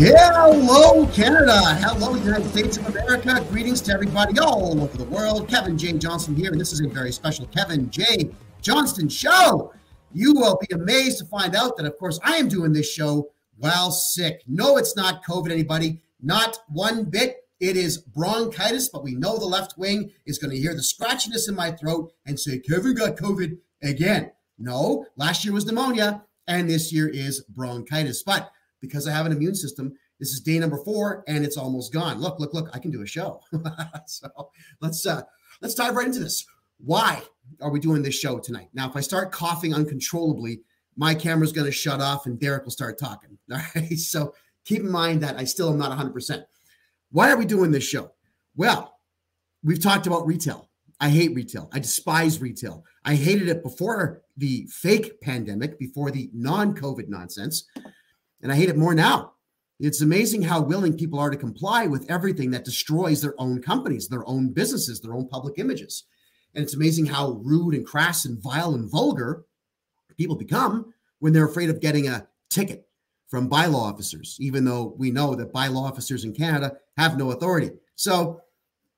Hello, Canada. Hello, United States of America. Greetings to everybody all over the world. Kevin J. Johnston here, and this is a very special Kevin J. Johnston Show. You will be amazed to find out that, of course, I am doing this show while sick. No, it's not COVID, anybody. Not one bit. It is bronchitis, but we know the left wing is going to hear the scratchiness in my throat and say, Kevin got COVID again. No, last year was pneumonia, and this year is bronchitis. But because I have an immune system, this is day number 4, and it's almost gone. Look, I can do a show. So let's dive right into this. Why are we doing this show tonight? Now, if I start coughing uncontrollably, my camera's going to shut off, and Derek will start talking. All right, so keep in mind that I still am not 100%. Why are we doing this show? Well, we've talked about retail. I hate retail. I despise retail. I hated it before the fake pandemic, before the non-COVID nonsense. And I hate it more now. It's amazing how willing people are to comply with everything that destroys their own companies, their own businesses, their own public images. And it's amazing how rude and crass and vile and vulgar people become when they're afraid of getting a ticket from bylaw officers, even though we know that bylaw officers in Canada have no authority. So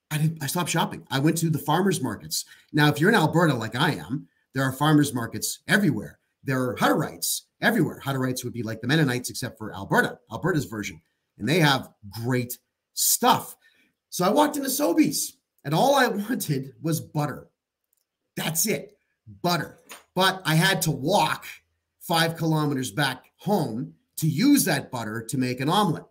I stopped shopping. I went to the farmers markets. Now, if you're in Alberta like I am, there are farmers markets everywhere. There are Hutterites everywhere. Hutterites would be like the Mennonites, except for Alberta's version. And they have great stuff. So I walked into Sobeys, and all I wanted was butter. That's it, butter. But I had to walk 5 kilometers back home to use that butter to make an omelet.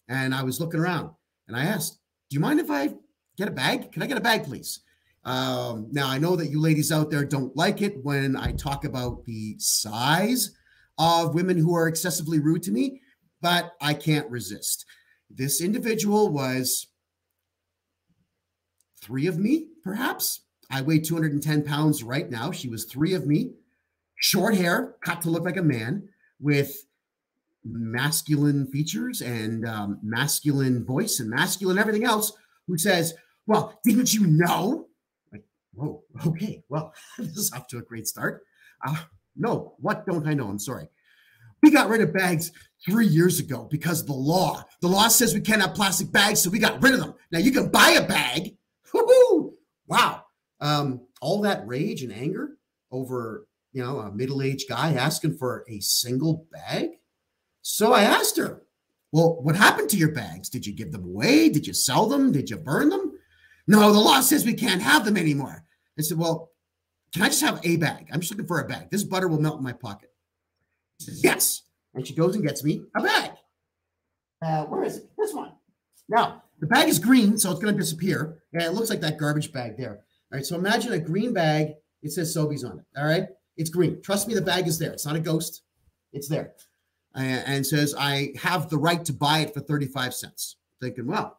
And I was looking around, and I asked, do you mind if I get a bag? Can I get a bag, please? Now, I know that you ladies out there don't like it when I talk about the size of women who are excessively rude to me, but I can't resist. This individual was 3 of me, perhaps. I weigh 210 pounds right now. She was 3 of me, short hair, cut to look like a man, with masculine features and masculine voice and masculine everything else, who says, well, didn't you know? Like, whoa, okay, well, this is off to a great start. No, what don't I know? I'm sorry. We got rid of bags 3 years ago because of the law. The law says we can't have plastic bags, so we got rid of them. Now you can buy a bag. Woo-hoo! Wow. All that rage and anger over, a middle-aged guy asking for a single bag. So I asked her, well, what happened to your bags? Did you give them away? Did you sell them? Did you burn them? No, the law says we can't have them anymore. I said, well, can I just have a bag? I'm just looking for a bag. This butter will melt in my pocket. She says, yes. And she goes and gets me a bag. Where is it? This one. Now, the bag is green, so it's going to disappear. And it looks like that garbage bag there. All right, so imagine a green bag. It says Sobeys on it. All right? It's green. Trust me, the bag is there. It's not a ghost. It's there. And says, I have the right to buy it for 35 cents. Thinking, well,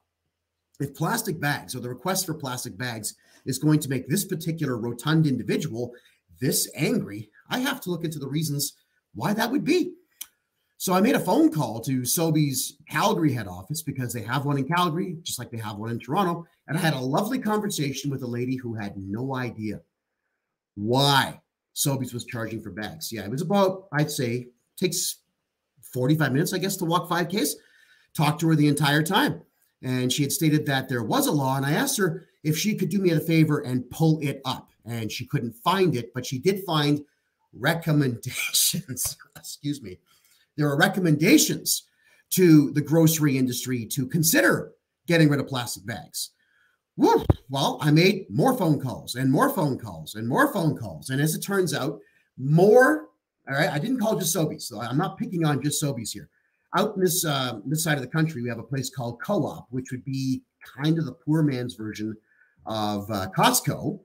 if plastic bags or the request for plastic bags is going to make this particular rotund individual this angry, I have to look into the reasons why that would be. So I made a phone call to Sobeys Calgary head office, because they have one in Calgary, just like they have one in Toronto. And I had a lovely conversation with a lady who had no idea why Sobeys was charging for bags. Yeah, it was about, I'd say, takes 45 minutes, I guess, to walk 5Ks. Talked to her the entire time. And she had stated that there was a law. And I asked her if she could do me a favor and pull it up. And she couldn't find it, but she did find recommendations. Excuse me. There are recommendations to the grocery industry to consider getting rid of plastic bags. Woo. Well, I made more phone calls and more phone calls and more phone calls. And as it turns out, more. All right, I didn't call just Sobeys, so I'm not picking on just Sobeys here. Out in this side of the country, we have a place called Co-op, which would be kind of the poor man's version of Costco.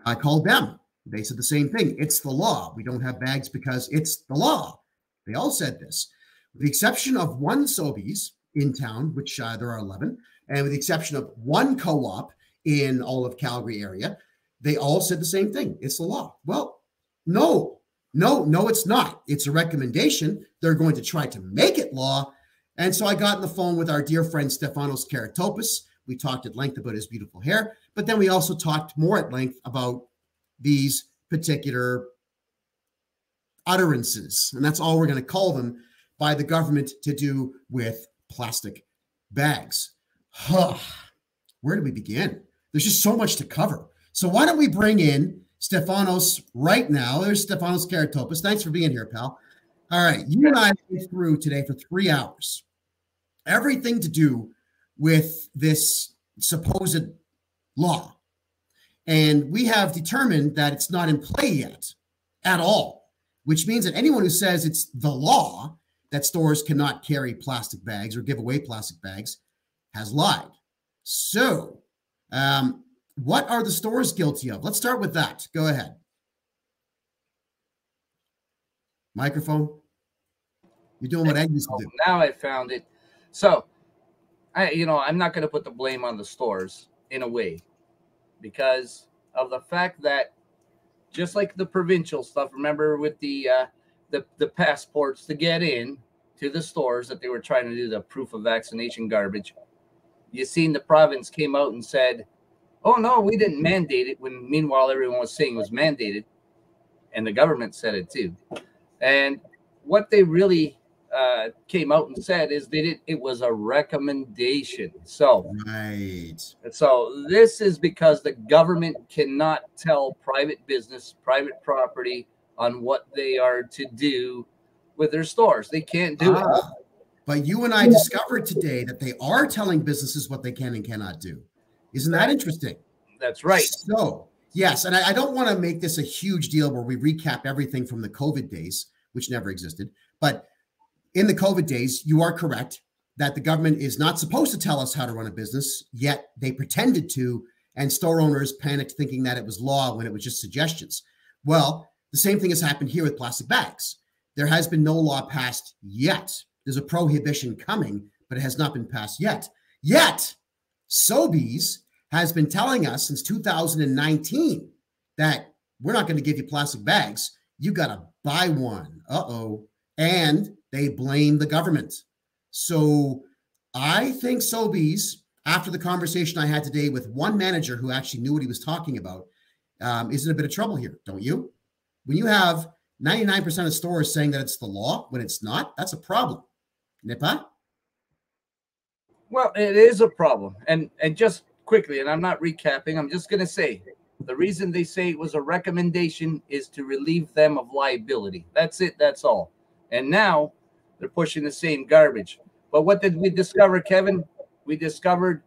I called them. They said the same thing. It's the law. We don't have bags because it's the law. They all said this. With the exception of one Sobeys in town, which there are 11, and with the exception of one Co-op in all of Calgary area, they all said the same thing. It's the law. Well, no, it's not. It's a recommendation. They're going to try to make it law. And so I got on the phone with our dear friend Stefanos Karatopoulos. We talked at length about his beautiful hair, but then we also talked more at length about these particular utterances. And that's all we're going to call them, by the government to do with plastic bags. Huh. Where do we begin? There's just so much to cover. So why don't we bring in Stefanos right now? There's Stefanos Karatopoulos. Thanks for being here, pal. All right. You and I went through today for 3 hours. Everything to do with this supposed law. And we have determined that it's not in play yet at all, which means that anyone who says it's the law that stores cannot carry plastic bags or give away plastic bags has lied. So, what are the stores guilty of? Let's start with that. Go ahead. Microphone. You're doing what Ed used to do. Now I found it. So, I'm not going to put the blame on the stores in a way, because of the fact that just like the provincial stuff, remember with the passports to get in to the stores that they were trying to do the proof of vaccination garbage. You seen the province came out and said, oh, no, we didn't mandate it, when meanwhile everyone was saying it was mandated, and the government said it too. And what they really came out and said is it was a recommendation. So, right. So this is because the government cannot tell private business, private property on what they are to do with their stores. They can't do it. But you and I discovered today that they are telling businesses what they can and cannot do. Isn't that interesting? That's right. So, yes, and I don't want to make this a huge deal where we recap everything from the COVID days, which never existed. But in the COVID days, you are correct that the government is not supposed to tell us how to run a business, yet they pretended to, and store owners panicked thinking that it was law when it was just suggestions. Well, the same thing has happened here with plastic bags. There has been no law passed yet. There's a prohibition coming, but it has not been passed yet. Yet, Sobeys has been telling us since 2019 that we're not going to give you plastic bags. You got to buy one. Uh-oh. And they blame the government. So I think Sobeys, after the conversation I had today with one manager who actually knew what he was talking about, is in a bit of trouble here, don't you? When you have 99% of stores saying that it's the law when it's not, that's a problem. Nipa? Well, it is a problem. And just quickly, and I'm not recapping, I'm just going to say, the reason they say it was a recommendation is to relieve them of liability. That's it. That's all. And now they're pushing the same garbage. But what did we discover, Kevin? We discovered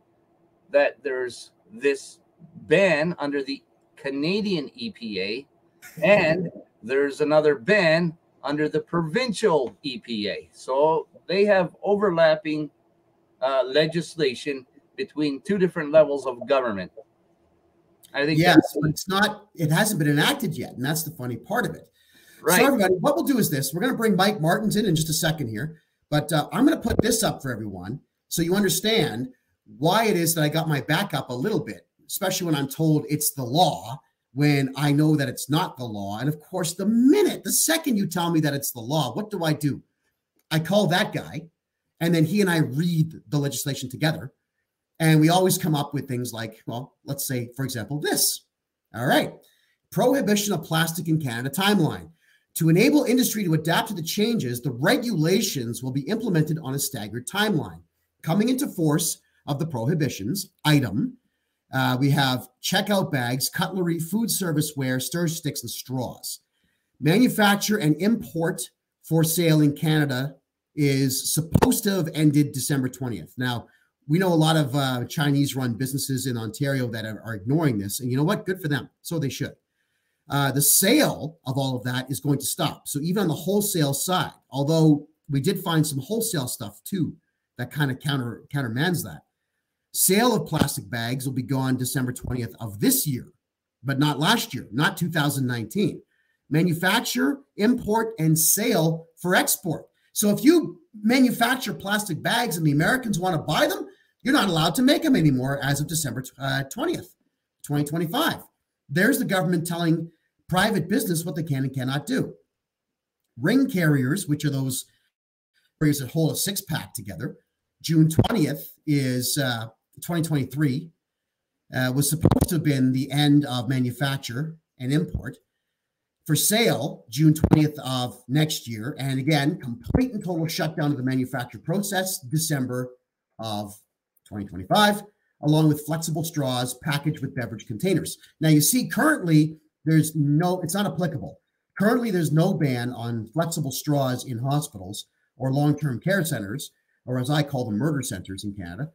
that there's this ban under the Canadian EPA, and there's another ban under the provincial EPA. So they have overlapping legislation between 2 different levels of government. I think yes, but it's not, it hasn't been enacted yet. And that's the funny part of it. Right. So everybody, what we'll do is this. We're going to bring Mike Martins in just a second here, but I'm going to put this up for everyone so you understand why it is that I got my back up a little bit, especially when I'm told it's the law, when I know that it's not the law. And of course, the second you tell me that it's the law, what do? I call that guy, and then he and I read the legislation together. And we always come up with things like, well, let's say, for example, this. All right. Prohibition of plastic in Canada timeline. To enable industry to adapt to the changes, the regulations will be implemented on a staggered timeline. Coming into force of the prohibitions, item, we have checkout bags, cutlery, food service ware, stir sticks, and straws. Manufacture and import for sale in Canada is supposed to have ended December 20th. Now, we know a lot of Chinese-run businesses in Ontario that are ignoring this, and you know what? Good for them. So they should. The sale of all of that is going to stop. So even on the wholesale side, although we did find some wholesale stuff too that kind of countermands that, sale of plastic bags will be gone December 20th of this year, but not last year, not 2019. Manufacture, import, and sale for export. So if you manufacture plastic bags and the Americans want to buy them, you're not allowed to make them anymore as of December 20th, 2025. There's the government telling private business what they can and cannot do. Ring carriers, which are those carriers that hold a 6-pack together, June 20th is 2023, was supposed to have been the end of manufacture and import. for sale June 20th of next year. And again, complete and total shutdown of the manufacture process December of 2025, along with flexible straws packaged with beverage containers. Now, you see, currently, it's not applicable. Currently, there's no ban on flexible straws in hospitals or long-term care centers, or as I call them, murder centers in Canada,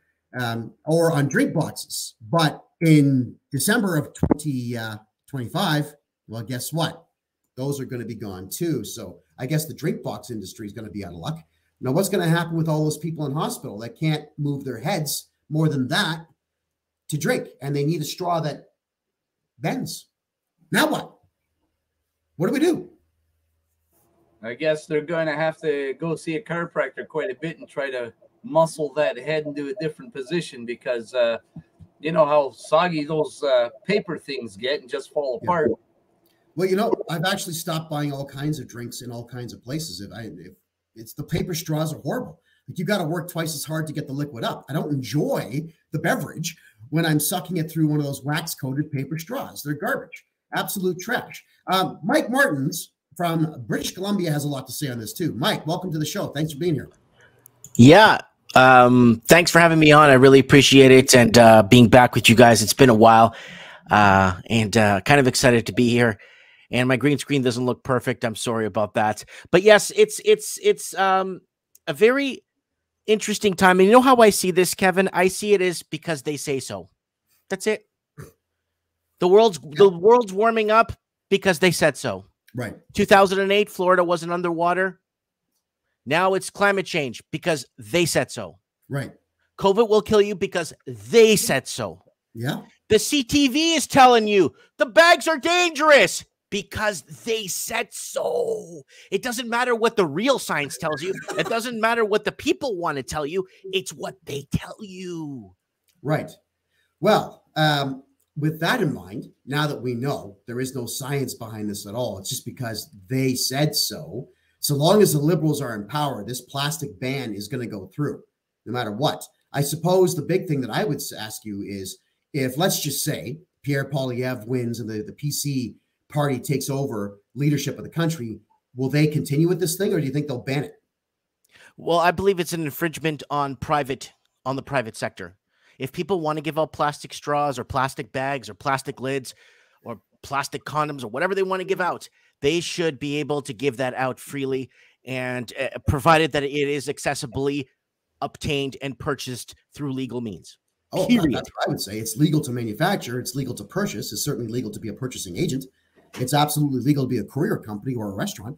or on drink boxes. But in December of 2025, well, guess what? Those are going to be gone too. So I guess the drink box industry is going to be out of luck. Now, what's going to happen with all those people in hospital that can't move their heads more than that to drink, and they need a straw that bends? Now what? What do we do? I guess they're going to have to go see a chiropractor quite a bit and try to muscle that head into a different position, because you know how soggy those paper things get and just fall apart. Well, I've actually stopped buying all kinds of drinks in all kinds of places. If it's the paper straws are horrible. Like, you got to work twice as hard to get the liquid up. I don't enjoy the beverage when I'm sucking it through one of those wax-coated paper straws. They're garbage, absolute trash. Mike Martins from British Columbia has a lot to say on this too. Mike, welcome to the show. Thanks for being here. Yeah. Thanks for having me on. I really appreciate it, and being back with you guys. It's been a while, and kind of excited to be here. And my green screen doesn't look perfect. I'm sorry about that. But yes, it's a very interesting time. And you know how I see this, Kevin? I see it as because they say so. That's it. The world's warming up because they said so. Right. 2008, Florida wasn't underwater. Now it's climate change because they said so. Right. COVID will kill you because they said so. Yeah. The CTV is telling you the bags are dangerous because they said so. It doesn't matter what the real science tells you. It doesn't matter what the people want to tell you. It's what they tell you. Right. Well, with that in mind, now that we know there is no science behind this at all, it's just because they said so. So long as the Liberals are in power, this plastic ban is going to go through, no matter what. I suppose the big thing that I would ask you is, if, let's just say, Pierre Poilievre wins and the PC party takes over leadership of the country, will they continue with this thing, or do you think they'll ban it? Well, I believe it's an infringement on the private sector. If people want to give out plastic straws or plastic bags or plastic lids or plastic condoms or whatever they want to give out, they should be able to give that out freely, and provided that it is accessibly obtained and purchased through legal means. Oh, that's what I would say. It's legal to manufacture. It's legal to purchase. It's certainly legal to be a purchasing agent. It's absolutely legal to be a courier company or a restaurant.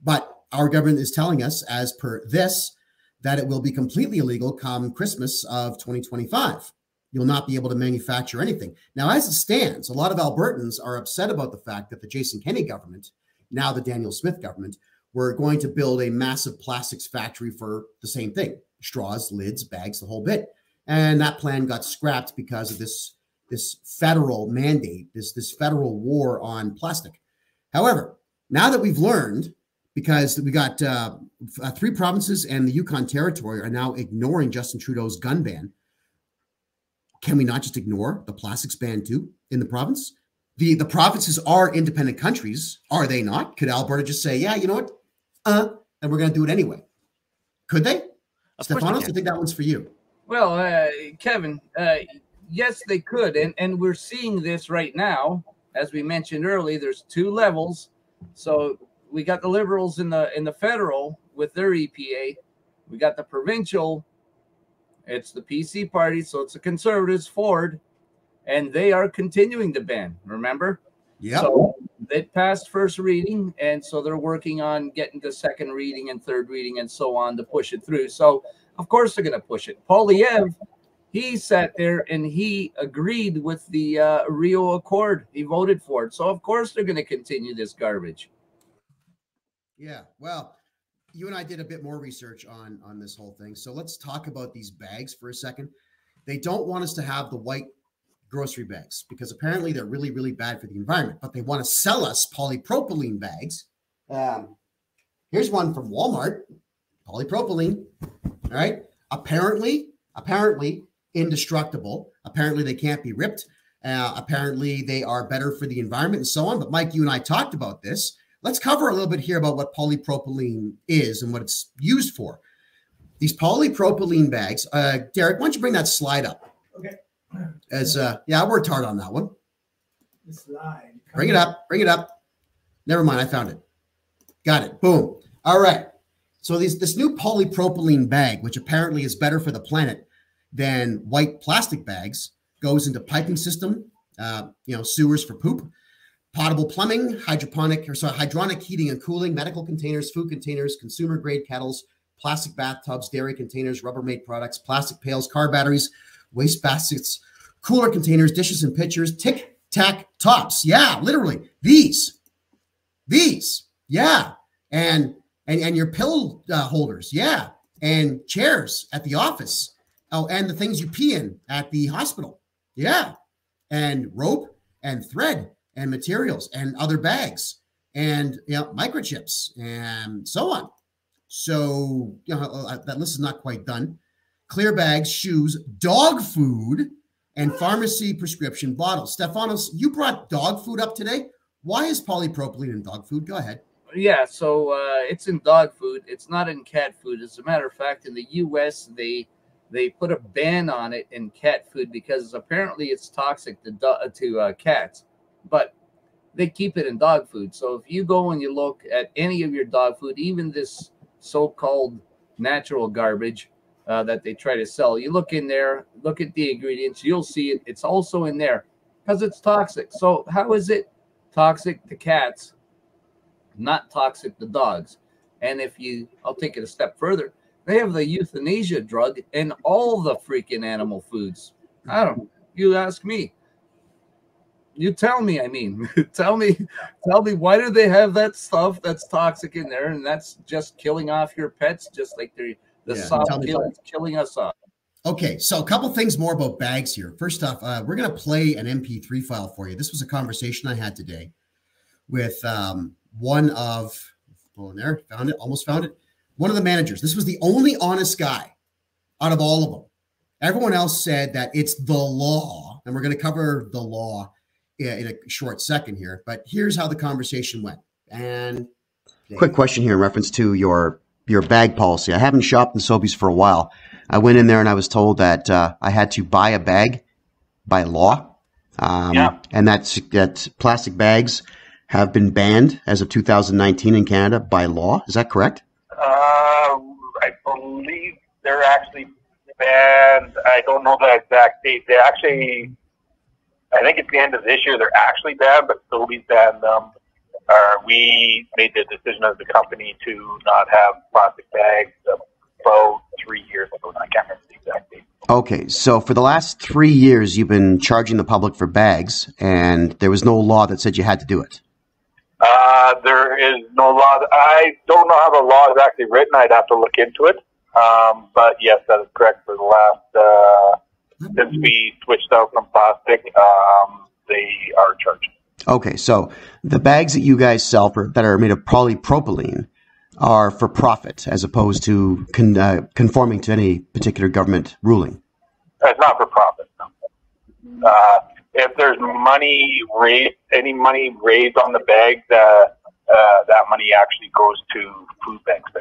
But our government is telling us, as per this, that it will be completely illegal come Christmas of 2025. You'll not be able to manufacture anything. Now, as it stands, a lot of Albertans are upset about the fact that the Jason Kenney government, now the Daniel Smith government, were going to build a massive plastics factory for the same thing: straws, lids, bags, the whole bit. And that plan got scrapped because of this federal mandate, this federal war on plastic. However, now that we've learned, because we got 3 provinces and the Yukon Territory are now ignoring Justin Trudeau's gun ban, can we not just ignore the plastics ban too in the province? The provinces are independent countries, are they not? Could Alberta just say, yeah, you know what? And we're going to do it anyway? Could they? Stefanos, I think that one's for you. Well, Kevin, yes, they could. And we're seeing this right now. As we mentioned earlier, there's 2 levels. So we got the Liberals in the federal with their EPA. We got the provincial. It's the PC party. So it's the Conservatives, Ford, and they are continuing to ban, remember? Yeah. So they passed first reading, and so they're working on getting to second reading and third reading and so on to push it through. So of course they're going to push it. Poilievre, he sat there and he agreed with the Rio Accord. He voted for it. So of course they're going to continue this garbage. Yeah, well, you and I did a bit more research on this whole thing. So let's talk about these bags for a second. They don't want us to have the white grocery bags because apparently they're really, really bad for the environment, but they want to sell us polypropylene bags. Here's one from Walmart, polypropylene. All right. Apparently indestructible. Apparently they can't be ripped. Apparently, they are better for the environment and so on. But Mike, you and I talked about this. Let's cover a little bit here about what polypropylene is and what it's used for. These polypropylene bags. Derek, why don't you bring that slide up? Okay. Yeah, I worked hard on that one. The slide. Bring it up. Bring it up. Never mind. I found it. Got it. Boom. All right. So this new polypropylene bag, which apparently is better for the planet than white plastic bags, goes into piping system, sewers for poop, potable plumbing, hydronic heating and cooling, medical containers, food containers, consumer grade kettles, plastic bathtubs, dairy containers, Rubbermaid products, plastic pails, car batteries, waste baskets, cooler containers, dishes and pitchers, tic-tac tops. Yeah, literally these. Yeah. And your pill holders. Yeah. And chairs at the office. Oh, and the things you pee in at the hospital. Yeah. And rope and thread and materials and other bags and microchips and so on. So that list is not quite done. Clear bags, shoes, dog food, and pharmacy prescription bottles. Stefanos, you brought dog food up today. Why is polypropylene in dog food? Go ahead. Yeah, so it's in dog food. It's not in cat food. As a matter of fact, in the U.S., they put a ban on it in cat food because apparently it's toxic to cats. But they keep it in dog food. So if you go and you look at any of your dog food, even this so-called natural garbage that they try to sell, you look in there, look at the ingredients, you'll see it. It's also in there because it's toxic. So how is it toxic to cats, not toxic to dogs? And I'll take it a step further. They have the euthanasia drug in all the freaking animal foods. You ask me. You tell me, tell me why do they have that stuff that's toxic in there, and that's just killing off your pets, just like the soft killing us off. Okay, so a couple things more about bags here. First off, we're going to play an MP3 file for you. This was a conversation I had today with one of the managers. This was the only honest guy out of all of them. Everyone else said that it's the law, and we're going to cover the law in a short second here, but here's how the conversation went. And quick question here in reference to your bag policy. I haven't shopped in Sobeys for a while. I went in there and I was told that I had to buy a bag by law, and that plastic bags have been banned as of 2019 in Canada by law. Is that correct? I believe they're actually banned. I don't know the exact date. I think at the end of this year, they're actually banned, but Sobeys banned them. We made the decision as a company to not have plastic bags about 3 years ago. I can't remember the exact date. Okay, so for the last 3 years, you've been charging the public for bags, and there was no law that said you had to do it. There is no law. I don't know how the law is actually written. I'd have to look into it. But yes, that is correct. For the last since we switched out from plastic, they are charged. Okay, so the bags that you guys sell that are made of polypropylene are for profit as opposed to conforming to any particular government ruling. It's not for profit. No. If there's any money raised on the bag, that money actually goes to food banks.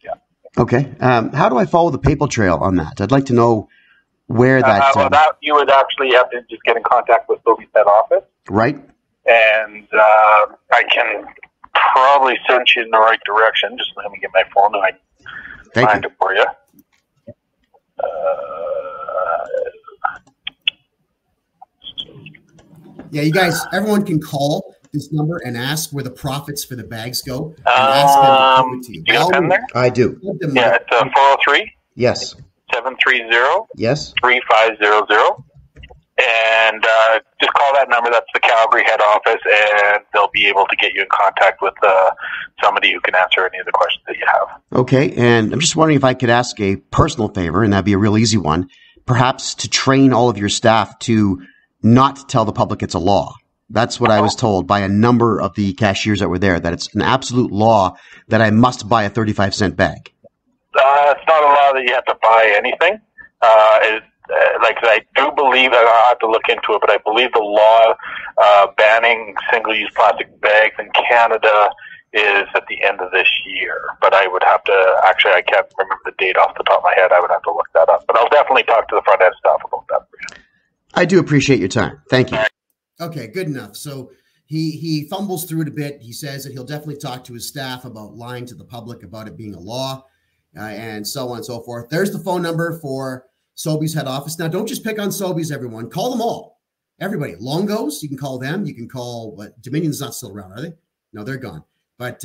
Yeah. Okay. How do I follow the paper trail on that? I'd like to know where that. That you would actually have to just get in contact with Sobeys head office. Right. And I can probably send you in the right direction. Just let me get my phone and I find it for you. Yeah, you guys, everyone can call this number and ask where the profits for the bags go. And ask them to come to you. Do you have a pen there? I do. Yeah, it's 403. Yes. 730. Yes. 3500. And just call that number. That's the Calgary head office, and they'll be able to get you in contact with somebody who can answer any of the questions that you have. Okay, and I'm just wondering if I could ask a personal favor, and that'd be a real easy one, perhaps to train all of your staff to not tell the public it's a law. That's what I was told by a number of the cashiers that were there, that it's an absolute law that I must buy a 35-cent bag. It's not a law that you have to buy anything. like I do believe, and I'll have to look into it, but I believe the law banning single-use plastic bags in Canada is at the end of this year. But I would have to, actually, I can't remember the date off the top of my head. I would have to look that up. But I'll definitely talk to the front end staff about that for you. I do appreciate your time. Thank you. Okay, good enough. So he fumbles through it a bit. He says that he'll definitely talk to his staff about lying to the public about it being a law, and so on and so forth. There's the phone number for Sobeys head office. Now, don't just pick on Sobeys, everyone. Call them all. Everybody. Longos, you can call them. You can call, what, Dominion's not still around, are they? No, they're gone. But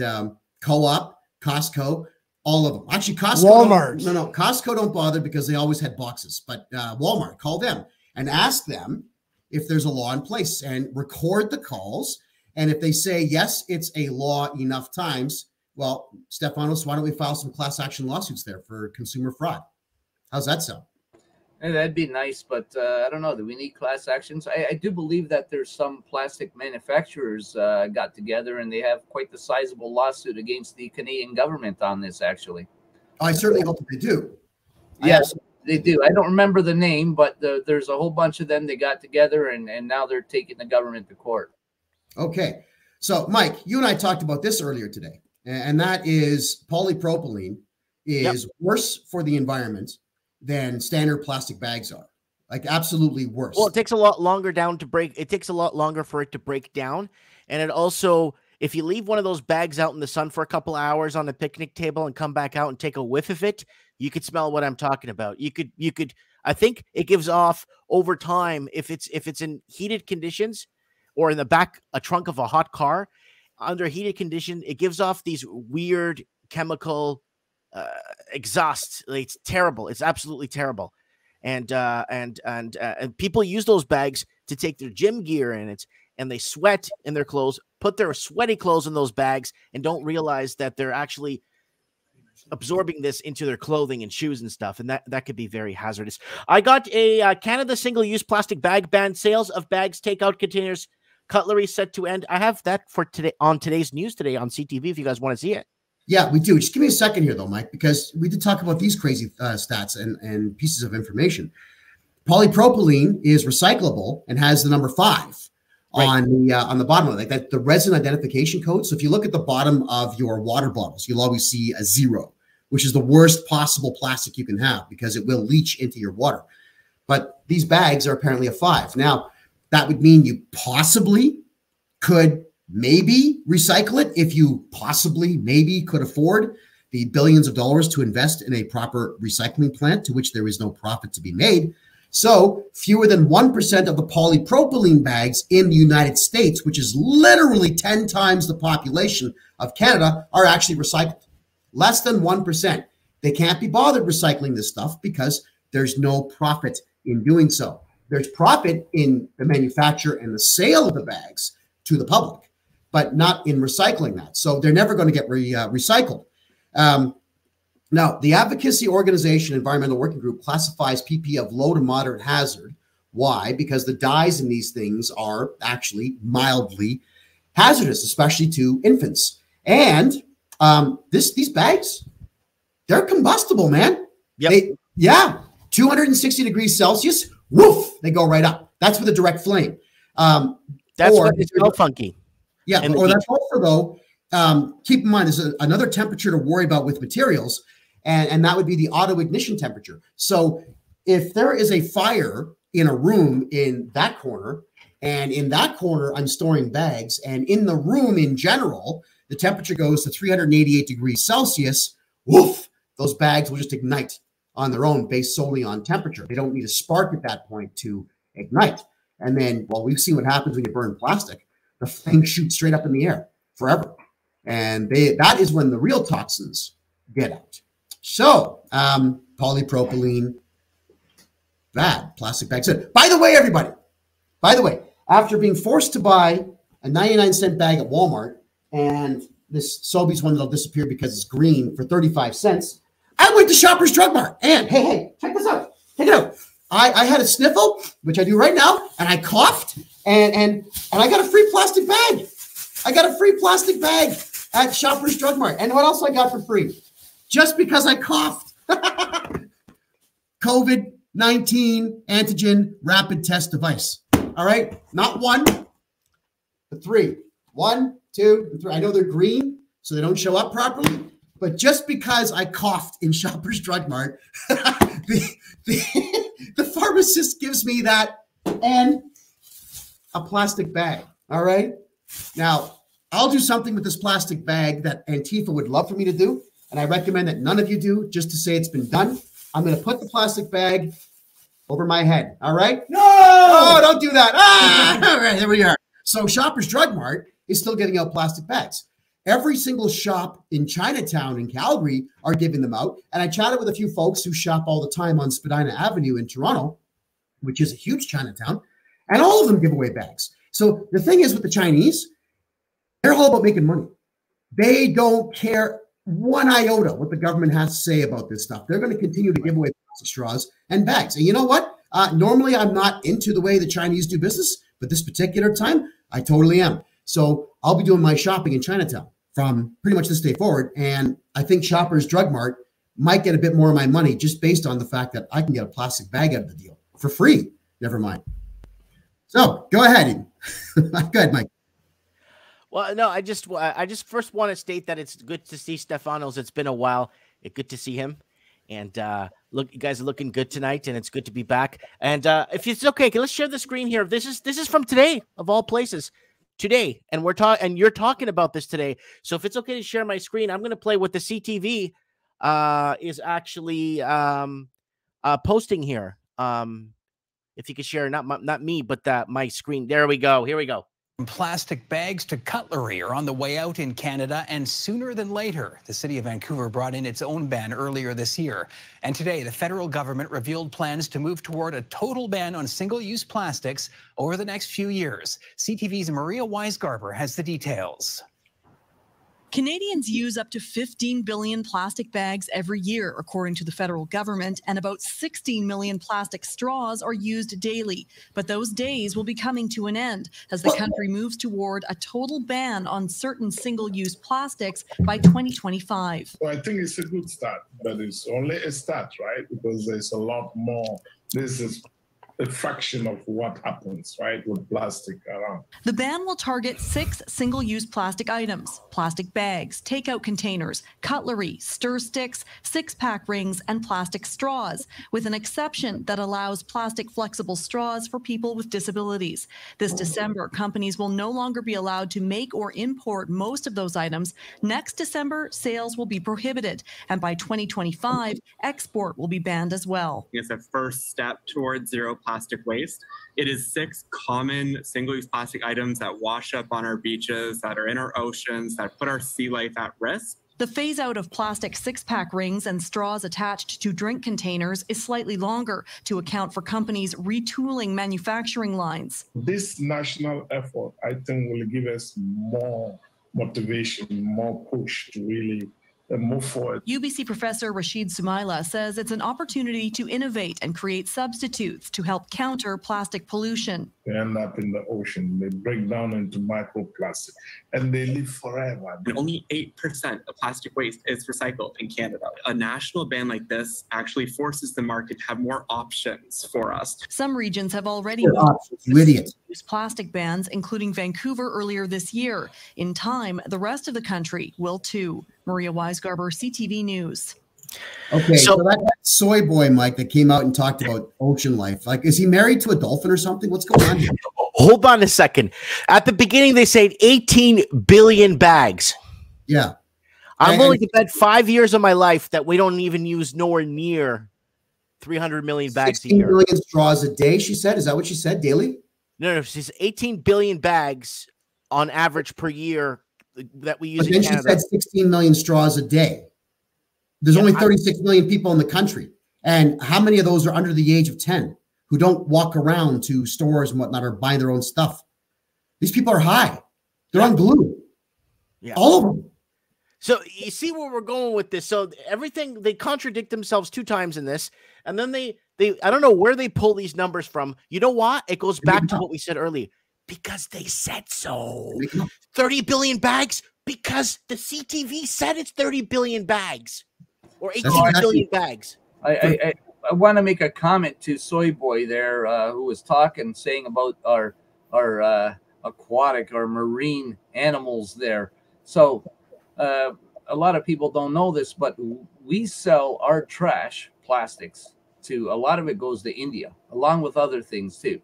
Co-op, Costco, all of them. Actually, Costco. Walmart. No. Costco don't bother because they always had boxes. But Walmart, call them and ask them if there's a law in place and record the calls. And if they say, yes, it's a law enough times, well, Stefanos, why don't we file some class action lawsuits there for consumer fraud? How's that sound? Hey, that'd be nice, but I don't know. Do we need class actions? I do believe that there's some plastic manufacturers got together and they have quite the sizable lawsuit against the Canadian government on this, actually. I certainly hope that they do. Yes, they do. I don't remember the name, but there's a whole bunch of them. They got together and now they're taking the government to court. Okay. So, Mike, you and I talked about this earlier today, and that is polypropylene is worse for the environment than standard plastic bags are. Like, absolutely worse. Well, it takes a lot longer down to break. It takes a lot longer for it to break down. And it also, if you leave one of those bags out in the sun for a couple hours on a picnic table and come back out and take a whiff of it, you could smell what I'm talking about. You could, I think it gives off over time, if it's in heated conditions or in the back, a trunk of a hot car under heated condition, it gives off these weird chemical exhaust. It's terrible. It's absolutely terrible. And people use those bags to take their gym gear in it, and they sweat in their clothes, put their sweaty clothes in those bags, and don't realize that they're actually absorbing this into their clothing and shoes and stuff. And that could be very hazardous. I got a Canada single-use plastic bag ban. Sales of bags, takeout containers, cutlery set to end. I have that for today on today's news today on CTV if you guys want to see it. Yeah, we do. Just give me a second here, though, Mike, because we did talk about these crazy stats and pieces of information. Polypropylene is recyclable and has the number 5 on the bottom of it, like that, the resin identification code. So if you look at the bottom of your water bottles, you'll always see a 0, which is the worst possible plastic you can have because it will leach into your water. But these bags are apparently a 5. Now, that would mean you possibly could maybe recycle it if you possibly maybe could afford the billions of dollars to invest in a proper recycling plant to which there is no profit to be made. So fewer than 1% of the polypropylene bags in the United States, which is literally 10 times the population of Canada, are actually recycled. Less than 1%. They can't be bothered recycling this stuff because there's no profit in doing so. There's profit in the manufacture and the sale of the bags to the public, but not in recycling that. So they're never going to get recycled. Now, the advocacy organization Environmental Working Group classifies PP of low to moderate hazard. Why? Because the dyes in these things are actually mildly hazardous, especially to infants. And these bags, they're combustible, man. Yep. 260 degrees Celsius, woof, they go right up. That's with a direct flame. That's what it's so funky. Yeah, or that's also, though, keep in mind, there's another temperature to worry about with materials, and that would be the auto ignition temperature. So if there is a fire in a room in that corner, and in that corner I'm storing bags, and in the room in general, the temperature goes to 388 degrees Celsius, woof, those bags will just ignite on their own based solely on temperature. They don't need a spark at that point to ignite. And then, well, we've seen what happens when you burn plastic. The thing shoots straight up in the air forever. And that is when the real toxins get out. So, polypropylene, bad. Plastic bags. By the way, everybody, after being forced to buy a 99-cent bag at Walmart, and this Sobeys one that'll disappear because it's green for 35 cents, I went to Shoppers Drug Mart. And, hey, check this out. Check it out. I had a sniffle, which I do right now, and I coughed, and I got a free plastic bag. I got a free plastic bag at Shoppers Drug Mart. And what else I got for free? Just because I coughed. COVID COVID-19 antigen rapid test device. All right, not one, but three. 1, 2, and 3. I know they're green, so they don't show up properly. But just because I coughed in Shoppers Drug Mart, the pharmacist gives me that and a plastic bag. All right. Now, I'll do something with this plastic bag that Antifa would love for me to do. And I recommend that none of you do, just to say it's been done. I'm going to put the plastic bag over my head. All right. No, oh, don't do that. All right, here we are. So Shoppers Drug Mart is still getting out plastic bags. Every single shop in Chinatown and Calgary are giving them out. And I chatted with a few folks who shop all the time on Spadina Avenue in Toronto, which is a huge Chinatown, and all of them give away bags. So the thing is with the Chinese, they're all about making money. They don't care one iota what the government has to say about this stuff. They're going to continue to give away plastic straws and bags. And you know what? Normally, I'm not into the way the Chinese do business, but this particular time, I totally am. So I'll be doing my shopping in Chinatown from pretty much this day forward. And I think Shoppers Drug Mart might get a bit more of my money just based on the fact that I can get a plastic bag out of the deal for free. Never mind. So go ahead. Go ahead, Mike. Well, no, I just first want to state that it's good to see Stefanos. It's been a while. It's good to see him. And look, you guys are looking good tonight, and it's good to be back. And if it's okay, let's share the screen here. This is from today, of all places. Today, and you're talking about this today. So if it's okay to share my screen, I'm going to play what the CTV is actually posting here. If you could share, not me, but my screen. There we go. Here we go. Plastic bags to cutlery are on the way out in Canada, and sooner than later. The city of Vancouver brought in its own ban earlier this year. And today, the federal government revealed plans to move toward a total ban on single-use plastics over the next few years. CTV's Maria Weisgarber has the details. Canadians use up to 15 billion plastic bags every year, according to the federal government, and about 16 million plastic straws are used daily. But those days will be coming to an end as the country moves toward a total ban on certain single-use plastics by 2025. Well, I think it's a good start, but it's only a start, right? Because there's a lot more. This is a fraction of what happens, right, with plastic around. The ban will target 6 single-use plastic items: plastic bags, takeout containers, cutlery, stir sticks, 6-pack rings, and plastic straws, with an exception that allows plastic flexible straws for people with disabilities. This December, companies will no longer be allowed to make or import most of those items. Next December, sales will be prohibited, and by 2025, export will be banned as well. It's a first step towards zero plastic waste. It is 6 common single-use plastic items that wash up on our beaches, that are in our oceans, that put our sea life at risk. The phase out of plastic 6-pack rings and straws attached to drink containers is slightly longer to account for companies retooling manufacturing lines. This national effort, I think, will give us more motivation, more push to really move forward. UBC professor Rashid Sumaila says it's an opportunity to innovate and create substitutes to help counter plastic pollution. They end up in the ocean, they break down into microplastic, and they live forever. And only 8% of plastic waste is recycled in Canada. A national ban like this actually forces the market to have more options for us. Some regions have already used plastic bans, including Vancouver earlier this year. In time, the rest of the country will too. Maria Weisgarber, CTV News. Okay, so that soy boy, Mike, that came out and talked about ocean life, like, is he married to a dolphin or something? What's going on here? Hold on a second. At the beginning, they said 18 billion bags. Yeah. I'm willing to bet 5 years of my life that we don't even use nowhere near 300 million bags a year. 16 million straws a day, she said. Is that what she said, daily? No, she's 18 billion bags on average per year that we use but in then Canada. She said 16 million straws a day. There's only 36 million people in the country. And how many of those are under the age of 10 who don't walk around to stores and whatnot or buy their own stuff? These people are high. They're on glue. Yeah. All of them. So you see where we're going with this. So everything, they contradict themselves 2 times in this. And then they I don't know where they pull these numbers from. You know what? It goes back to what we said earlier. Because they said so. 30 billion bags because the CTV said it's 30 billion bags or 18 billion bags. I I want to make a comment to Soy Boy there, who was saying about our aquatic or marine animals there. So a lot of people don't know this, but we sell our trash plastics to, a lot of it goes to India, along with other things too.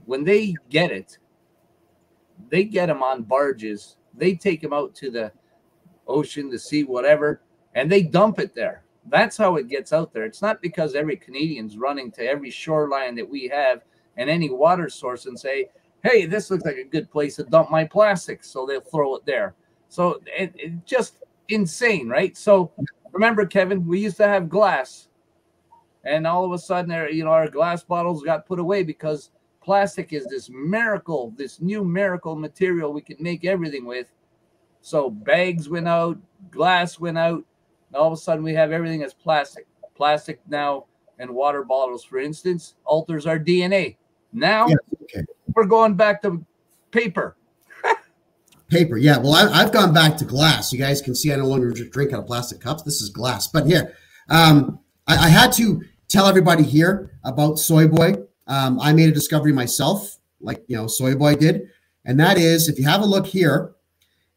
When they get it, they get them on barges. They take them out to the ocean, the sea, whatever, and they dump it there. That's how it gets out there. It's not because every Canadian's running to every shoreline that we have and any water source and say, hey, this looks like a good place to dump my plastics. So they'll throw it there. So it just insane, right? So remember, Kevin, we used to have glass, and all of a sudden, our glass bottles got put away because plastic is this miracle, this new miracle material we can make everything with. So bags went out, glass went out, and all of a sudden we have everything as plastic. Plastic now, and water bottles, for instance, alters our DNA. Now we're going back to paper. Paper, yeah. Well, I've gone back to glass. You guys can see I no longer drink out of plastic cups. This is glass. But here, I had to tell everybody here about Soy Boy. I made a discovery myself, like Soy Boy did, and that is, if you have a look here,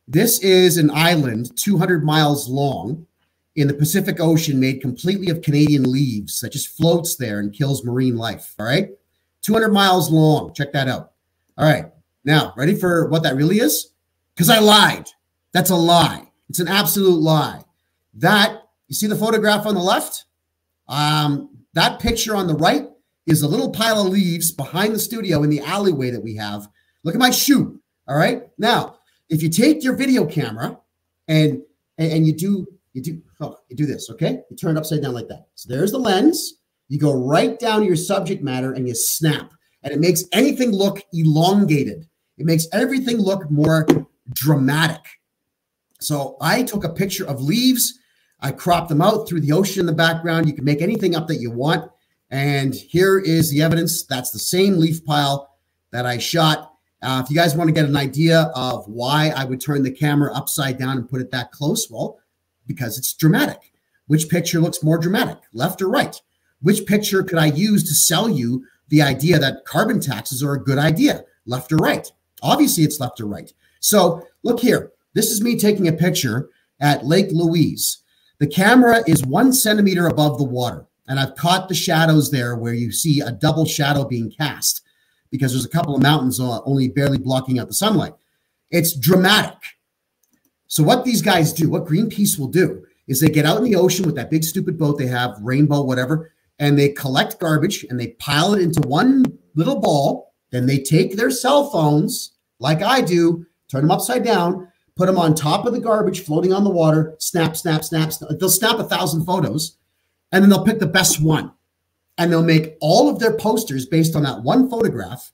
this is an island 200 miles long in the Pacific Ocean, made completely of Canadian leaves that just floats there and kills marine life. All right, 200 miles long. Check that out. All right, now ready for what that really is? Because I lied. That's a lie. It's an absolute lie. That, you see the photograph on the left? That picture on the right is a little pile of leaves behind the studio in the alleyway that we have. Look at my shoe. All right. Now, if you take your video camera and you do this, okay? You turn it upside down like that. So there's the lens. You go right down to your subject matter and you snap, and it makes anything look elongated. It makes everything look more dramatic. So I took a picture of leaves. I cropped them out through the ocean in the background. You can make anything up that you want. And here is the evidence. That's the same leaf pile that I shot. If you guys want to get an idea of why I would turn the camera upside down and put it that close, well, because it's dramatic. Which picture looks more dramatic, left or right? Which picture could I use to sell you the idea that carbon taxes are a good idea, left or right? Obviously, it's left or right. So look here. This is me taking a picture at Lake Louise. The camera is 1 centimeter above the water, and I've caught the shadows there where you see a double shadow being cast because there's a couple of mountains only barely blocking out the sunlight. It's dramatic. So what these guys do, what Greenpeace will do, is they get out in the ocean with that big stupid boat they have, Rainbow, whatever, and they collect garbage and they pile it into one little ball. Then they take their cell phones, like I do, turn them upside down, put them on top of the garbage floating on the water, snap, snap, snap. They'll snap 1,000 photos, and then they'll pick the best one. And they'll make all of their posters based on that one photograph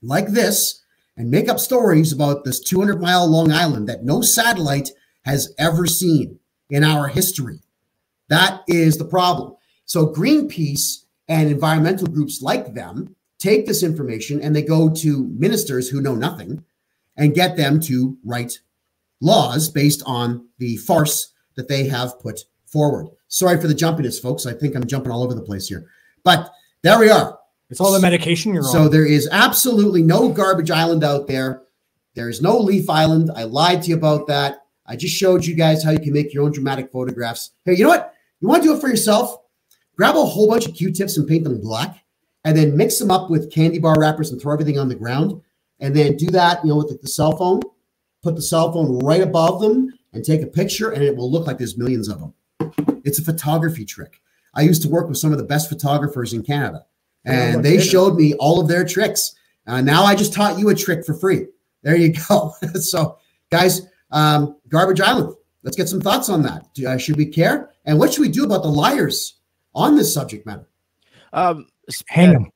like this, and make up stories about this 200-mile long island that no satellite has ever seen in our history. That is the problem. So Greenpeace and environmental groups like them take this information and they go to ministers who know nothing and get them to write laws based on the farce that they have put forward. Sorry for the jumpiness, folks. I think I'm jumping all over the place here. But there we are. It's all the medication you're on. So there is absolutely no garbage island out there. There is no leaf island. I lied to you about that. I just showed you guys how you can make your own dramatic photographs. Hey, you know what? You want to do it for yourself? Grab a whole bunch of Q-tips and paint them black, and then mix them up with candy bar wrappers and throw everything on the ground. And then do that, with the cell phone. Put the cell phone right above them and take a picture, and it will look like there's millions of them. It's a photography trick. I used to work with some of the best photographers in Canada, and they showed me all of their tricks. Now I just taught you a trick for free. There you go. So, guys, Garbage Island, let's get some thoughts on that. Should we care? And what should we do about the liars on this subject matter? Hang them.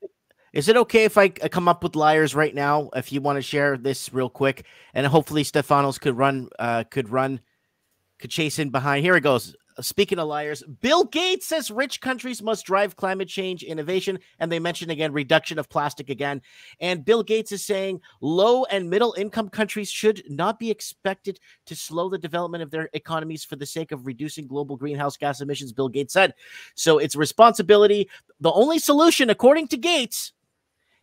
Is it okay if I come up with liars right now? If you want to share this real quick, and hopefully Stefanos could chase in behind. Here it goes. speaking of liars, Bill Gates says rich countries must drive climate change innovation. And they mention again, reduction of plastic again. And Bill Gates is saying low and middle income countries should not be expected to slow the development of their economies for the sake of reducing global greenhouse gas emissions, Bill Gates said. So it's responsibility. The only solution, according to Gates,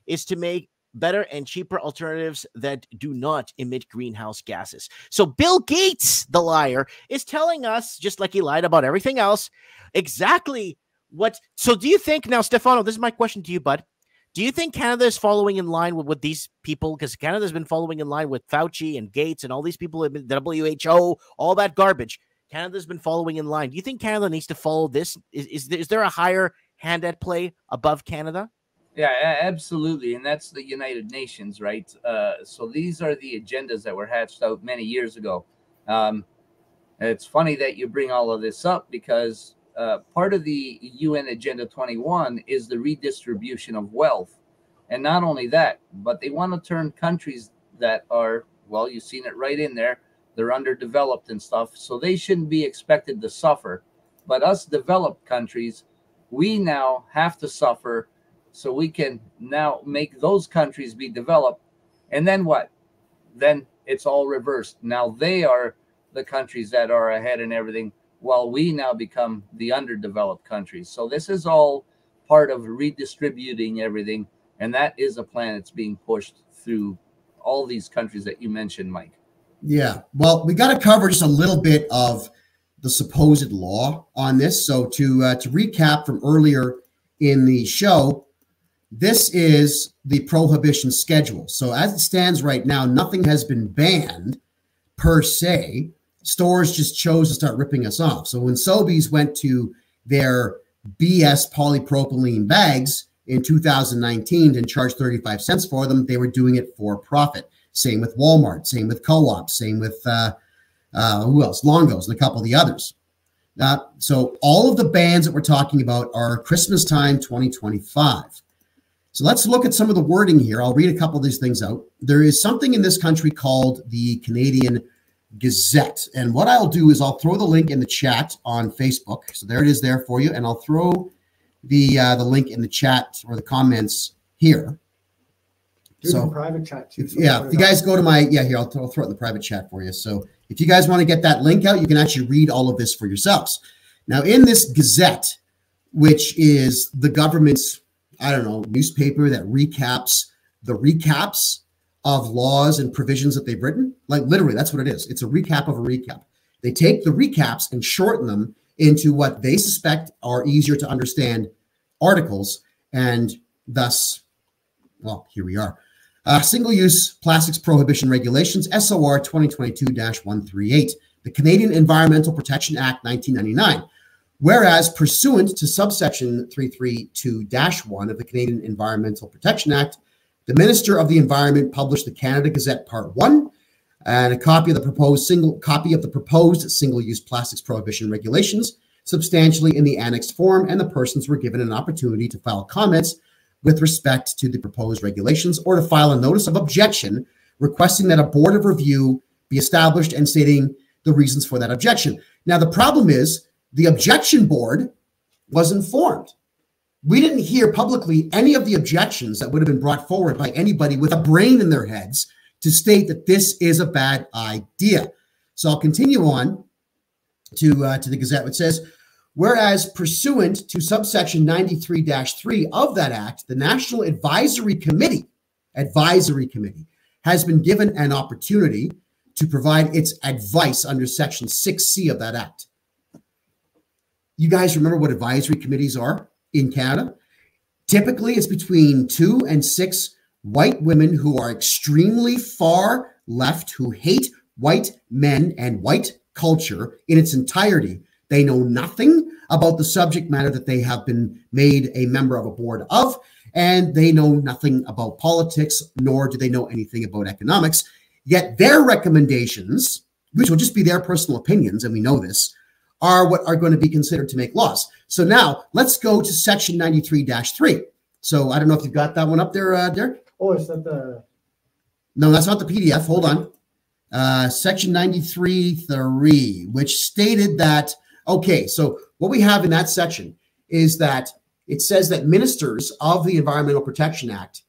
is to make better and cheaper alternatives that do not emit greenhouse gases. So Bill Gates, the liar, is telling us, just like he lied about everything else, exactly what. So do you think now, Stefano, this is my question to you, bud. Do you think Canada is following in line with these people? Because Canada's been following in line with Fauci and Gates and all these people, WHO, all that garbage. Canada's been following in line. Do you think Canada needs to follow this? Is there a higher hand at play above Canada? Yeah, absolutely. And that's the United Nations, right? So these are the agendas that were hatched out many years ago. It's funny that you bring all of this up because part of the UN Agenda 21 is the redistribution of wealth. And not only that, but they want to turn countries that are, well, you've seen it right in there, they're underdeveloped and stuff. So they shouldn't be expected to suffer. But us developed countries, we now have to suffer so we can now make those countries be developed. And then what? Then it's all reversed. Now they are the countries that are ahead and everything, while we now become the underdeveloped countries. So this is all part of redistributing everything. And that is a plan that's being pushed through all these countries that you mentioned, Mike. Yeah. Well, we got to cover just a little bit of the supposed law on this. So to recap from earlier in the show, this is the prohibition schedule. So as it stands right now, nothing has been banned per se. Stores just chose to start ripping us off. So when Sobeys went to their BS polypropylene bags in 2019 and charged 35 cents for them, they were doing it for profit. Same with Walmart, same with Co-op, same with who else? Longos and a couple of the others. So all of the bans that we're talking about are Christmas time 2025. So let's look at some of the wording here. I'll read a couple of these things out. There is something in this country called the Canadian Gazette. And what I'll do is I'll throw the link in the chat on Facebook. So there it is there for you. And I'll throw the link in the chat or the comments here. So private chat too. So if you guys go to my, here, I'll throw it in the private chat for you. So if you guys want to get that link out, you can actually read all of this for yourselves. Now in this Gazette, which is the government's, newspaper that recaps the recaps of laws and provisions that they've written. Like literally, that's what it is. It's a recap of a recap. They take the recaps and shorten them into what they suspect are easier to understand articles. And thus, well, here we are. Single-use plastics prohibition regulations, SOR 2022-138, the Canadian Environmental Protection Act, 1999. Whereas pursuant to subsection 332-1 of the Canadian Environmental Protection Act, the Minister of the Environment published the Canada Gazette Part 1 and a copy of the proposed single-use plastics prohibition regulations, substantially in the annexed form, and the persons were given an opportunity to file comments with respect to the proposed regulations or to file a notice of objection requesting that a board of review be established and stating the reasons for that objection. Now, the problem is the objection board wasn't formed. We didn't hear publicly any of the objections that would have been brought forward by anybody with a brain in their heads to state that this is a bad idea. So I'll continue on to the Gazette, which says, whereas pursuant to subsection 93-3 of that act, the National Advisory Committee has been given an opportunity to provide its advice under section 6C of that act. You guys remember what advisory committees are in Canada? Typically, it's between 2 and 6 white women who are extremely far left, who hate white men and white culture in its entirety. They know nothing about the subject matter that they have been made a member of a board of, and they know nothing about politics, nor do they know anything about economics. Yet their recommendations, which will just be their personal opinions, and we know this, are what are going to be considered to make laws. So now let's go to section 93-3. So I don't know if you've got that one up there, Derek. Oh, is that the? No, that's not the PDF. Hold on. Section 93-3, which stated that Okay, so what we have in that section is that it says that ministers of the Environmental Protection Act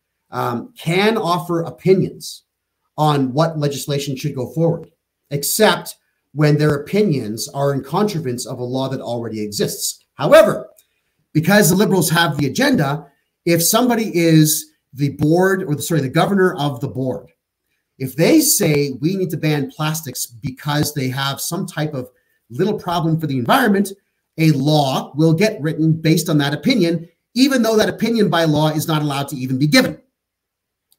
can offer opinions on what legislation should go forward, except when their opinions are in contravention of a law that already exists. However, because the Liberals have the agenda, if somebody is the board or the governor of the board, if they say we need to ban plastics because they have some type of little problem for the environment, a law will get written based on that opinion, even though that opinion by law is not allowed to even be given.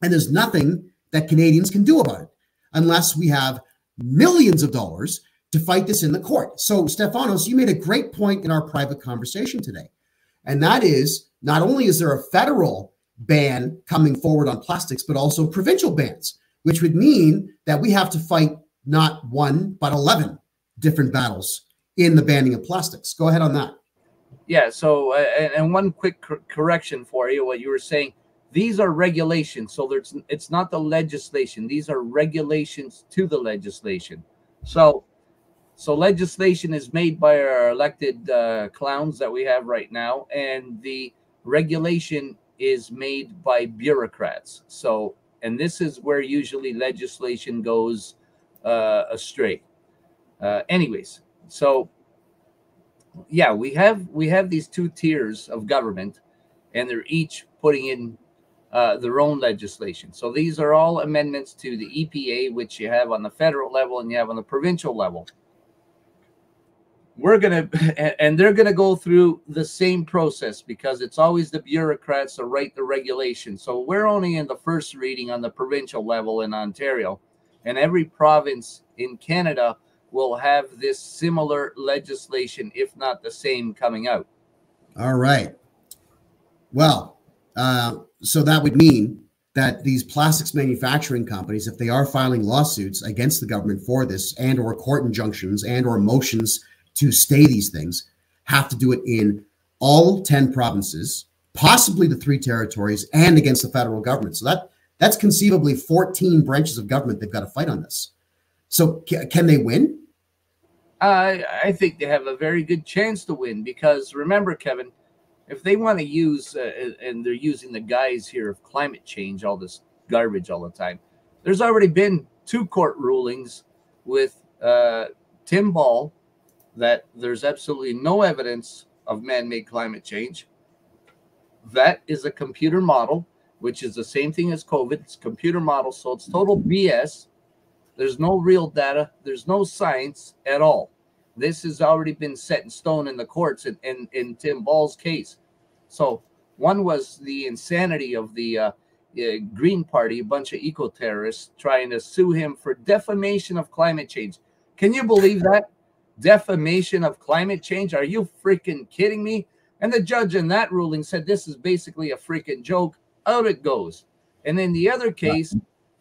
And there's nothing that Canadians can do about it unless we have millions of dollars to fight this in the court. So, Stefanos, you made a great point in our private conversation today. And that is, not only is there a federal ban coming forward on plastics, but also provincial bans, which would mean that we have to fight not one, but 11 different battles in the banning of plastics. Go ahead on that. Yeah, so, and one quick correction for you, what you were saying, these are regulations, so it's not the legislation. These are regulations to the legislation. So legislation is made by our elected clowns that we have right now, and the regulation is made by bureaucrats. So, and this is where usually legislation goes astray. Anyways, so yeah, we have these two tiers of government, and they're each putting in their own legislation. So these are all amendments to the EPA, which you have on the federal level and you have on the provincial level. They're gonna go through the same process because it's always the bureaucrats that write the regulation. So we're only in the first reading on the provincial level in Ontario, and every province in Canada will have this similar legislation, if not the same, coming out. All right. Well, so that would mean that these plastics manufacturing companies, if they are filing lawsuits against the government for this, and or court injunctions and or motions to stay these things, have to do it in all 10 provinces, possibly the 3 territories, and against the federal government. So that's conceivably 14 branches of government they've got to fight on this. So can they win? I think they have a very good chance to win because remember, Kevin, if they want to use, and they're using the guise here of climate change, all this garbage all the time, there's already been 2 court rulings with Tim Ball that there's absolutely no evidence of man-made climate change. That is a computer model, which is the same thing as COVID. It's a computer model, so it's total BS. There's no real data. There's no science at all. This has already been set in stone in the courts in Tim Ball's case. So one was the insanity of the Green Party, a bunch of eco-terrorists trying to sue him for defamation of climate change. Can you believe that? Defamation of climate change? Are you freaking kidding me? And the judge in that ruling said this is basically a freaking joke. Out it goes. And in the other case,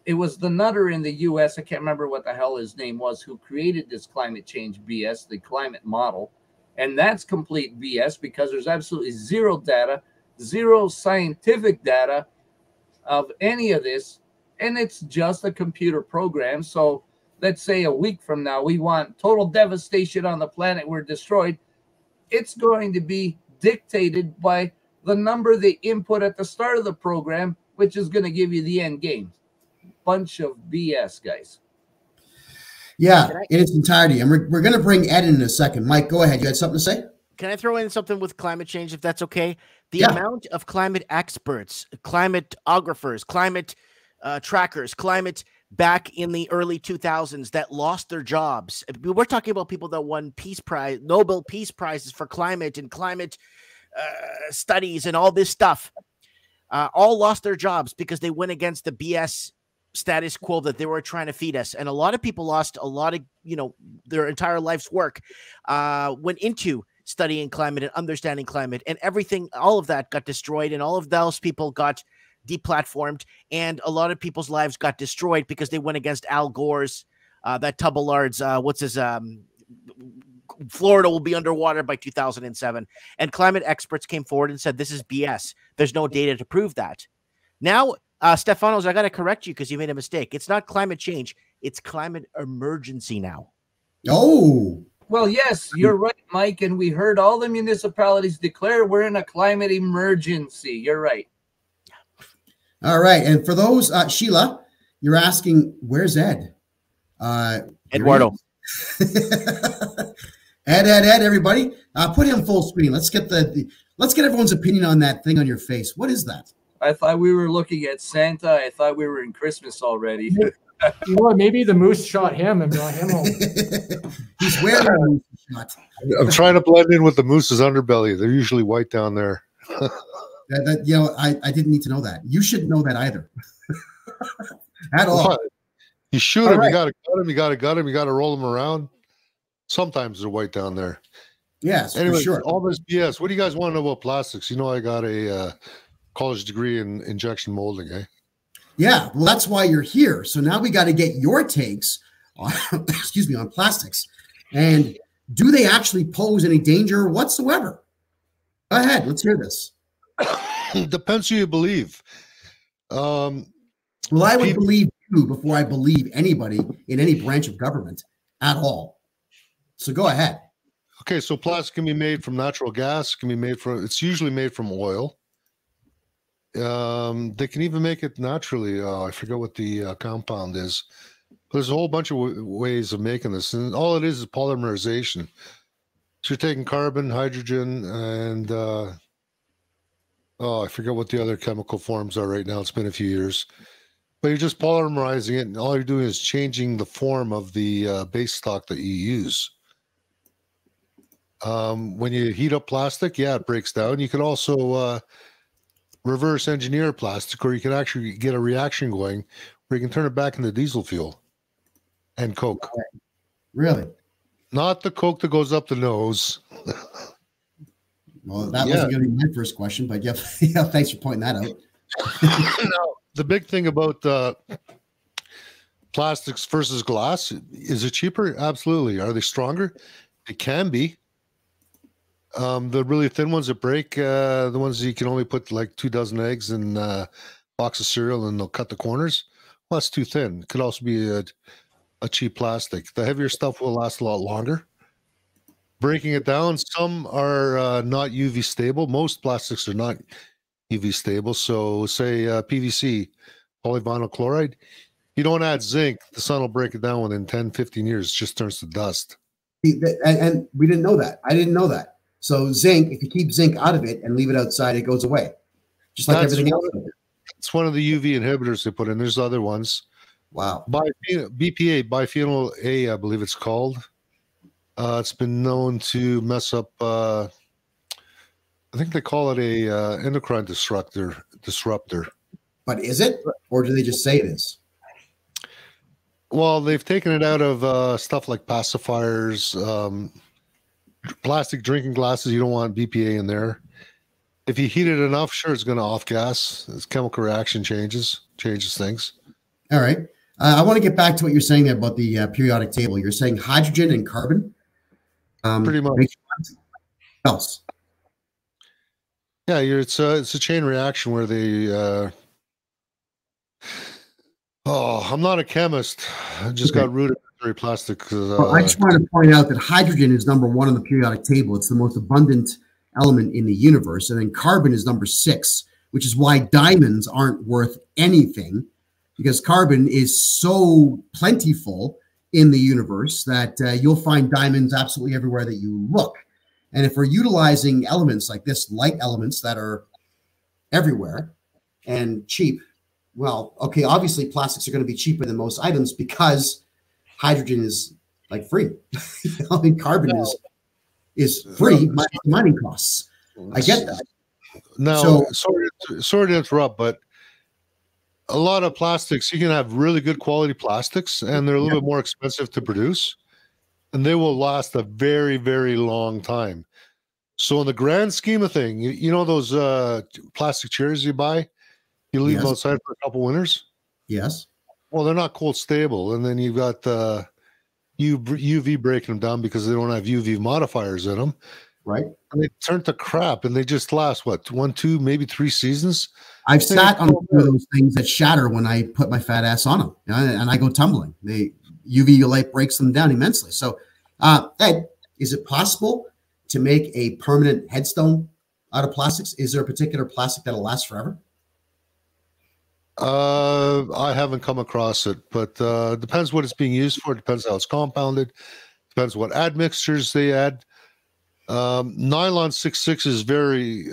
it was the nutter in the U.S., I can't remember what the hell his name was, who created this climate change BS, the climate model. And that's complete BS because there's absolutely zero data, zero scientific data of any of this. And it's just a computer program. So let's say a week from now, we want total devastation on the planet, we're destroyed. It's going to be dictated by the number they input at the start of the program, which is going to give you the end game. Bunch of BS, guys. Yeah, in its entirety. And we're going to bring Ed in a second. Mike, go ahead. You had something to say? Can I throw in something with climate change, if that's okay? The amount of climate experts, climatographers, climate trackers, climate back in the early 2000s that lost their jobs. We're talking about people that won Peace Prize, Nobel Peace Prizes for climate and climate studies and all this stuff. All lost their jobs because they went against the BS status quo that they were trying to feed us. And a lot of people lost a lot of, their entire life's work went into studying climate and understanding climate, and everything, all of that got destroyed, and all of those people got deplatformed, and a lot of people's lives got destroyed because they went against Al Gore's, that Tubelard's, Florida will be underwater by 2007. And climate experts came forward and said, this is BS. There's no data to prove that. Now, Stefanos, I got to correct you because you made a mistake. It's not climate change. It's climate emergency now. Oh, Well, yes, you're right, Mike. And we heard all the municipalities declare we're in a climate emergency. You're right. All right. And for those, Sheila, you're asking, where's Ed? Eduardo. Ed, everybody. Put him full screen. Let's get let's get everyone's opinion on that thing on your face. What is that? I thought we were looking at Santa. I thought we were in Christmas already. You know what? Maybe the moose shot him and brought him home. He's wearing a moose shot. I'm trying to blend in with the moose's underbelly. They're usually white down there. You know, I didn't need to know that. You shouldn't know that either. At all. What? You shoot him, Right. you gotta gut him, you gotta gut him, you gotta roll him around. Sometimes they're white down there. Yes, Anyway, for sure. all this BS. What do you guys want to know about plastics? You know, I got a college degree in injection molding, eh? Yeah, well, that's why you're here. So now we got to get your takes on, excuse me, on plastics. And do they actually pose any danger whatsoever? Go ahead, let's hear this. Depends who you believe. Well, I would believe you before I believe anybody in any branch of government at all. So go ahead. Okay, so plastic can be made from natural gas. Can be made from. It's usually made from oil. They can even make it naturally. I forget what the compound is. There's a whole bunch of ways of making this, and all it is polymerization. So you're taking carbon, hydrogen, and I forget what the other chemical forms are right now. It's been a few years, but you're just polymerizing it, and all you're doing is changing the form of the base stock that you use. When you heat up plastic, yeah, it breaks down. You can also reverse engineer plastic, or you can actually get a reaction going where you can turn it back into diesel fuel and Coke. Really? Not the Coke that goes up the nose. Well, that wasn't going to be my first question, but yeah, thanks for pointing that out. No, the big thing about plastics versus glass, is it cheaper? Absolutely. Are they stronger? It can be. The really thin ones that break, the ones you can only put like 2 dozen eggs in a box of cereal and they'll cut the corners. Well, that's too thin. It could also be a cheap plastic. The heavier stuff will last a lot longer. Breaking it down, some are not UV stable. Most plastics are not UV stable. So say PVC, polyvinyl chloride, you don't add zinc, the sun will break it down within 10, 15 years. It just turns to dust. And we didn't know that. I didn't know that. So zinc, if you keep zinc out of it and leave it outside, it goes away. Just like everything else. It's one of the UV inhibitors they put in. There's other ones. Wow. BPA, biphenyl A, I believe it's called. It's been known to mess up, I think they call it a endocrine disruptor. But is it? Or do they just say it is? Well, they've taken it out of stuff like pacifiers, plastic drinking glasses. You don't want BPA in there. If you heat it enough, sure, it's going to off gas. Its chemical reaction changes things. All right. I want to get back to what you're saying there about the periodic table. You're saying hydrogen and carbon. Pretty much. What else? Yeah, it's a chain reaction where they. I'm not a chemist. I just got rudimentary plastic. Well, I just wanted to point out that hydrogen is number 1 on the periodic table. It's the most abundant element in the universe. And then carbon is number 6, which is why diamonds aren't worth anything, because carbon is so plentiful in the universe that you'll find diamonds absolutely everywhere that you look. And if we're utilizing elements like this, light elements that are everywhere and cheap, well, okay, obviously plastics are going to be cheaper than most items because hydrogen is like free. I mean, carbon is free, mining costs. I get that. Now, sorry to interrupt, but a lot of plastics, you can have really good quality plastics and they're a little bit more expensive to produce and they will last a very, very long time. So in the grand scheme of thing, you know those plastic chairs you buy? You leave them outside for a couple winters? Yes. Well, they're not cold stable. And then you've got the UV breaking them down because they don't have UV modifiers in them. Right. And they turn to crap and they just last, what, 1, 2, maybe 3 seasons? I've sat on one of those things that shatter when I put my fat ass on them, and I go tumbling. The UV light breaks them down immensely. So, Ed, Is it possible to make a permanent headstone out of plastics? Is there a particular plastic that'll last forever? I haven't come across it, but depends what it's being used for. Depends how it's compounded. Depends what admixtures they add. Nylon 6.6 is very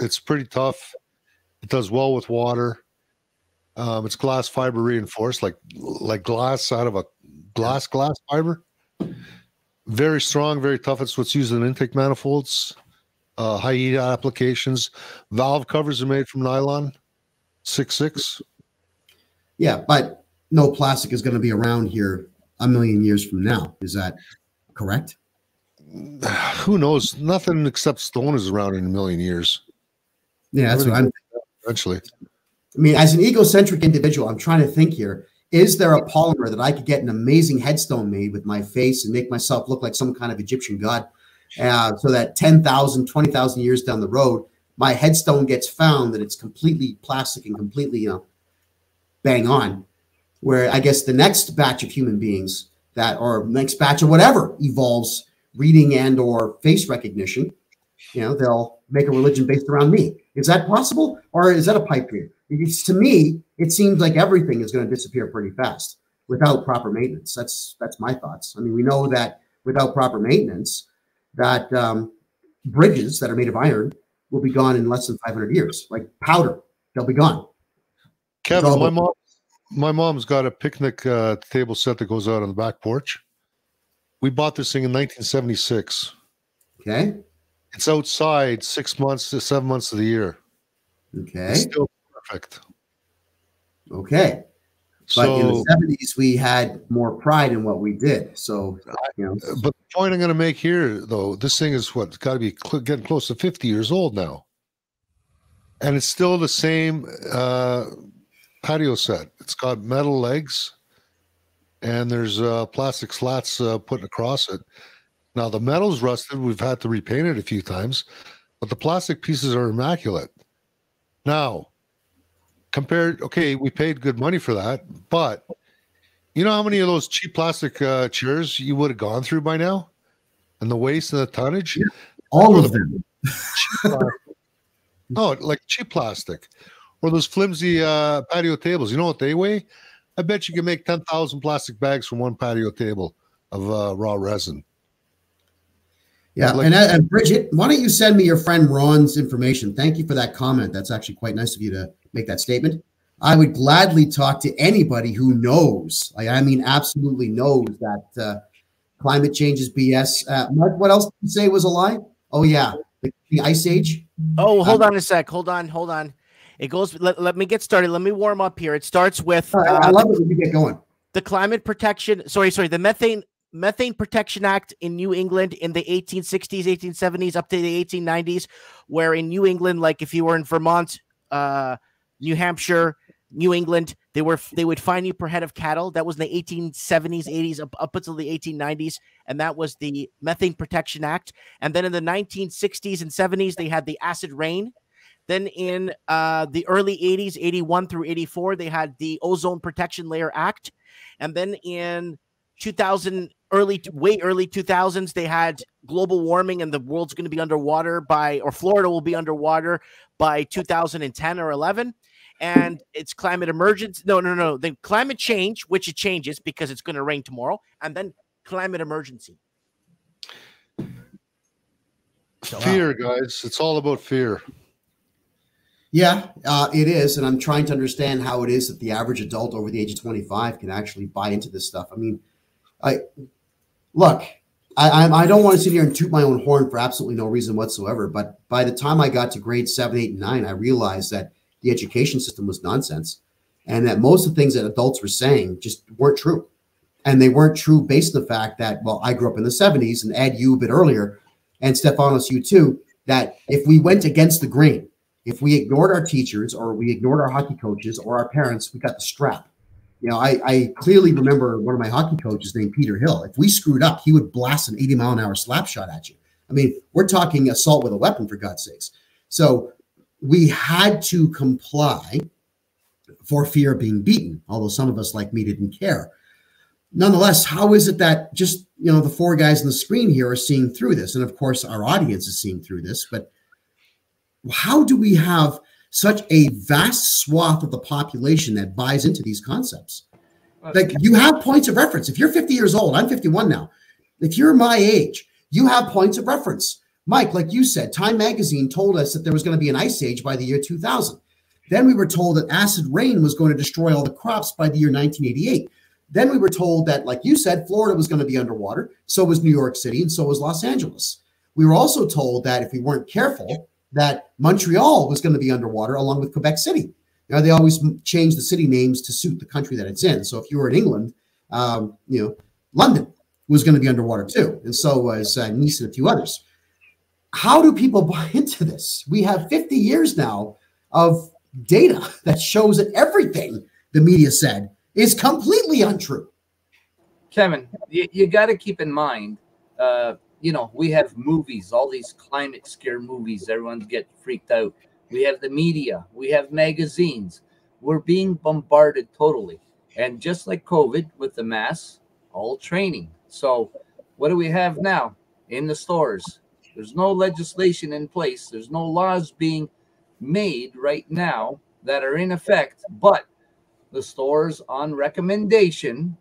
it's pretty tough. It does well with water. It's glass fiber reinforced, like glass out of a glass fiber. Very strong, very tough. It's what's used in intake manifolds, high heat applications. Valve covers are made from nylon 6.6. Yeah, but no plastic is going to be around here a million years from now. Is that correct? Who knows? Nothing except stone is around in a million years. Yeah, that's what I'm eventually. I mean, as an egocentric individual, I'm trying to think here. Is there a polymer that I could get an amazing headstone made with my face and make myself look like some kind of Egyptian god, so that 10,000, 20,000 years down the road, my headstone gets found that it's completely plastic and completely, bang on, where I guess the next batch of human beings or next batch of whatever evolves reading and or face recognition, they'll make a religion based around me. Is that possible? Or is that a pipe dream? To me, it seems like everything is going to disappear pretty fast without proper maintenance. That's my thoughts. I mean, we know that without proper maintenance, that bridges that are made of iron will be gone in less than 500 years. Like powder, they'll be gone. Kevin, my mom's got a picnic table set that goes out on the back porch. We bought this thing in 1976. Okay. It's outside 6 months to 7 months of the year. Okay. It's still perfect. Okay. But in the 70s, we had more pride in what we did. So, But the point I'm going to make here, though, this thing is got to be getting close to 50 years old now. And it's still the same patio set. It's got metal legs, and there's plastic slats put across it. Now, the metal's rusted. We've had to repaint it a few times, but the plastic pieces are immaculate. Now, we paid good money for that, but you know how many of those cheap plastic chairs you would have gone through by now? And the waste and the tonnage? Yeah, all of them. No, like cheap plastic. Or those flimsy patio tables. You know what they weigh? I bet you can make 10,000 plastic bags from one patio table of raw resin. Yeah, and Bridget, why don't you send me your friend Ron's information? Thank you for that comment. That's actually quite nice of you to make that statement. I would gladly talk to anybody who knows, I mean, absolutely knows that climate change is BS. Mark, what else did you say was a lie? Oh, yeah, the Ice Age. Oh, hold on a sec. Hold on. It goes, let me get started. Let me warm up here. It starts with. I love it when you get going. The climate protection, the Methane Protection Act in New England in the 1860s, 1870s, up to the 1890s, where in New England, like if you were in Vermont, New Hampshire, New England, they would fine you per head of cattle. That was in the 1870s, 80s, up until the 1890s, and that was the Methane Protection Act. And then in the 1960s and 70s, they had the acid rain. Then in the early 80s, 81 through 84, they had the Ozone Protection Layer Act. And then in 2000, way early 2000s, they had global warming and the world's going to be underwater or Florida will be underwater by 2010 or 11. And it's climate emergency. No. Then climate change, which it changes because it's going to rain tomorrow. And then climate emergency. Fear, guys. It's all about fear. Yeah, it is. And I'm trying to understand how it is that the average adult over the age of 25 can actually buy into this stuff. I mean, I don't want to sit here and toot my own horn for absolutely no reason whatsoever. But by the time I got to grades 7, 8, and 9, I realized that the education system was nonsense and that most of the things that adults were saying just weren't true. And they weren't true based on the fact that, well, I grew up in the 70s, and Ed, you a bit earlier, and Stefanos, you too, that if we went against the grain, if we ignored our teachers or we ignored our hockey coaches or our parents, we got the strap. You know, I clearly remember one of my hockey coaches named Peter Hill. If we screwed up, he would blast an 80-mile-an-hour slap shot at you. I mean, we're talking assault with a weapon, for God's sakes. So we had to comply for fear of being beaten, although some of us like me didn't care. nonetheless, how is it that just, the four guys on the screen here are seeing through this? And of course, our audience is seeing through this, but how do we have such a vast swath of the population that buys into these concepts? Like, you have points of reference. If you're 50 years old, I'm 51 now. If you're my age, you have points of reference. Mike, like you said, Time Magazine told us that there was going to be an ice age by the year 2000. Then we were told that acid rain was going to destroy all the crops by the year 1988. Then we were told that, like you said, Florida was going to be underwater. So was New York City, and so was Los Angeles. We were also told that if we weren't careful, that Montreal was going to be underwater along with Quebec City. They always change the city names to suit the country that it's in. So if you were in England, London was going to be underwater too. And so was Nice and a few others. How do people buy into this? We have 50 years now of data that shows that everything the media said is completely untrue. Kevin, you got to keep in mind, we have movies, all these climate scare movies. Everyone's getting freaked out. We have the media. We have magazines. We're being bombarded totally. And just like COVID with the masks, all training. So what do we have now in the stores? There's no legislation in place. There's no laws being made right now that are in effect, but the stores on recommendation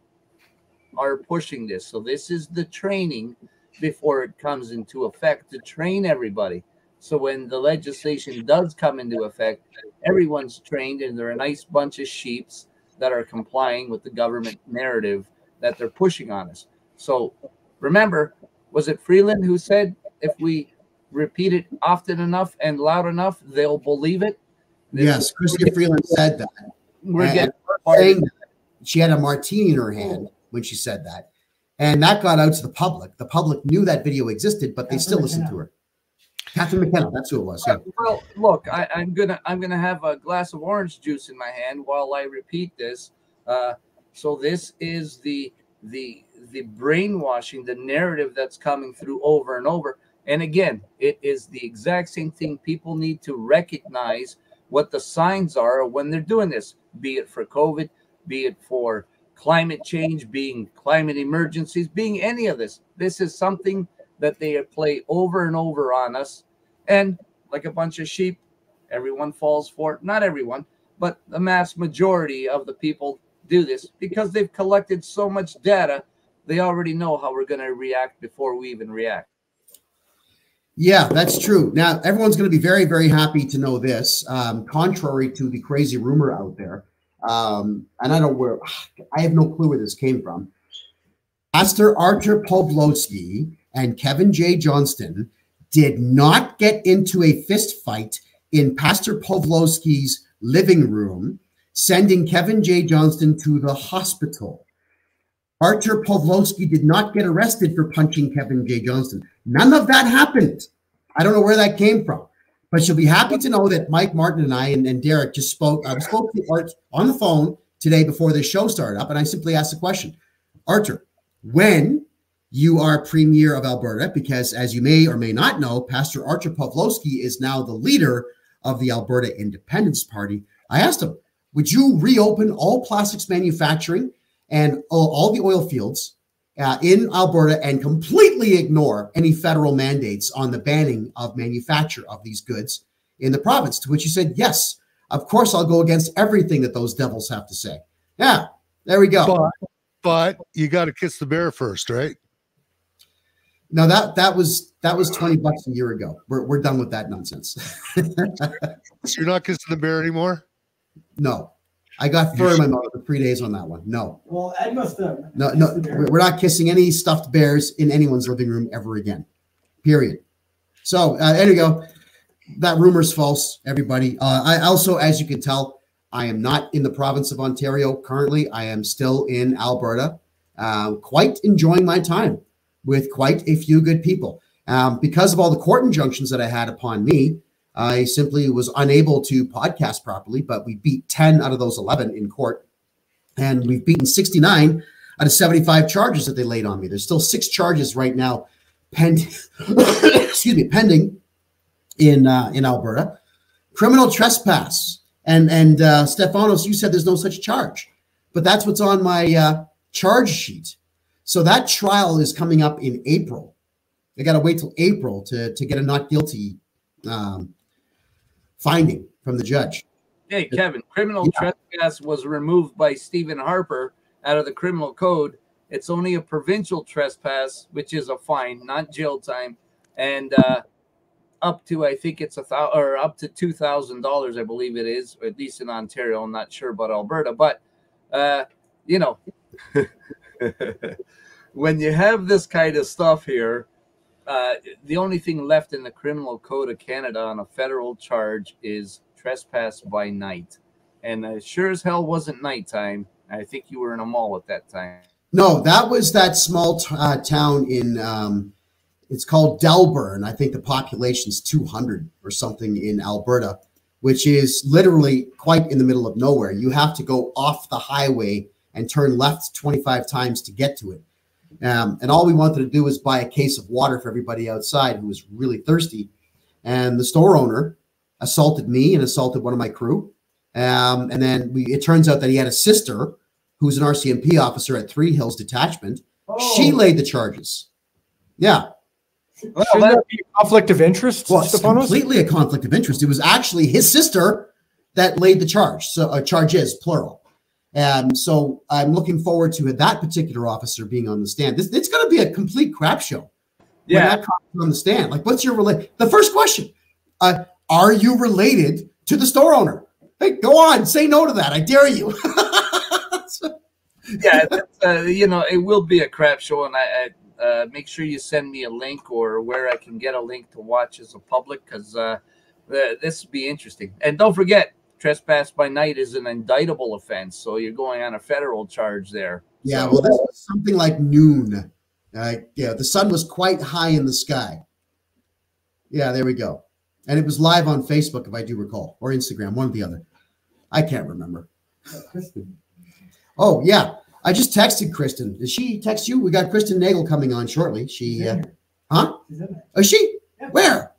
are pushing this. So this is the training before it comes into effect to train everybody. So when the legislation does come into effect, everyone's trained and they're a nice bunch of sheeps that are complying with the government narrative that they're pushing on us. So remember, was it Freeland who said, if we repeat it often enough and loud enough, they'll believe it? Yes, Chrystia Freeland said that. We're getting saying that she had a martini in her hand when she said that. And that got out to the public. The public knew that video existed, but they still listened to her. Catherine McKenna, that's who it was. Yeah. Well, look, I'm gonna have a glass of orange juice in my hand while I repeat this. So this is the brainwashing, the narrative that's coming through over and over. And again, it is the exact same thing. People need to recognize what the signs are when they're doing this, be it for COVID, be it for climate change, being climate emergencies, being any of this. This is something that they play over and over on us. And like a bunch of sheep, everyone falls for it. Not everyone, but the mass majority of the people do this because they've collected so much data. They already know how we're going to react before we even react. Yeah, that's true. Now, everyone's going to be very, very happy to know this, contrary to the crazy rumor out there. And I have no clue where this came from. Pastor Artur Pawlowski and Kevin J. Johnston did not get into a fist fight in Pastor Pawlowski's living room, sending Kevin J. Johnston to the hospital. Artur Pawlowski did not get arrested for punching Kevin J. Johnston. None of that happened. I don't know where that came from, but you'll be happy to know that Mike Martin and I and Derek just spoke. I spoke to Art on the phone today before the show started up, and I simply asked the question, Artur, when you are Premier of Alberta, because as you may or may not know, Pastor Artur Pawlowski is now the leader of the Alberta Independence Party. I asked him, would you reopen all plastics manufacturing and all the oil fields in Alberta and completely ignore any federal mandates on the banning of manufacture of these goods in the province? To which he said, yes, of course, I'll go against everything that those devils have to say. Yeah, there we go. But you got to kiss the bear first, right? No, that was $20 a year ago. We're done with that nonsense. So you're not kissing the bear anymore? No. I got fur in my mouth for 3 days on that one. No. Well, Ed must have. No, we're not kissing any stuffed bears in anyone's living room ever again. Period. So there you go. That rumor's false, everybody. I also, as you can tell, I am not in the province of Ontario currently. I am still in Alberta, quite enjoying my time with quite a few good people. Because of all the court injunctions that I had upon me, I simply was unable to podcast properly, but we beat 10 out of those 11 in court. And we've beaten 69 out of 75 charges that they laid on me. There's still 6 charges right now pending, pending in Alberta. Criminal trespass. And Stefanos, you said there's no such charge. But that's what's on my charge sheet. So that trial is coming up in April. They got to wait till April to get a not guilty finding from the judge. Hey, Kevin, criminal trespass was removed by Stephen Harper out of the criminal code. It's only a provincial trespass, which is a fine, not jail time, and up to, I think it's up to $2,000, I believe it is, or at least in Ontario. I'm not sure about Alberta, but you know, when you have this kind of stuff here, the only thing left in the Criminal Code of Canada on a federal charge is trespass by night, and sure as hell wasn't nighttime. I think you were in a mall at that time. No, that was that small town in, it's called Delburn. I think the population's 200 or something in Alberta, which is literally quite in the middle of nowhere. You have to go off the highway and turn left 25 times to get to it. And all we wanted to do was buy a case of water for everybody outside who was really thirsty. And the store owner assaulted me and assaulted one of my crew. And then it turns out that he had a sister who's an RCMP officer at Three Hills Detachment. Oh. She laid the charges. Yeah. Well, shouldn't that be a conflict of interest? Well, it's completely a conflict of interest. It was actually his sister that laid the charge. So charges, plural. And so I'm looking forward to that particular officer being on the stand. It's going to be a complete crap show. Yeah. When that cop is on the stand. Like, what's your the first question? Are you related to the store owner? Hey, go on, say no to that. I dare you. Yeah, you know, it will be a crap show, and I make sure you send me a link or where I can get a link to watch as a public, because this will be interesting. And don't forget, trespass by night is an indictable offense, so you're going on a federal charge there. Yeah, so, well, this was something like noon. Yeah, the sun was quite high in the sky. Yeah, there we go. And it was live on Facebook, if I do recall, or Instagram, one or the other. I can't remember. Oh, yeah. I just texted Kristen. Did she text you? We got Kristen Nagel coming on shortly. She, huh? She's in there. Is she? Yeah. Where?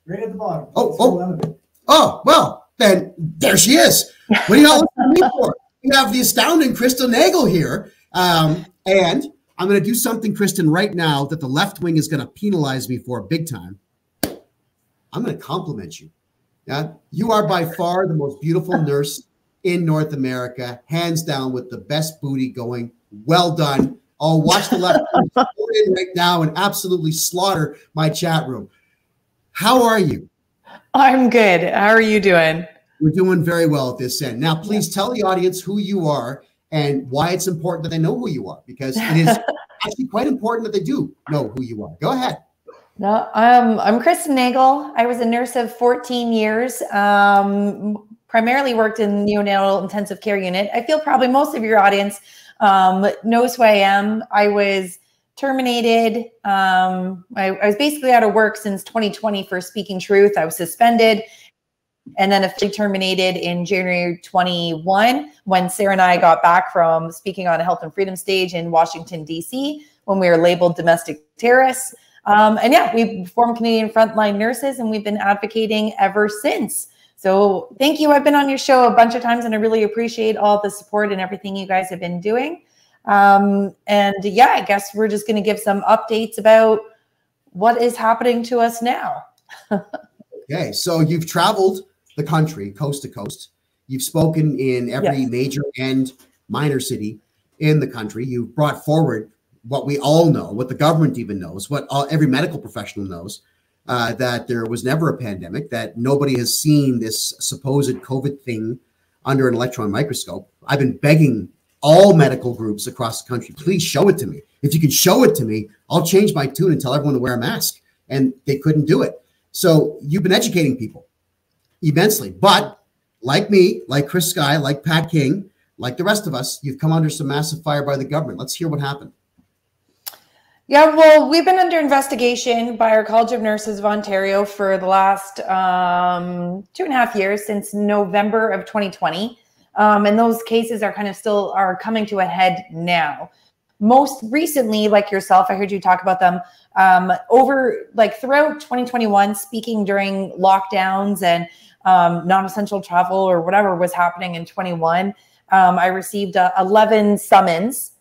Right at the bottom. Oh, well, then there she is. What do you all listen to me for? We have the astounding Kristen Nagel here. And I'm going to do something, Kristen, right now that the left wing is going to penalize me for big time. I'm going to compliment you. You are by far the most beautiful nurse in North America, hands down, with the best booty going. Well done. I'll watch the left in right now and absolutely slaughter my chat room. How are you? I'm good. How are you doing? We're doing very well at this end. Now, please tell the audience who you are and why it's important that they know who you are, because it is actually quite important that they do know who you are. Go ahead. No, I'm Kristen Nagel. I was a nurse of 14 years. Primarily worked in neonatal intensive care unit. I feel probably most of your audience knows who I am. I was terminated. I was basically out of work since 2020 for speaking truth. I was suspended and then officially terminated in January 21 when Sarah and I got back from speaking on a health and freedom stage in Washington, D.C. when we were labeled domestic terrorists. And yeah, we formed Canadian Frontline Nurses, and we've been advocating ever since. So thank you. I've been on your show a bunch of times, and I really appreciate all the support and everything you guys have been doing. And yeah, I guess we're just going to give some updates about what is happening to us now. Okay, so you've traveled the country coast to coast. You've spoken in every major and minor city in the country. You've brought forward what we all know, what the government even knows, what every medical professional knows, that there was never a pandemic, that nobody has seen this supposed COVID thing under an electron microscope. I've been begging all medical groups across the country, please show it to me. If you can show it to me, I'll change my tune and tell everyone to wear a mask. And they couldn't do it. So you've been educating people immensely. But like me, like Chris Sky, like Pat King, like the rest of us, you've come under some massive fire by the government. Let's hear what happened. Yeah, well, we've been under investigation by our College of Nurses of Ontario for the last 2.5 years, since November of 2020. And those cases are kind of still are coming to a head now. Most recently, like yourself, I heard you talk about them throughout 2021, speaking during lockdowns and non-essential travel or whatever was happening in 21. I received 11 summons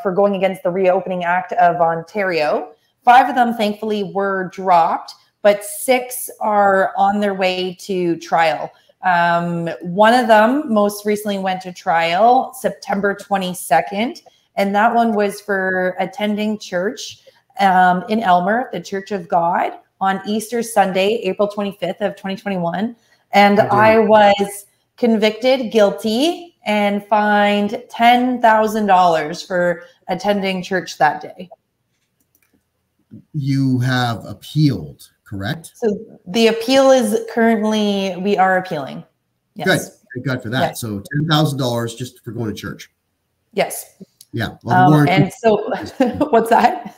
for going against the Reopening Act of Ontario. 5 of them, thankfully, were dropped, but 6 are on their way to trial. One of them most recently went to trial September 22nd, and that one was for attending church in Elmer, the Church of God, on Easter Sunday, April 25th of 2021. And I was convicted guilty and fined $10,000 for attending church that day. You have appealed, correct? So the appeal is currently, we are appealing. Yes. Good. Thank God for that. Yes. So $10,000 just for going to church. Yes. Yeah. Well, and so what's that?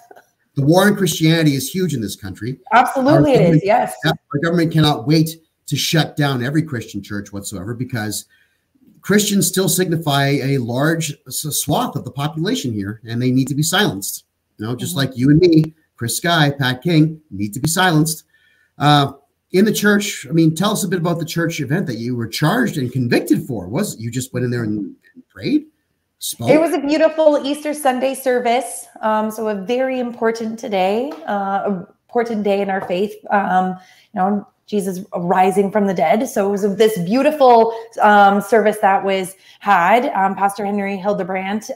The war on Christianity is huge in this country. Absolutely it is, yes. Our government cannot wait to shut down every Christian church whatsoever, because Christians still signify a large swath of the population here, and they need to be silenced. You know, just like you and me, Chris Sky, Pat King, need to be silenced. In the church, I mean, tell us a bit about the church event that you were charged and convicted for. Was it you just went in there and prayed? Spoke? It was a beautiful Easter Sunday service. So a very important day in our faith. You know, Jesus rising from the dead. So it was this beautiful service that was had. Pastor Henry Hildebrandt,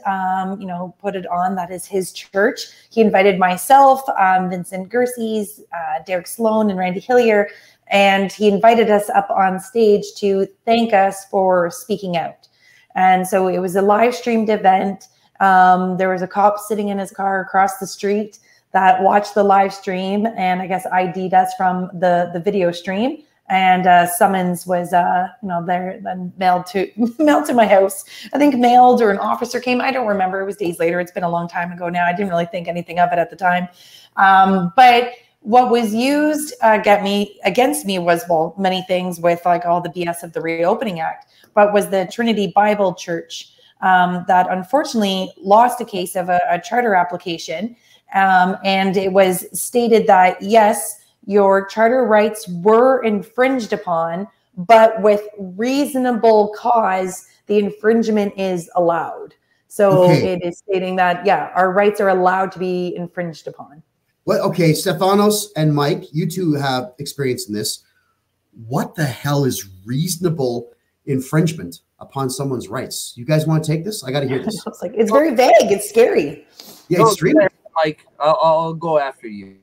you know, put it on. That is his church. He invited myself, Vincent Gerses, Derek Sloan, and Randy Hillier, and he invited us up on stage to thank us for speaking out. And so it was a live streamed event. There was a cop sitting in his car across the street that watched the live stream, and I guess ID'd us from the video stream. And summons was, you know, there then mailed to my house. I think mailed, or an officer came. I don't remember. It was days later. It's been a long time ago now. I didn't really think anything of it at the time. But what was used against me was, well, many things with like all the BS of the Reopening Act, but was the Trinity Bible Church that unfortunately lost a case of a charter application. And it was stated that, yes, your charter rights were infringed upon, but with reasonable cause, the infringement is allowed. So It is stating that, yeah, our rights are allowed to be infringed upon. Well, okay, Stephanos and Mike, you two have experience in this. What the hell is reasonable infringement upon someone's rights? You guys want to take this? I got to hear this. It's like, it's very vague. It's scary. Yeah, it's extremely. Mike, I'll go after you.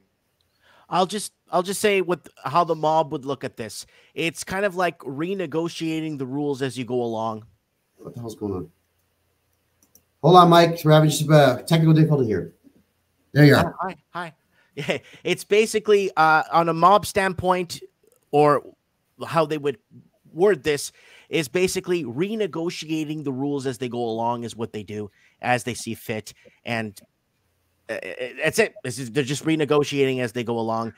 I'll just say how the mob would look at this. It's kind of like renegotiating the rules as you go along. What the hell's going on? Hold on, Mike. We're having just a technical difficulty here. There you are. Hi. Yeah, it's basically on a mob standpoint, or how they would word this, is basically renegotiating the rules as they go along is what they do as they see fit. And that's it. They're just renegotiating as they go along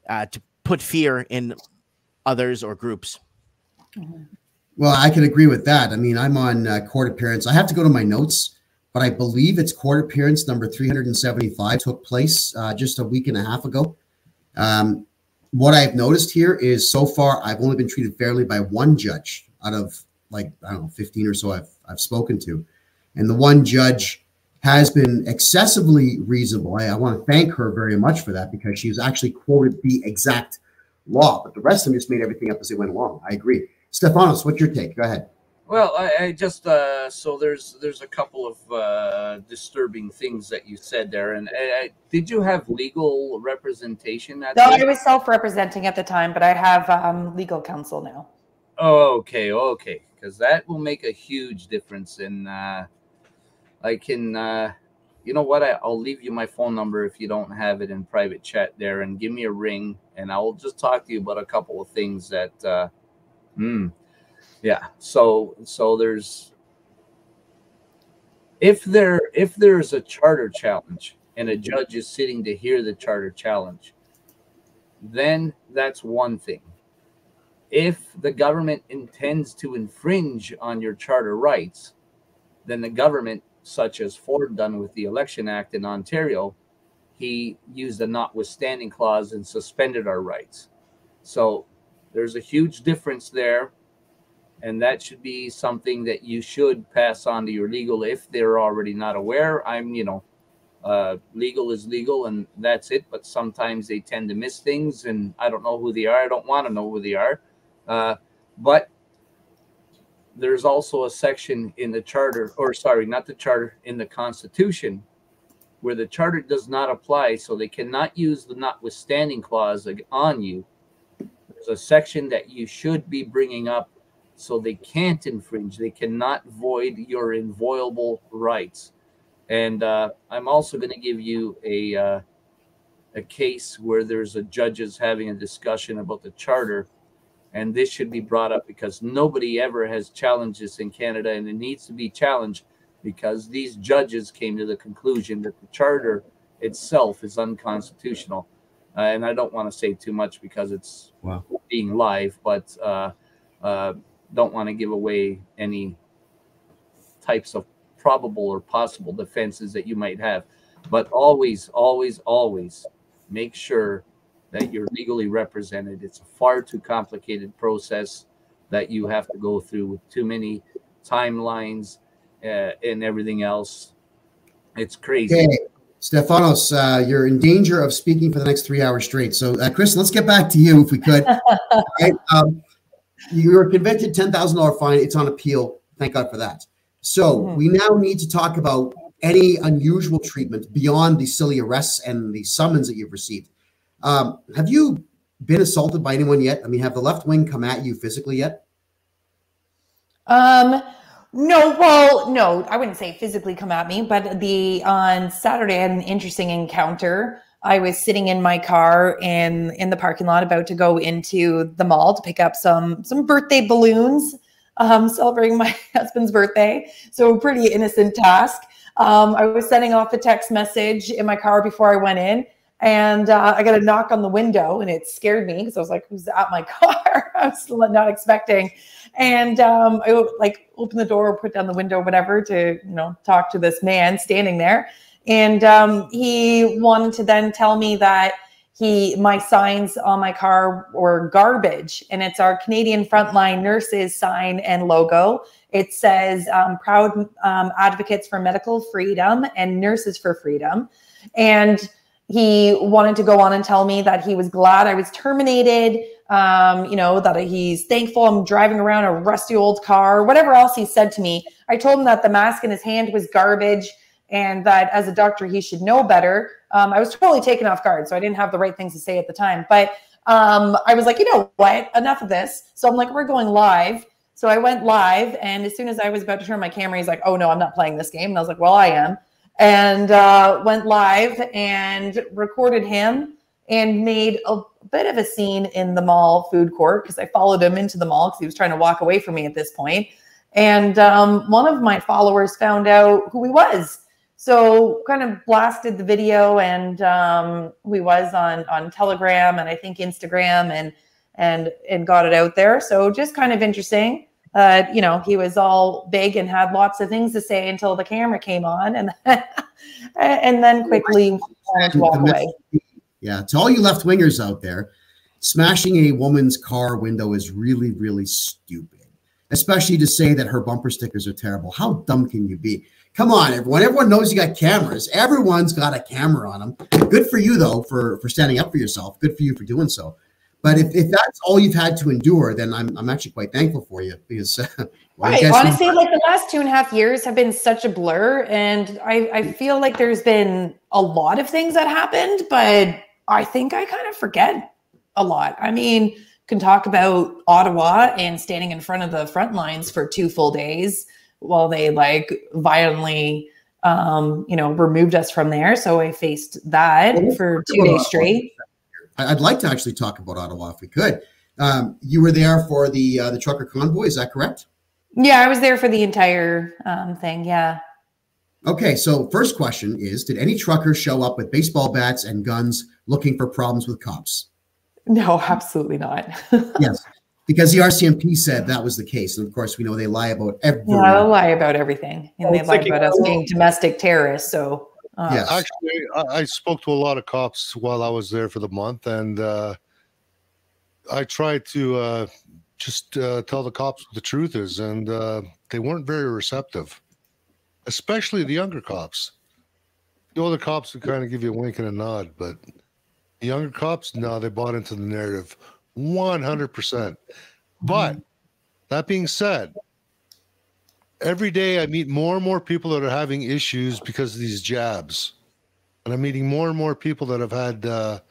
to put fear in others or groups. Well, I can agree with that. I mean, I'm on court appearance. I have to go to my notes, but I believe it's court appearance number 375 took place just a week and a half ago. What I've noticed here is so far I've only been treated fairly by one judge out of, like, I don't know, 15 or so I've spoken to. And the one judge has been excessively reasonable. I want to thank her very much for that, because she's actually quoted the exact law, but the rest of them just made everything up as they went along. I agree. Stephanos, what's your take? Go ahead. Well, I just so there's a couple of disturbing things that you said there, and did you have legal representation? No, I was self-representing at the time, but I have legal counsel now. Oh, okay, because that will make a huge difference. In I can, you know what? I'll leave you my phone number if you don't have it in private chat there, and give me a ring, and I'll just talk to you about a couple of things that. Yeah. So there's if there's a charter challenge and a judge is sitting to hear the charter challenge, then that's one thing. If the government intends to infringe on your charter rights, then the government, such as Ford done with the Election Act in Ontario, he used a notwithstanding clause and suspended our rights. So there's a huge difference there. And that should be something that you should pass on to your legal if they're already not aware. Legal is legal and that's it. But sometimes they tend to miss things and I don't know who they are. I don't want to know who they are. But there's also a section in the charter, or sorry, not the charter, in the Constitution where the charter does not apply. So they cannot use the notwithstanding clause on you. There's a section that you should be bringing up so they can't infringe. They cannot void your inviolable rights. And I'm also going to give you a case where there's a judges having a discussion about the charter. And this should be brought up because nobody ever has challenged this in Canada. And it needs to be challenged because these judges came to the conclusion that the charter itself is unconstitutional. And I don't want to say too much because it's being live, but don't want to give away any types of probable or possible defenses that you might have. But always, always, always make sure that you're legally represented. It's a far too complicated process that you have to go through with too many timelines and everything else. It's crazy. Okay. Stefanos, you're in danger of speaking for the next 3 hours straight. So, Chris, let's get back to you if we could. Right? You were convicted, $10,000 fine. It's on appeal. Thank God for that. So we now need to talk about any unusual treatment beyond the silly arrests and the summons that you've received. Have you been assaulted by anyone yet? I mean, have the left wing come at you physically yet? No, I wouldn't say physically come at me, but on Saturday I had an interesting encounter. I was sitting in my car in the parking lot about to go into the mall to pick up some birthday balloons, celebrating my husband's birthday. So a pretty innocent task. I was sending off a text message in my car before I went in, and I got a knock on the window, and it scared me because I was like, who's at my car? I was not expecting. And I opened the door, put down the window, whatever, to talk to this man standing there. And he wanted to then tell me that my signs on my car were garbage, and it's our Canadian Frontline Nurses sign and logo. It says proud advocates for medical freedom and nurses for freedom. And he wanted to go on and tell me that he was glad I was terminated, that he's thankful I'm driving around a rusty old car, whatever else he said to me. I told him that the mask in his hand was garbage and that as a doctor, he should know better. I was totally taken off guard, so I didn't have the right things to say at the time. But I was like, you know what? Enough of this. So I'm like, we're going live. So I went live, and as soon as I was about to turn my camera, he's like, oh, no, I'm not playing this game. And I was like, well, I am. And went live and recorded him and made a bit of a scene in the mall food court because I followed him into the mall because he was trying to walk away from me at this point. And one of my followers found out who he was. So kind of blasted the video and who he was on Telegram and I think Instagram and got it out there. So just kind of interesting. He was all big and had lots of things to say until the camera came on and then quickly wanted to walk away. Yeah, to all you left-wingers out there, smashing a woman's car window is really, really stupid, especially to say that her bumper stickers are terrible. How dumb can you be? Come on, everyone. Everyone knows you got cameras. Everyone's got a camera on them. Good for you, though, for standing up for yourself. Good for you for doing so. But if that's all you've had to endure, then I'm actually quite thankful for you because right. Honestly, like the last 2.5 years have been such a blur, and I feel like there's been a lot of things that happened, but I think I kind of forget a lot. I mean, can talk about Ottawa and standing in front of the front lines for 2 full days while they violently removed us from there. So I faced that for 2 days straight. I'd like to actually talk about Ottawa if we could. You were there for the trucker convoy, is that correct? Yeah, I was there for the entire thing, yeah. Okay, so first question is, did any truckers show up with baseball bats and guns looking for problems with cops? No, absolutely not. Yes, because the RCMP said that was the case. And of course, we know they lie about everything. Yeah, they lie about everything. And they lie about us being domestic terrorists, so... Yeah, actually, I spoke to a lot of cops while I was there for the month, and I tried to just tell the cops what the truth is, and they weren't very receptive, especially the younger cops. The older cops would kind of give you a wink and a nod, but the younger cops, no, they bought into the narrative 100%. But that being said, every day I meet more and more people that are having issues because of these jabs. And I'm meeting more and more people that have had, that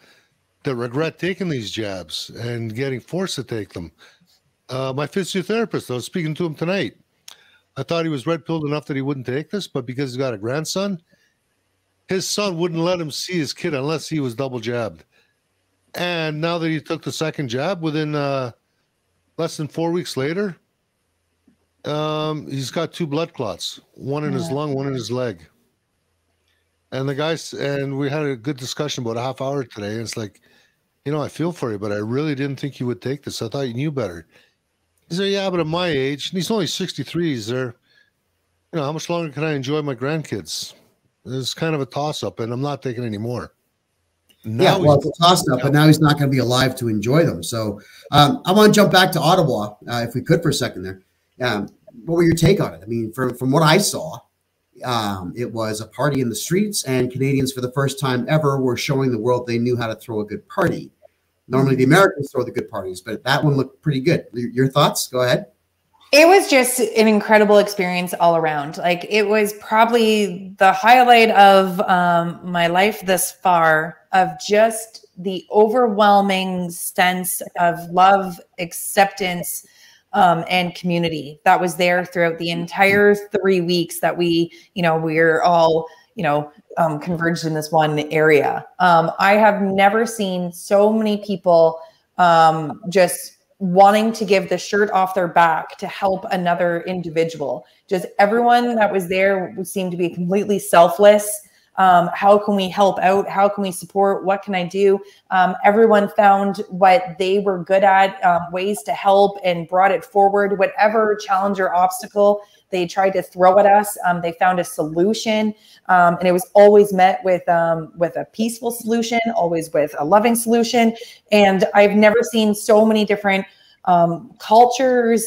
regret taking these jabs and getting forced to take them. My physiotherapist, I was speaking to him tonight. I thought he was red-pilled enough that he wouldn't take this, but because he's got a grandson, his son wouldn't let him see his kid unless he was double jabbed. And now that he took the second jab, within less than 4 weeks later, he's got 2 blood clots, one in his lung, one in his leg. And the guys, and we had a good discussion about a half hour today. And it's like, you know, I feel for you, but I really didn't think you would take this. I thought you knew better. He said, yeah, but at my age, and he's only 63, he's there. You know, how much longer can I enjoy my grandkids? It's kind of a toss-up, and I'm not taking any more. Now well, it's a toss-up, but now he's not going to be alive to enjoy them. So I want to jump back to Ottawa, if we could, for a second there. What were your take on it? I mean, from what I saw, it was a party in the streets, and Canadians, for the first time ever, were showing the world they knew how to throw a good party. Normally, the Americans throw the good parties, but that one looked pretty good. Your thoughts? Go ahead. It was just an incredible experience all around. Like, it was probably the highlight of my life thus far, of just the overwhelming sense of love, acceptance, and community that was there throughout the entire 3 weeks that we were all, converged in this one area. I have never seen so many people just wanting to give the shirt off their back to help another individual. Just everyone that was there seemed to be completely selfless. How can we help out? How can we support? What can I do? Everyone found what they were good at, ways to help, and brought it forward. Whatever challenge or obstacle they tried to throw at us, they found a solution. And it was always met with a peaceful solution, always with a loving solution. And I've never seen so many different cultures,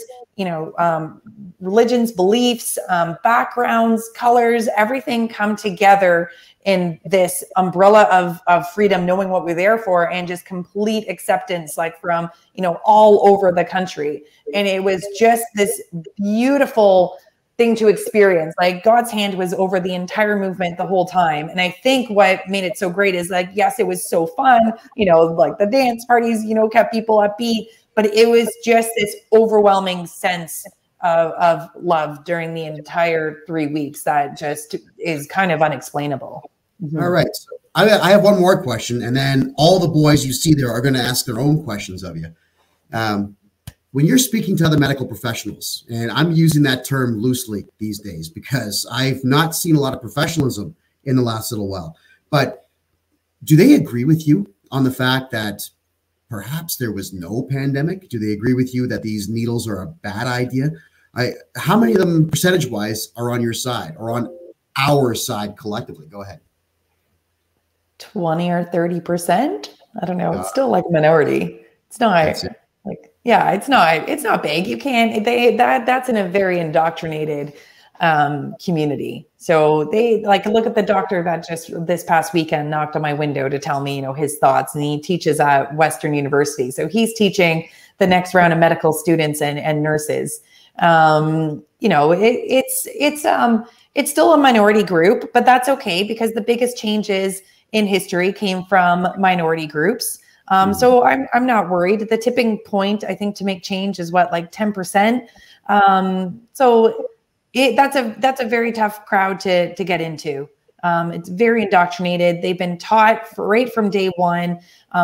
religions, beliefs, backgrounds, colors, everything come together in this umbrella of freedom, knowing what we're there for, and just complete acceptance, like from, all over the country. And it was just this beautiful thing to experience. Like, God's hand was over the entire movement the whole time. And I think what made it so great is, like, yes, it was so fun, like the dance parties, kept people upbeat, but it was just this overwhelming sense of love during the entire 3 weeks that just is kind of unexplainable. All right. So I have one more question, and then all the boys you see there are going to ask their own questions of you. When you're speaking to other medical professionals, and I'm using that term loosely these days because I've not seen a lot of professionalism in the last little while, but do they agree with you on the fact that perhaps there was no pandemic? Do they agree with you that these needles are a bad idea? How many of them, percentage-wise, are on your side or on our side collectively? Go ahead. 20 or 30%. I don't know. It's still like a minority. It's not like, yeah, it's not big. You can't, that's in a very indoctrinated community. So they look at the doctor that just this past weekend knocked on my window to tell me, his thoughts, and he teaches at Western University. So he's teaching the next round of medical students and nurses. It's still a minority group, but that's okay, because the biggest changes in history came from minority groups. So I'm not worried. The tipping point, I think, to make change is what, like 10%. So that's a very tough crowd to get into. It's very indoctrinated. They've been taught right from day one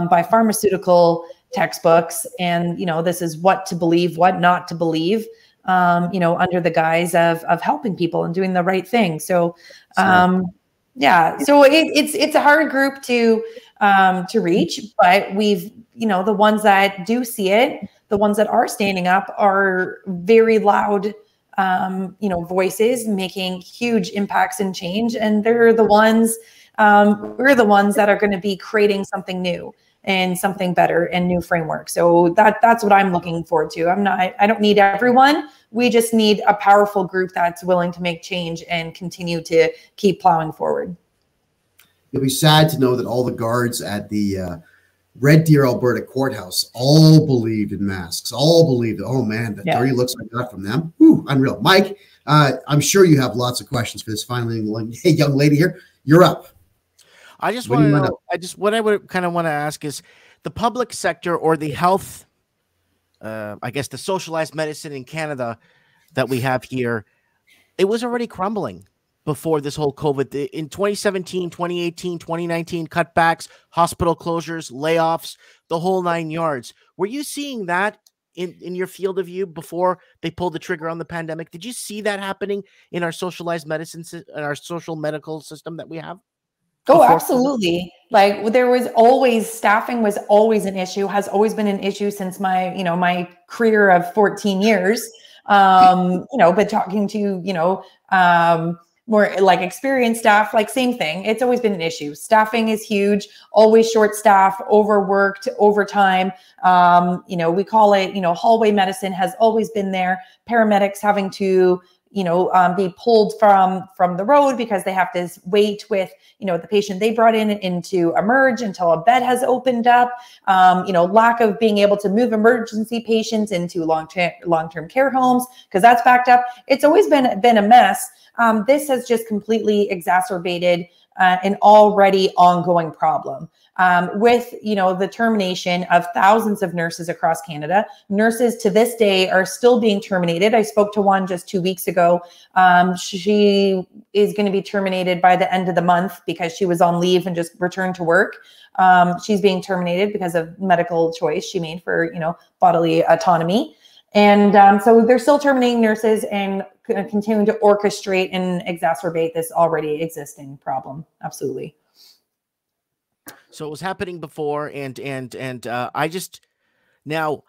by pharmaceutical textbooks, and this is what to believe, what not to believe. Under the guise of helping people and doing the right thing. So, yeah, so it's a hard group to reach, but we've, the ones that do see it, the ones that are standing up are very loud, voices making huge impacts and change. And they're the ones, we're the ones that are going to be creating something new. and something better and new framework. So that's what I'm looking forward to. I don't need everyone. We just need a powerful group that's willing to make change and continue to keep plowing forward. You'll be sad to know that all the guards at the Red Deer, Alberta courthouse all believed in masks, all believed it. Oh man, the dirty looks I got from them. Whew, unreal. Mike, I'm sure you have lots of questions for this finally young lady here. You're up. I just want to know, what I would kind of want to ask is the public sector or the health, I guess the socialized medicine in Canada that we have here, it was already crumbling before this whole COVID. In 2017, 2018, 2019, cutbacks, hospital closures, layoffs, the whole 9 yards. Were you seeing that in your field of view before they pulled the trigger on the pandemic? Did you see that happening in our socialized medicine, in our social medical system that we have? Oh, absolutely. Like there was always, staffing was always an issue, has always been an issue since my, my career of 14 years. But talking to, more like experienced staff, like same thing. It's always been an issue. Staffing is huge, always short staff, overworked, overtime. We call it, hallway medicine has always been there. Paramedics having to, be pulled from the road because they have to wait with, the patient they brought into emerge until a bed has opened up. Lack of being able to move emergency patients into long-term care homes because that's backed up. It's always been a mess. This has just completely exacerbated an already ongoing problem. With, the termination of thousands of nurses across Canada. Nurses to this day are still being terminated. I spoke to one just 2 weeks ago. She is going to be terminated by the end of the month because she was on leave and just returned to work. She's being terminated because of medical choice she made for, bodily autonomy. And so they're still terminating nurses and continuing to orchestrate and exacerbate this already existing problem. Absolutely. So it was happening before, and I just now,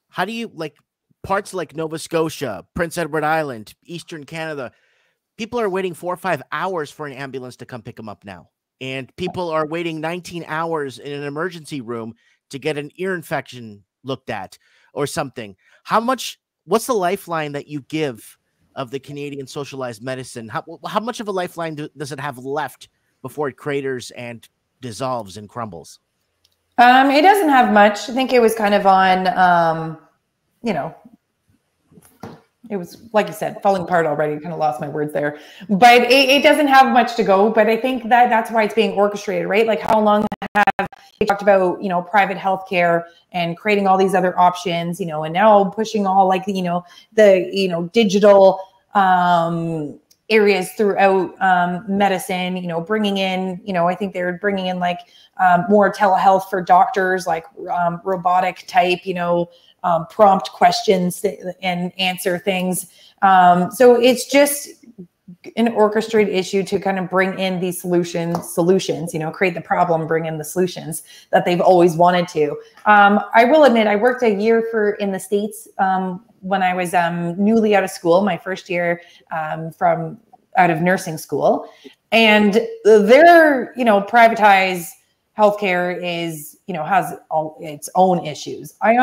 how do you like parts like Nova Scotia, Prince Edward Island, Eastern Canada? People are waiting 4 or 5 hours for an ambulance to come pick them up now, and people are waiting 19 hours in an emergency room to get an ear infection looked at or something. What's the lifeline that you give of the Canadian socialized medicine? How much of a lifeline does it have left before it craters and dissolves and crumbles? It doesn't have much. I think it was kind of on, it was, like you said, falling apart already. Kind of lost my words there, but it doesn't have much to go. But I think that's why it's being orchestrated, right? Like how long have they talked about, private healthcare and creating all these other options, and now pushing all like, the, digital, areas throughout medicine, bringing in, I think they're bringing in like more telehealth for doctors, like robotic type, prompt questions and answer things. So it's just an orchestrated issue to kind of bring in these solutions, create the problem, bring in the solutions that they've always wanted to. I will admit, I worked a year in the States when I was newly out of school, my first year from out of nursing school. And their, privatized healthcare is, has all its own issues. I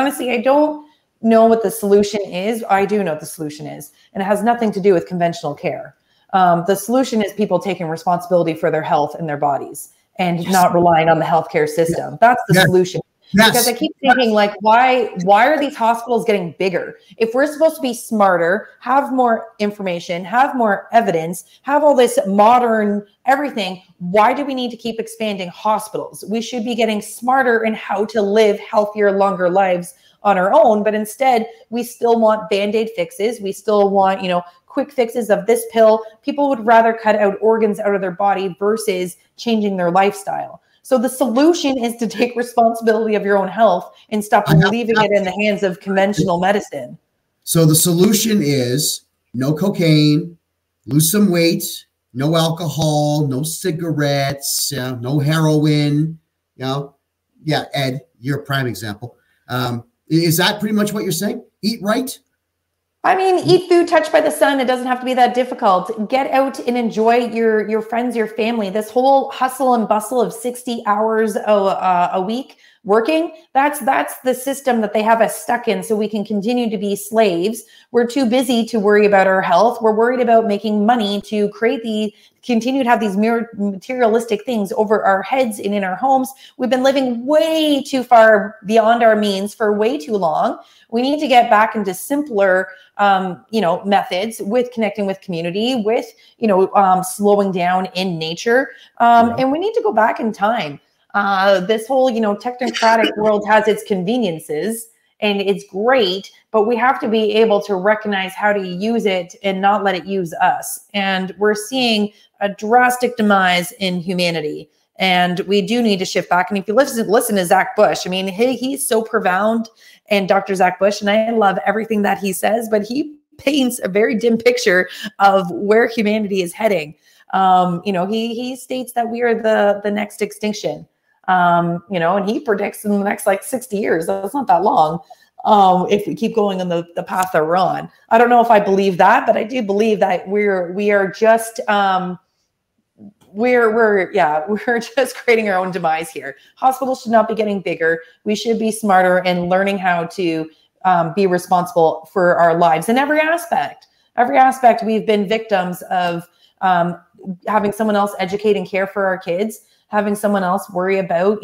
don't know what the solution is. I do know what the solution is, and it has nothing to do with conventional care. The solution is people taking responsibility for their health and their bodies and not relying on the healthcare system. That's the solution. Because I keep thinking, like, why are these hospitals getting bigger? If we're supposed to be smarter, have more information, have more evidence, have all this modern everything, why do we need to keep expanding hospitals? We should be getting smarter in how to live healthier, longer lives on our own. But instead, we still want Band-Aid fixes. We still want, quick fixes of this pill. People would rather cut out organs out of their body versus changing their lifestyle. So the solution is to take responsibility of your own health and stop leaving it in the hands of conventional medicine. So the solution is no cocaine, lose some weight, no alcohol, no cigarettes, no heroin. Yeah, Ed, you're a prime example. Is that pretty much what you're saying? Eat right? I mean, eat food touched by the sun. It doesn't have to be that difficult. Get out and enjoy your friends, your family. This whole hustle and bustle of 60 hours a week working. That's the system that they have us stuck in, so we can continue to be slaves. We're too busy to worry about our health. We're worried about making money to continue to have these materialistic things over our heads and in our homes. We've been living way too far beyond our means for way too long. We need to get back into simpler, methods with connecting with community, with, slowing down in nature. And we need to go back in time. This whole, technocratic world has its conveniences and it's great, but we have to be able to recognize how to use it and not let it use us. And we're seeing a drastic demise in humanity. And we do need to shift back. And if you listen to Zach Bush, I mean, he's so profound, and Dr. Zach Bush, and I love everything that he says, but he paints a very dim picture of where humanity is heading. He states that we are the next extinction. And he predicts in the next 60 years. That's not that long. If we keep going on the path that we're on. I don't know if I believe that, but I do believe that we are just we're just creating our own demise here. Hospitals should not be getting bigger. We should be smarter and learning how to be responsible for our lives in every aspect. Every aspect, we've been victims of having someone else educate and care for our kids, having someone else worry about,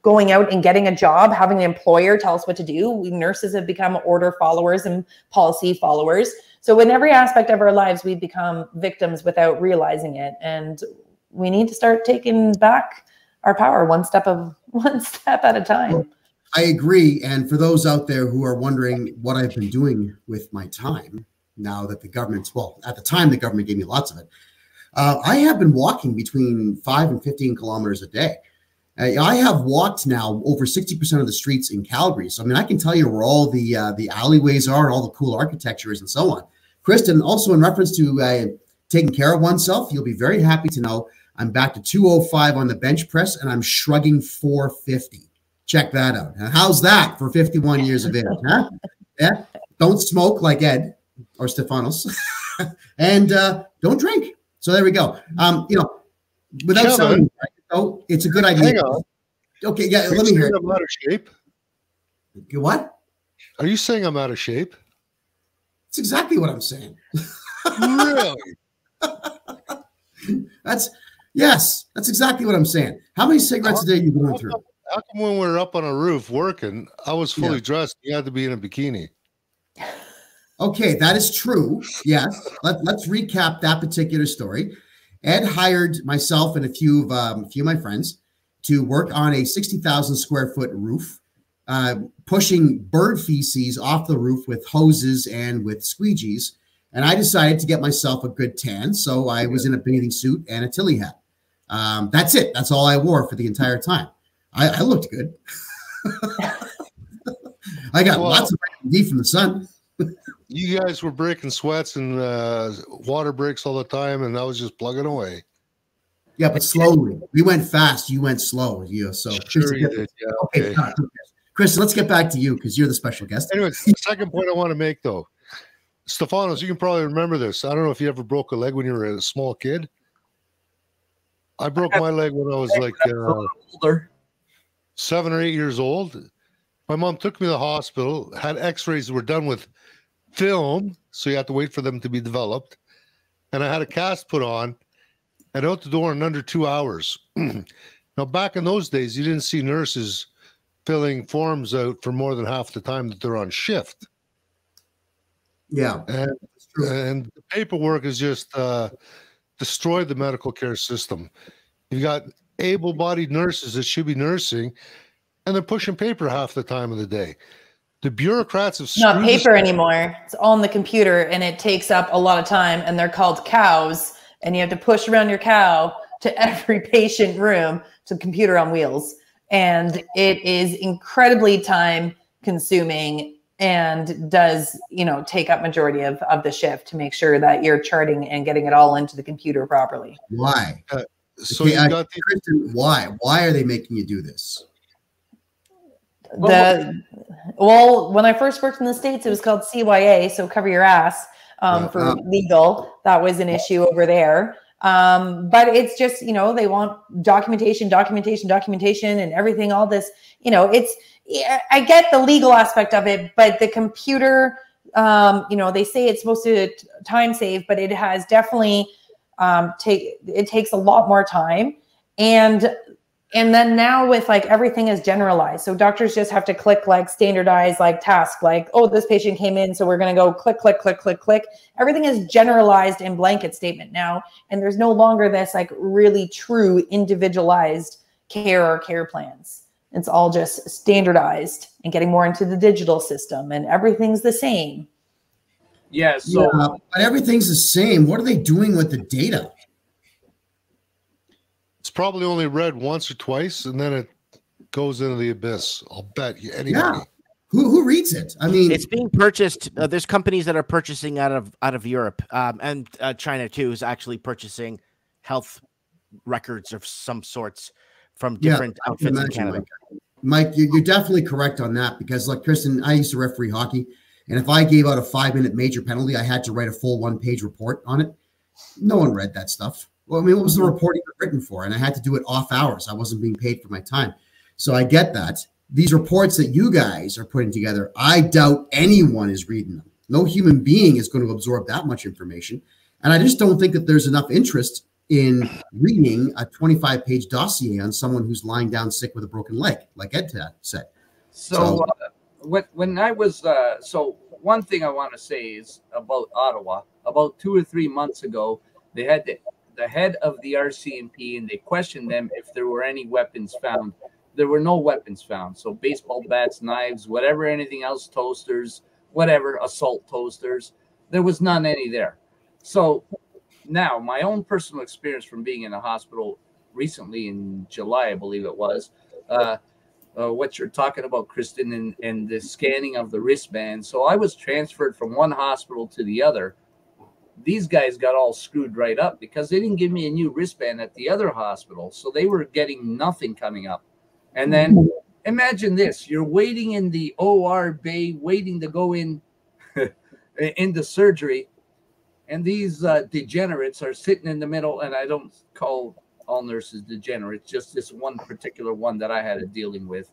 going out and getting a job, having an employer tell us what to do. Nurses have become order followers and policy followers. So in every aspect of our lives, we've become victims without realizing it. And we need to start taking back our power one step at a time. Well, I agree. And for those out there who are wondering what I've been doing with my time, now that the government's, at the time, the government gave me lots of it. I have been walking between 5 and 15 kilometers a day. I have walked now over 60% of the streets in Calgary. So, I mean, I can tell you where all the alleyways are and all the cool architecture is and so on. Kristen, also in reference to taking care of oneself, you'll be very happy to know I'm back to 205 on the bench press and I'm shrugging 450. Check that out. Now, how's that for 51 years of age? Huh? Yeah. Don't smoke like Ed or Stefanos and don't drink. So there we go. Without sounding, it's a good idea. Hang on. Okay, yeah, let me hear it. I'm out of shape. You what? Are you saying I'm out of shape? That's exactly what I'm saying. Really? That's exactly what I'm saying. How many cigarettes a day are you going through? How come when we were up on a roof working, I was fully dressed, you had to be in a bikini? Okay, that is true. Yes. Let's recap that particular story. Ed hired myself and a few of my friends to work on a 60,000 square foot roof, pushing bird feces off the roof with hoses and with squeegees. And I decided to get myself a good tan, so I was in a bathing suit and a Tilly hat. That's it. That's all I wore for the entire time. I looked good. I got lots of vitamin D from the sun. You guys were breaking sweats and water breaks all the time, and I was just plugging away. Yeah, but slowly. We went fast. You went slow. So sure you did. Yeah. Okay. Chris, let's get back to you because you're the special guest. Anyway, the second point I want to make, though, Stefanos, you can probably remember this. I don't know if you ever broke a leg when you were a small kid. I broke my leg when I was like older, 7 or 8 years old. My mom took me to the hospital, had x-rays that were done with film, so you have to wait for them to be developed. And I had a cast put on and out the door in under 2 hours. Now, back in those days, you didn't see nurses filling forms out for more than half the time that they're on shift. Yeah. And the paperwork has just destroyed the medical care system. You've got able-bodied nurses that should be nursing, and they're pushing paper half the time of the day. The bureaucrats have not paper anymore. It's all on the computer, and it takes up a lot of time, and they're called cows, and you have to push around your cow to every patient room to the computer on wheels. And it is incredibly time consuming and does, take up majority of the shift to make sure that you're charting and getting it all into the computer properly. Why? So you got Kristen, why are they making you do this? Well, when I first worked in the States, it was called CYA, so cover your ass, for legal. That was an issue over there. But it's just, you know, they want documentation, and everything, all this, you know, I get the legal aspect of it, but the computer, you know, they say it's supposed to time save, but it has definitely, it takes a lot more time. And then now with like everything is generalized. So doctors just have to click like standardized like task, like, oh, this patient came in, so we're going to go click, click, click, click, click. Everything is generalized in blanket statement now. And there's no longer this like really true individualized care or care plans. It's all just standardized and getting more into the digital system, and everything's the same. Yeah. So but everything's the same. What are they doing with the data? It's probably only read once or twice, and then it goes into the abyss. I'll bet you anybody. Yeah. Who reads it? I mean, it's being purchased. There's companies that are purchasing out of Europe, and China too is actually purchasing health records of some sorts from different outfits in Canada. Mike, you're definitely correct on that, because like Kristen, I used to referee hockey, and if I gave out a 5-minute major penalty, I had to write a full 1-page report on it. No one read that stuff. Well, I mean, what was the report even written for? And I had to do it off hours. I wasn't being paid for my time. So I get that. These reports that you guys are putting together, I doubt anyone is reading them. No human being is going to absorb that much information. And I just don't think that there's enough interest in reading a 25-page dossier on someone who's lying down sick with a broken leg, like Ed said. So when I was, so one thing I want to say is about Ottawa. About 2 or 3 months ago, they had the head of the RCMP, and they questioned them if there were any weapons found. There were no weapons found. So baseball bats, knives, whatever, anything else, toasters, whatever, assault toasters, there was none any there. So now my own personal experience from being in a hospital recently in July, I believe it was, what you're talking about, Kristen, and the scanning of the wristband. So I was transferred from one hospital to the other. These guys got all screwed right up because they didn't give me a new wristband at the other hospital. So they were getting nothing coming up. And then imagine this, you're waiting in the OR bay, waiting to go in into surgery. And these degenerates are sitting in the middle. And I don't call all nurses degenerates, just this one particular one that I had a dealing with,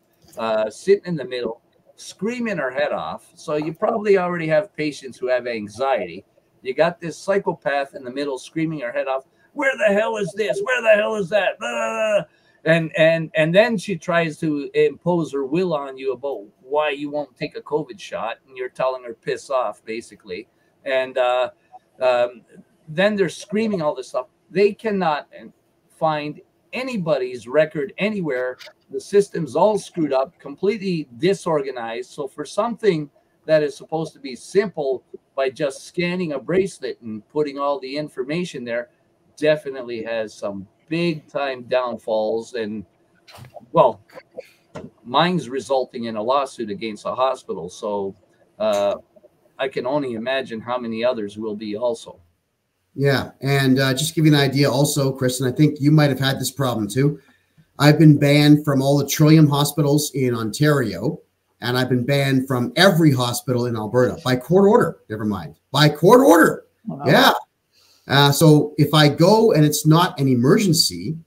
sitting in the middle, screaming her head off. So you probably already have patients who have anxiety. You got this psychopath in the middle screaming her head off. Where the hell is this? Where the hell is that? Blah, blah, blah. And then she tries to impose her will on you about why you won't take a COVID shot, and you're telling her piss off, basically. And then they're screaming all this stuff. They cannot find anybody's record anywhere. The system's all screwed up, completely disorganized. So for something that is supposed to be simple, by just scanning a bracelet and putting all the information there, definitely has some big time downfalls. And well, mine's resulting in a lawsuit against a hospital. So I can only imagine how many others will be also. Yeah. And just give you an idea also, Kristen, I think you might have had this problem too. I've been banned from all the Trillium hospitals in Ontario, and I've been banned from every hospital in Alberta by court order. Never mind. By court order. Wow. Yeah. So if I go and it's not an emergency,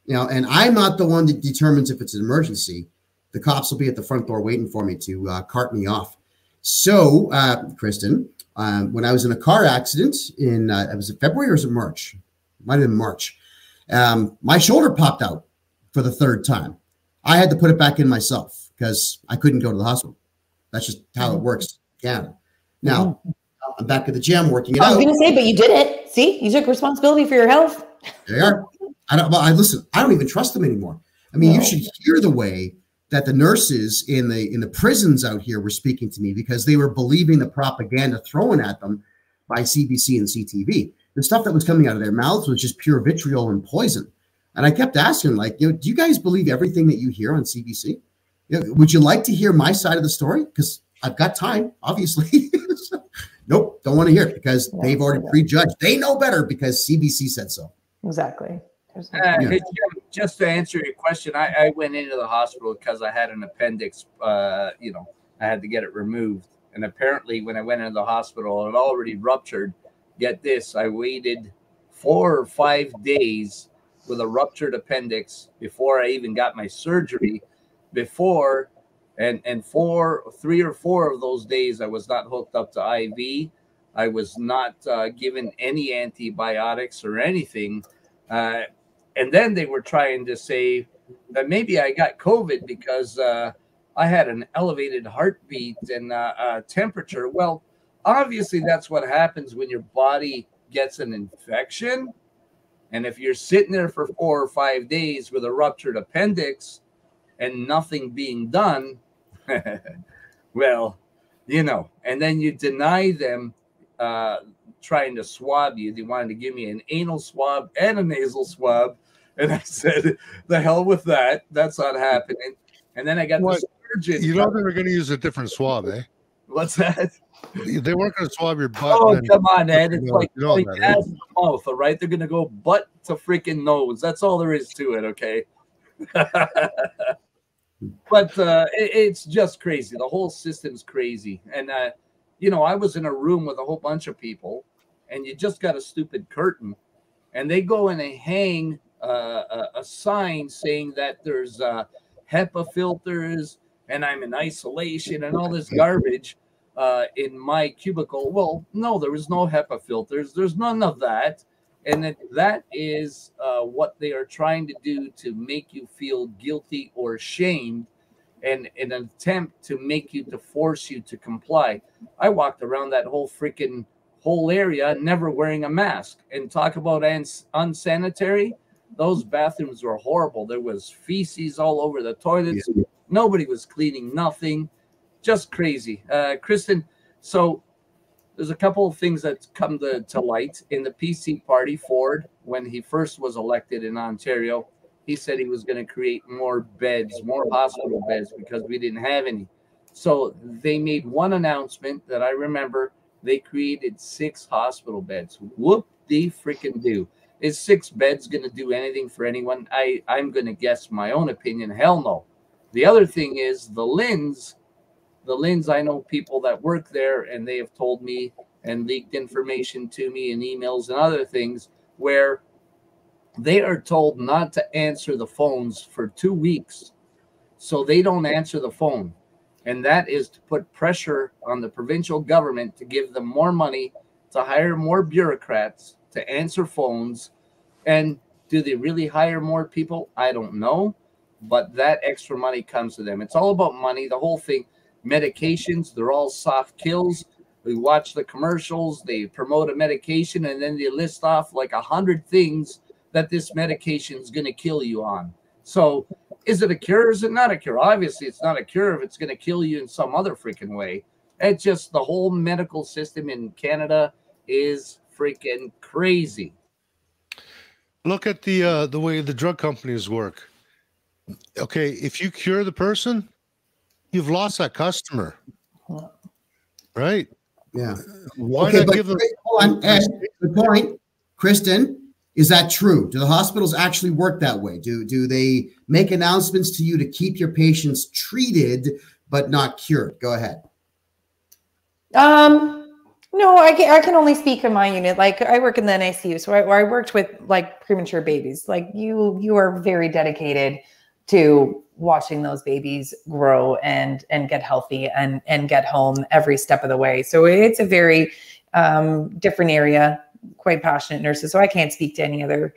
you know, and I'm not the one that determines if it's an emergency, the cops will be at the front door waiting for me to cart me off. So, Kristen, when I was in a car accident in, was it February or was it March? It might have been March. My shoulder popped out for the 3rd time. I had to put it back in myself because I couldn't go to the hospital. That's just how it works in Canada. Now, I'm back at the gym working it out. I was going to say, but you did it. See, you took responsibility for your health. They are. Listen, I don't even trust them anymore. I mean, you should hear the way that the nurses in the prisons out here were speaking to me, because they were believing the propaganda thrown at them by CBC and CTV. The stuff that was coming out of their mouths was just pure vitriol and poison. And I kept asking, like, do you guys believe everything that you hear on CBC? Would you like to hear my side of the story? Because I've got time, obviously. Nope, don't want to hear it because they've already prejudged. They know better because CBC said so. Exactly. Hey, Jim, just to answer your question, I went into the hospital because I had an appendix. I had to get it removed. And apparently when I went into the hospital, it already ruptured. Get this, I waited 4 or 5 days with a ruptured appendix before I even got my surgery. Before, and 3 or 4 of those days, I was not hooked up to IV. I was not given any antibiotics or anything. And then they were trying to say that maybe I got COVID because I had an elevated heartbeat and temperature. Well, obviously that's what happens when your body gets an infection. And if you're sitting there for 4 or 5 days with a ruptured appendix and nothing being done, well, you know, and then you deny them trying to swab you. They wanted to give me an anal swab and a nasal swab. And I said, the hell with that. That's not happening. And then I got the surgeon. You know they were going to use a different swab, eh? What's that? They weren't going to swab your butt. Oh, come on, Ed. It's like going that, ass to mouth, all right? They're going to go butt to freaking nose. That's all there is to it, okay? But it's just crazy. The whole system's crazy. And, you know, I was in a room with a whole bunch of people, and you just got a stupid curtain, and they go and they hang a sign saying that there's HEPA filters and I'm in isolation and all this garbage in my cubicle. Well, no, there was no HEPA filters. There's none of that. And that is what they are trying to do to make you feel guilty or shamed, and in an attempt to make you, to force you to comply. I walked around that whole area never wearing a mask. And talk about unsanitary. Those bathrooms were horrible. There was feces all over the toilets. Nobody was cleaning nothing. Just crazy. Kristen, so there's a couple of things that come to light. In the PC party, Ford, when he first was elected in Ontario, he said he was going to create more beds, more hospital beds, because we didn't have any. So they made one announcement that I remember. They created 6 hospital beds. Whoop-de-freaking-do. Is 6 beds going to do anything for anyone? I'm going to guess my own opinion. Hell no. The other thing is the LHINs, I know people that work there, and they have told me and leaked information to me in emails and other things where they are told not to answer the phones for 2 weeks. So they don't answer the phone. And that is to put pressure on the provincial government to give them more money, to hire more bureaucrats to answer phones. And do they really hire more people? I don't know. But that extra money comes to them. It's all about money. The whole thing, medications, they're all soft kills. We watch the commercials. They promote a medication, and then they list off like 100 things that this medication is going to kill you on. So is it a cure? Is it not a cure? Obviously, it's not a cure if it's going to kill you in some other freaking way. It's just the whole medical system in Canada is freaking crazy. Look at the way the drug companies work. Okay, if you cure the person, you've lost that customer, right? Yeah. Why okay, not but give them? Hold on, Ed, good point. Kristen, is that true? Do the hospitals actually work that way? Do they make announcements to you to keep your patients treated but not cured? Go ahead. No, I can only speak in my unit. Like I work in the NICU, so I worked with like premature babies. Like you are very dedicated to watching those babies grow and get healthy and get home every step of the way. So it's a very different area, quite passionate nurses. So I can't speak to any other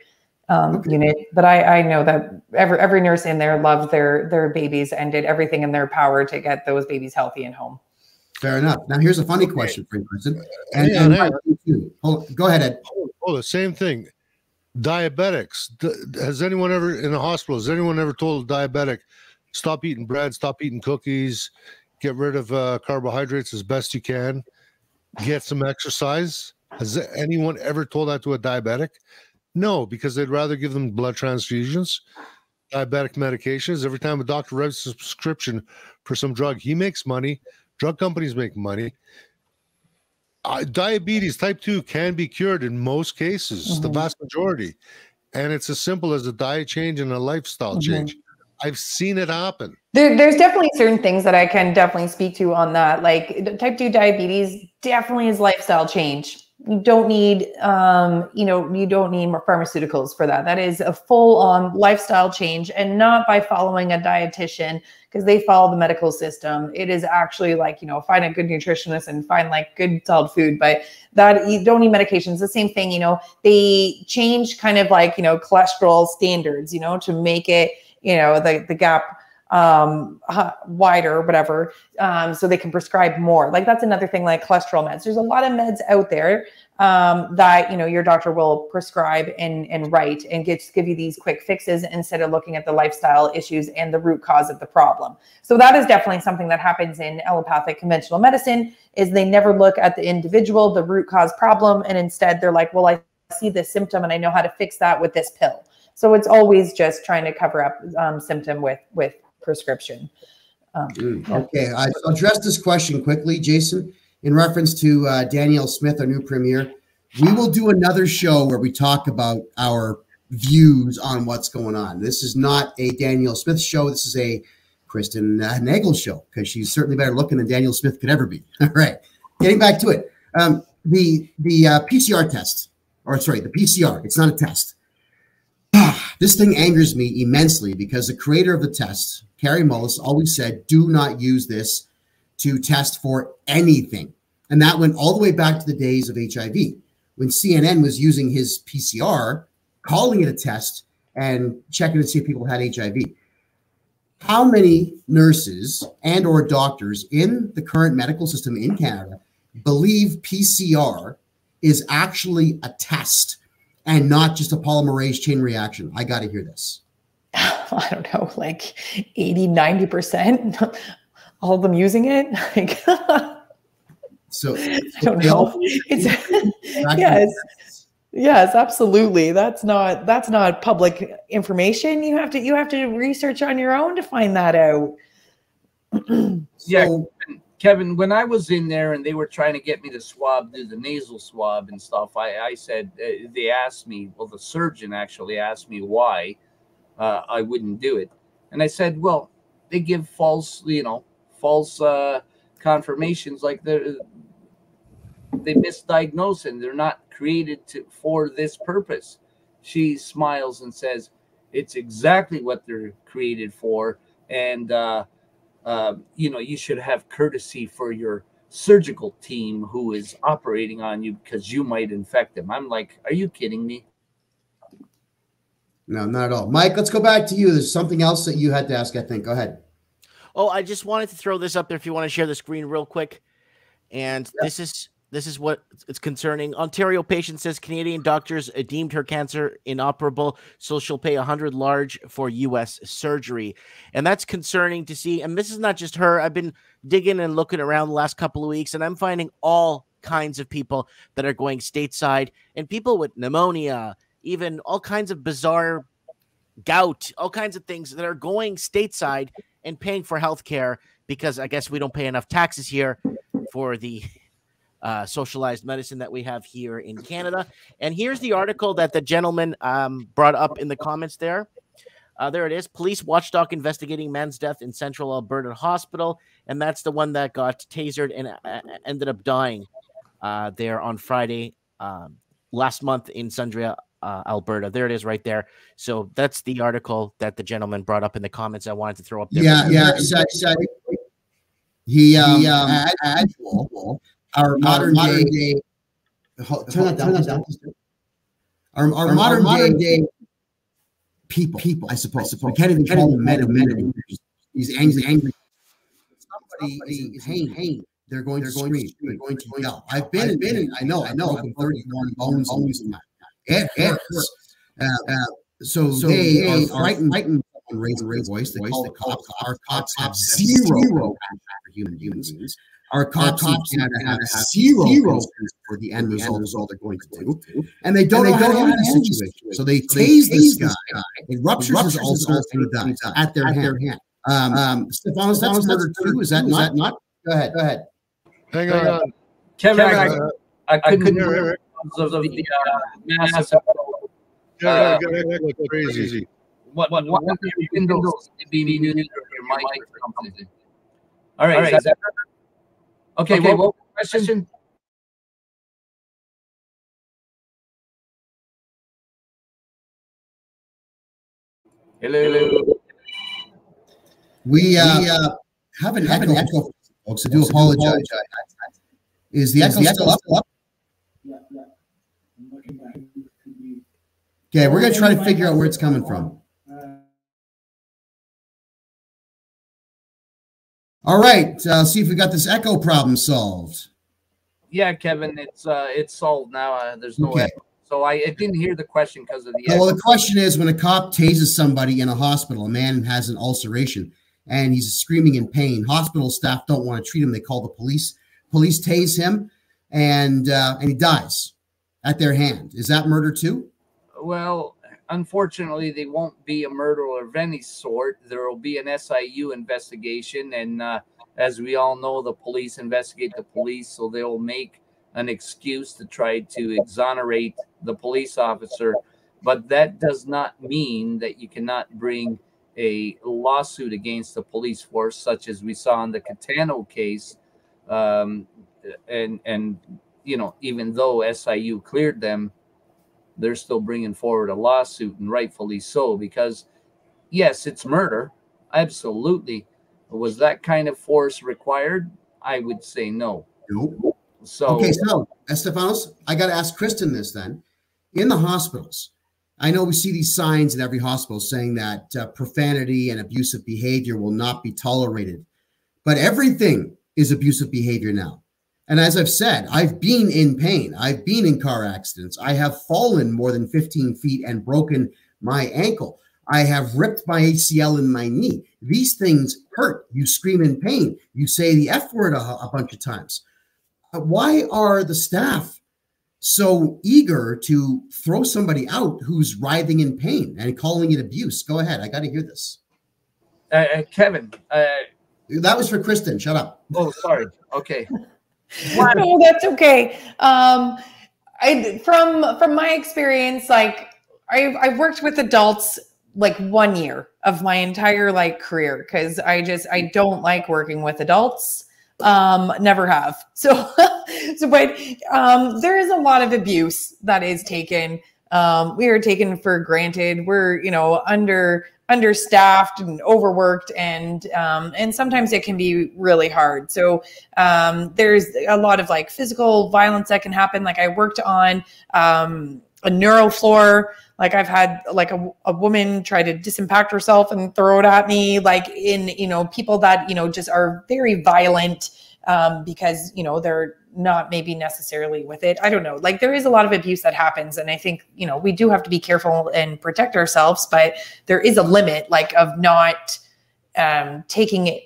unit, but I know that every nurse in there loved their babies and did everything in their power to get those babies healthy and home. Fair enough. Now here's a funny question for you, Kristen. Go ahead, Ed. Oh, the same thing. Diabetics. Has anyone ever in the hospital? Has anyone ever told a diabetic, stop eating bread, stop eating cookies, get rid of carbohydrates as best you can, get some exercise? Has anyone ever told that to a diabetic? No, because they'd rather give them blood transfusions, diabetic medications. Every time a doctor writes a prescription for some drug, he makes money. Drug companies make money. Diabetes type 2 can be cured in most cases, the vast majority. And it's as simple as a diet change and a lifestyle change. I've seen it happen. There's definitely certain things that I can definitely speak to on that. Like type 2 diabetes definitely is lifestyle change. You don't need, you don't need more pharmaceuticals for that. That is a full-on lifestyle change, and not by following a dietitian because they follow the medical system. It is actually like, find a good nutritionist and find like good solid food, but that you don't need medications. The same thing, they change kind of like, cholesterol standards, to make it, the gap wider or whatever, so they can prescribe more. Like that's another thing, like cholesterol meds. There's a lot of meds out there that your doctor will prescribe and write and give you these quick fixes instead of looking at the lifestyle issues and the root cause of the problem. So that is definitely something that happens in allopathic conventional medicine, is they never look at the individual, the root cause problem, and instead they're like, well, I see this symptom and I know how to fix that with this pill. So it's always just trying to cover up symptom with prescription. Okay, I'll address this question quickly, Jason, in reference to Danielle Smith, our new premier. We will do another show where we talk about our views on what's going on. This is not a Danielle Smith show. This is a Kristen Nagel show, because she's certainly better looking than Danielle Smith could ever be. All right, getting back to it. The PCR test, or sorry, the PCR, it's not a test. This thing angers me immensely because the creator of the test, Carrie Mullis, always said, do not use this to test for anything. And that went all the way back to the days of HIV, when CNN was using his PCR, calling it a test and checking to see if people had HIV. How many nurses and or doctors in the current medical system in Canada believe PCR is actually a test and not just a polymerase chain reaction? I got to hear this. I don't know, like 80, 90%, all of them using it. Like, so I don't know. Yes, absolutely. That's not public information. You have to research on your own to find that out. Yeah, Kevin, when I was in there and they were trying to get me to do the nasal swab and stuff, I said, they asked me, well, the surgeon actually asked me why I wouldn't do it. And I said, well, they give false confirmations, like they misdiagnose and they're not created for this purpose. She smiles and says, it's exactly what they're created for. And, you should have courtesy for your surgical team who is operating on you because you might infect them. I'm like, are you kidding me? No, not at all. Mike, let's go back to you. There's something else that you had to ask, I think. Go ahead. Oh, I just wanted to throw this up there if you want to share the screen real quick. And this is what it's concerning. Ontario patient says Canadian doctors deemed her cancer inoperable, so she'll pay $100 large for U.S. surgery. And that's concerning to see. And this is not just her. I've been digging and looking around the last couple of weeks, and I'm finding all kinds of people that are going stateside, and people with pneumonia, even all kinds of bizarre gout, all kinds of things that are going stateside and paying for health care because I guess we don't pay enough taxes here for the socialized medicine that we have here in Canada. And here's the article that the gentleman brought up in the comments there. There it is. Police watchdog investigating man's death in Central Alberta Hospital. And that's the one that got tasered and ended up dying there on Friday last month in Sundre, Alberta. There it is right there. So that's the article that the gentleman brought up in the comments. I wanted to throw up there. He our modern day our modern day people, I suppose. We can't even call them men. He's angry. Somebody is in pain. They're going to scream. They're going to yell. I've been in. I know. I've broken 31 bones in my. It hurts. So they are frightened and raise their voice. They call the cops. Our cops have zero for human beings. Our cops in Canada have zero for the end result they're going to do. And they don't know how to handle the situation. So they tase this guy. It ruptures his ulcer and he dies at their hand. Stephanos, that's murder too. Is that not? Go ahead. Hang on. Kevin, I couldn't hear it because of the massive. Crazy. What your windows be muted or your mic or something? All right. Okay. Well, question. Hello. We have an echo, folks. I do apologize. Is the echo still up? Okay, we're going to try to figure out where it's coming from. All right, see if we got this echo problem solved. Yeah, Kevin, it's solved now. There's no echo. So I didn't hear the question because of the echo. Well, the question is, when a cop tases somebody in a hospital, a man has an ulceration, and he's screaming in pain. Hospital staff don't want to treat him. They call the police. Police tase him, and he dies at their hand. Is that murder too? Well, unfortunately, they won't be a murder of any sort. There will be an SIU investigation, and as we all know, the police investigate the police, so they'll make an excuse to try to exonerate the police officer. But that does not mean that you cannot bring a lawsuit against the police force, such as we saw in the Catano case. And you know, even though SIU cleared them, they're still bringing forward a lawsuit, and rightfully so, because yes, it's murder. Absolutely. Was that kind of force required? I would say no. Nope. So, okay, so Estefanos, I got to ask Kristen this then. In the hospitals, I know we see these signs in every hospital saying that profanity and abusive behavior will not be tolerated. But everything is abusive behavior now. And as I've said, I've been in pain. I've been in car accidents. I have fallen more than 15 feet and broken my ankle. I have ripped my ACL in my knee. These things hurt. You scream in pain. You say the F word a bunch of times. Why are the staff so eager to throw somebody out who's writhing in pain and calling it abuse? Go ahead. I got to hear this. Kevin. That was for Kristen. Shut up. Oh, sorry. Okay. No, that's okay. From my experience, like I've worked with adults like 1 year of my entire like career, because I don't like working with adults. Never have. So but there is a lot of abuse that is taken. We are taken for granted. We're, you know, understaffed and overworked, and sometimes it can be really hard. So there's a lot of like physical violence that can happen. Like I worked on a neuro floor. Like I've had like a woman try to disimpact herself and throw it at me, like in, you know, people that, you know, just are very violent because, you know, they're not maybe necessarily with it. I don't know. Like there is a lot of abuse that happens. And I think, you know, we do have to be careful and protect ourselves, but there is a limit like of not taking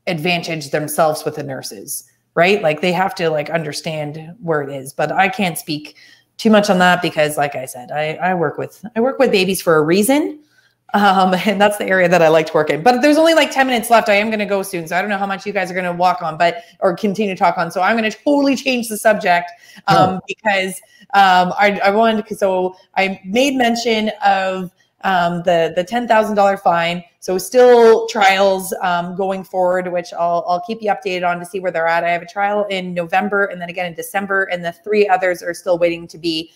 advantage themselves with the nurses, right? Like they have to like understand where it is, but I can't speak too much on that because like I said, I work with babies for a reason. And that's the area that I like to work in, but there's only like 10 minutes left. I am going to go soon. So I don't know how much you guys are going to walk on, or continue to talk on. So I'm going to totally change the subject because I wanted to, so I made mention of the $10,000 fine. So still trials going forward, which I'll keep you updated on to see where they're at. I have a trial in November and then again in December, and the 3 others are still waiting to be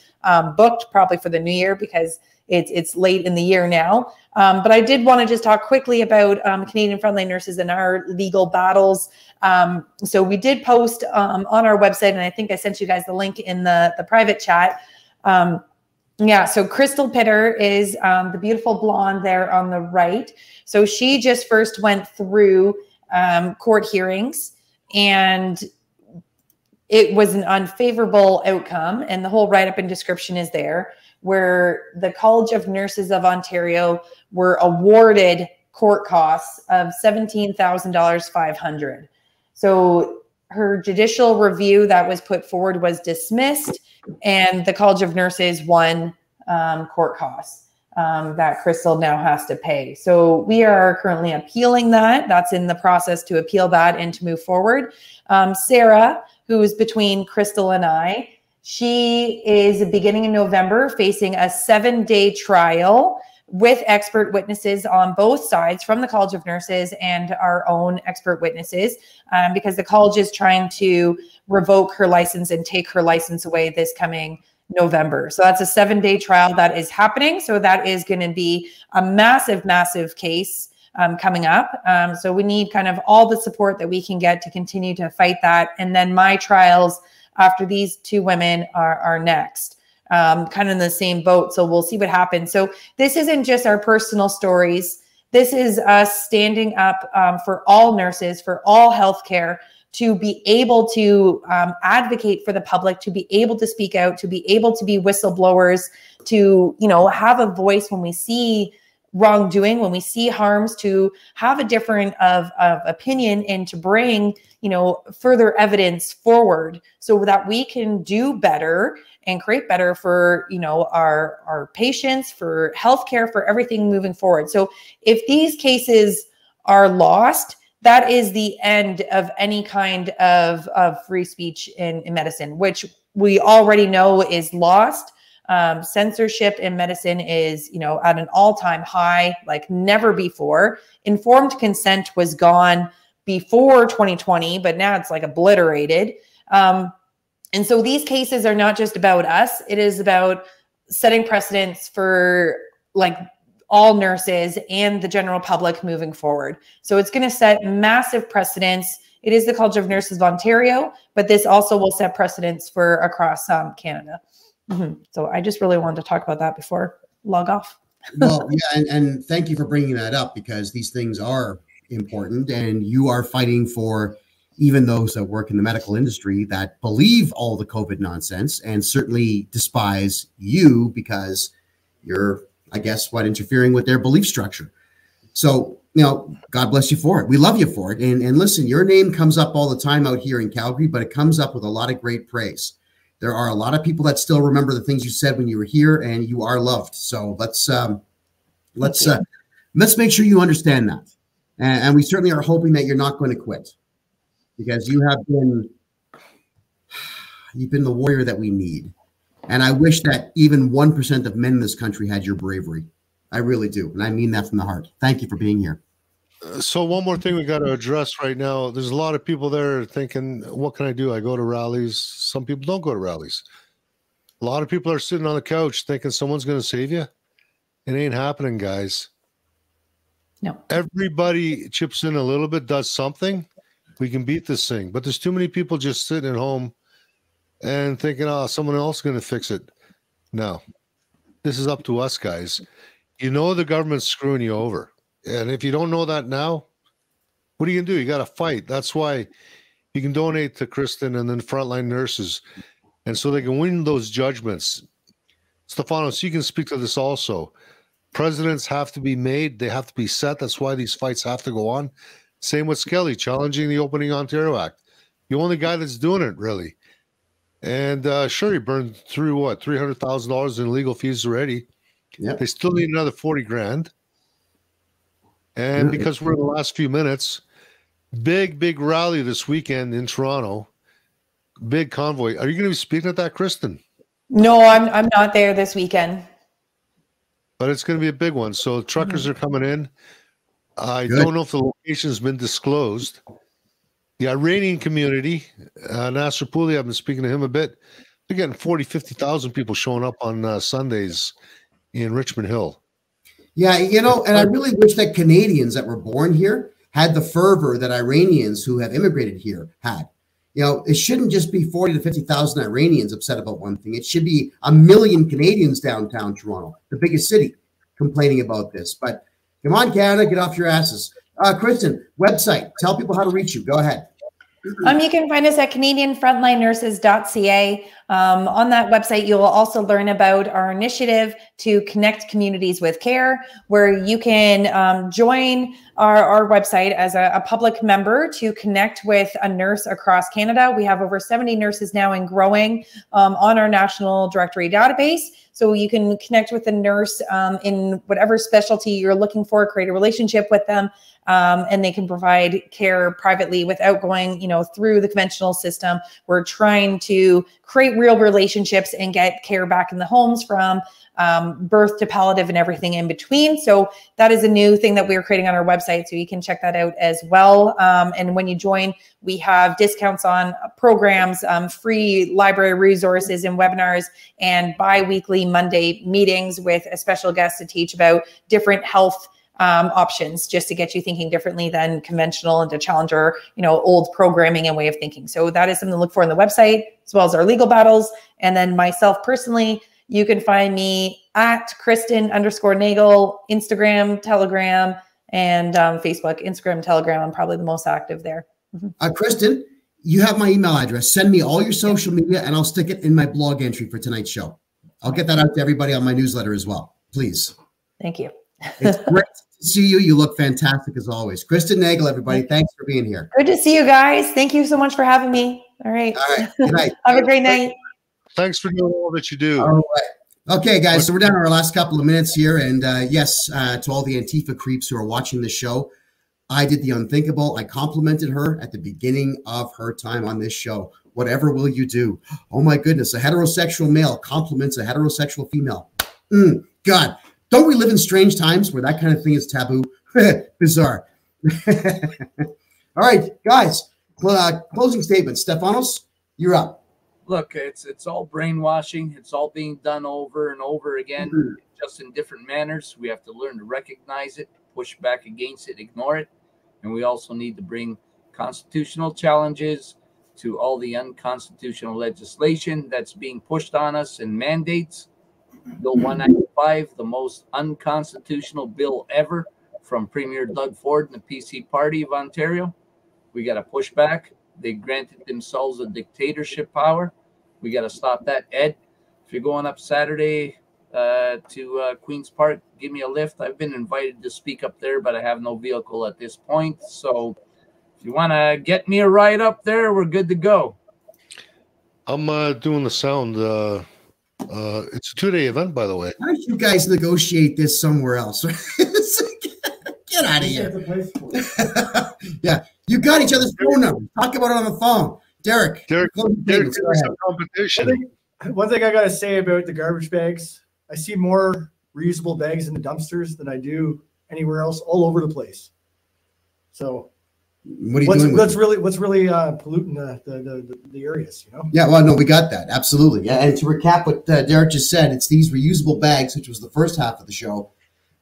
booked probably for the new year because it's late in the year now. But I did want to just talk quickly about Canadian Frontline Nurses and our legal battles. So we did post on our website, and I think I sent you guys the link in the private chat. Yeah, so Crystal Pitter is the beautiful blonde there on the right. So she just first went through court hearings, and it was an unfavorable outcome. And the whole write-up and description is there, where the College of Nurses of Ontario were awarded court costs of $17,500. So her judicial review that was put forward was dismissed, and the College of Nurses won court costs that Crystal now has to pay. So we are currently appealing that. That's in the process to appeal that and to move forward. Sarah, who is between Crystal and I, she is beginning in November facing a 7-day trial with expert witnesses on both sides from the College of Nurses and our own expert witnesses, because the college is trying to revoke her license and take her license away this coming November. So that's a 7-day trial that is happening. So that is going to be a massive, massive case coming up. So we need kind of all the support that we can get to continue to fight that. And then my trials after these 2 women are next, kind of in the same boat. So we'll see what happens. So this isn't just our personal stories. This is us standing up for all nurses, for all healthcare, to be able to advocate for the public, to be able to speak out, to be able to be whistleblowers, to, you know, have a voice when we see wrongdoing, when we see harms, to have a different of opinion, and to bring, you know, further evidence forward so that we can do better and create better for, you know, our patients, for healthcare, for everything moving forward. So if these cases are lost, that is the end of any kind of free speech in medicine, which we already know is lost. Censorship in medicine is, you know, at an all-time high, like never before. Informed consent was gone before 2020, but now it's like obliterated. And so these cases are not just about us. It is about setting precedents for like all nurses and the general public moving forward. So it's going to set massive precedents. It is the College of Nurses of Ontario, but this also will set precedents for across Canada. So I just really wanted to talk about that before log off. Well, yeah, and thank you for bringing that up, because these things are important, and you are fighting for even those that work in the medical industry that believe all the COVID nonsense and certainly despise you because you're, I guess, interfering with their belief structure. So, you know, God bless you for it. We love you for it. And listen, your name comes up all the time out here in Calgary, but it comes up with a lot of great praise. There are a lot of people that still remember the things you said when you were here, and you are loved. So let's make sure you understand that. And we certainly are hoping that you're not going to quit, because you've been the warrior that we need. And I wish that even 1% of men in this country had your bravery. I really do. And I mean that from the heart. Thank you for being here. So one more thing we got to address right now. There's a lot of people there thinking, what can I do? I go to rallies. Some people don't go to rallies. A lot of people are sitting on the couch thinking someone's going to save you. It ain't happening, guys. No. Everybody chips in a little bit, does something. We can beat this thing. But there's too many people just sitting at home and thinking, oh, someone else is going to fix it. No. This is up to us, guys. You know the government's screwing you over. And if you don't know that now, what are you going to do? You got to fight. That's why you can donate to Kristen and then frontline nurses. And so they can win those judgments. Stefanos, you can speak to this also. Presidents have to be made. They have to be set. That's why these fights have to go on. Same with Skelly, challenging the Opening Ontario Act. The only guy that's doing it, really. And sure, he burned through, what, $300,000 in legal fees already. Yep. They still need another 40 grand. And because we're in the last few minutes, big rally this weekend in Toronto. Big convoy. Are you going to be speaking at that, Kristen? No, I'm not there this weekend. But it's going to be a big one. So truckers are coming in. I don't know if the location has been disclosed. The Iranian community, Nasser Pouli, I've been speaking to him a bit. They're getting 40, 50,000 people showing up on Sundays in Richmond Hill. Yeah, you know, and I really wish that Canadians that were born here had the fervor that Iranians who have immigrated here had. You know, it shouldn't just be 40 to 50,000 Iranians upset about one thing. It should be 1 million Canadians downtown Toronto, the biggest city, complaining about this. But come on, Canada, get off your asses. Kristen, website, tell people how to reach you. Go ahead. You can find us at CanadianFrontlineNurses.ca. On that website, you will also learn about our initiative to connect communities with care, where you can join our website as a public member to connect with a nurse across Canada. We have over 70 nurses now and growing on our national directory database. So you can connect with a nurse in whatever specialty you're looking for, create a relationship with them, and they can provide care privately without going, you know, through the conventional system. We're trying to create real relationships and get care back in the homes from birth to palliative and everything in between. So that is a new thing that we're creating on our website. So you can check that out as well. And when you join, we have discounts on programs, free library resources and webinars, and bi-weekly Monday meetings with a special guest to teach about different health options, just to get you thinking differently than conventional and to challenge our, old programming and way of thinking. So that is something to look for on the website, as well as our legal battles. And then myself personally, you can find me at Kristen_Nagel, Instagram, Telegram, and Facebook. Instagram, Telegram, I'm probably the most active there. Kristen, you have my email address. Send me all your social media and I'll stick it in my blog entry for tonight's show. I'll get that out to everybody on my newsletter as well, please. Thank you. It's great to see you. You look fantastic as always. Kristen Nagel, everybody. Thanks for being here. Good to see you guys. Thank you so much for having me. All right. All right. Good night. Have a great night. Thanks for doing all that you do. All right. Okay, guys. So we're down to our last couple of minutes here. And yes, to all the Antifa creeps who are watching the show, I did the unthinkable. I complimented her at the beginning of her time on this show. Whatever will you do? Oh, my goodness. A heterosexual male compliments a heterosexual female. God. Don't we live in strange times where that kind of thing is taboo? Bizarre. All right, guys. Closing statement. Stefanos, you're up. Look, it's all brainwashing. It's all being done over and over again, just in different manners. We have to learn to recognize it, push back against it, ignore it. And we also need to bring constitutional challenges to all the unconstitutional legislation that's being pushed on us and mandates. Bill 195, the most unconstitutional bill ever, from Premier Doug Ford and the PC Party of Ontario. We got to push back. They granted themselves a dictatorship power. We got to stop that. Ed, if you're going up Saturday to Queen's Park, give me a lift. I've been invited to speak up there, but I have no vehicle at this point. So if you want to get me a ride up there, we're good to go. I'm doing the sound. It's a 2-day event, by the way. Why don't you guys negotiate this somewhere else? Get out of here. Yeah, you got each other's phone numbers. Talk about it on the phone. Derek, some competition. One thing I got to say about the garbage bags, I see more reusable bags in the dumpsters than I do anywhere else, all over the place. So what are you doing? What's really polluting the areas, Yeah, well, no, we got that. Absolutely. Yeah, and to recap what Derek just said, it's these reusable bags, which was the first half of the show,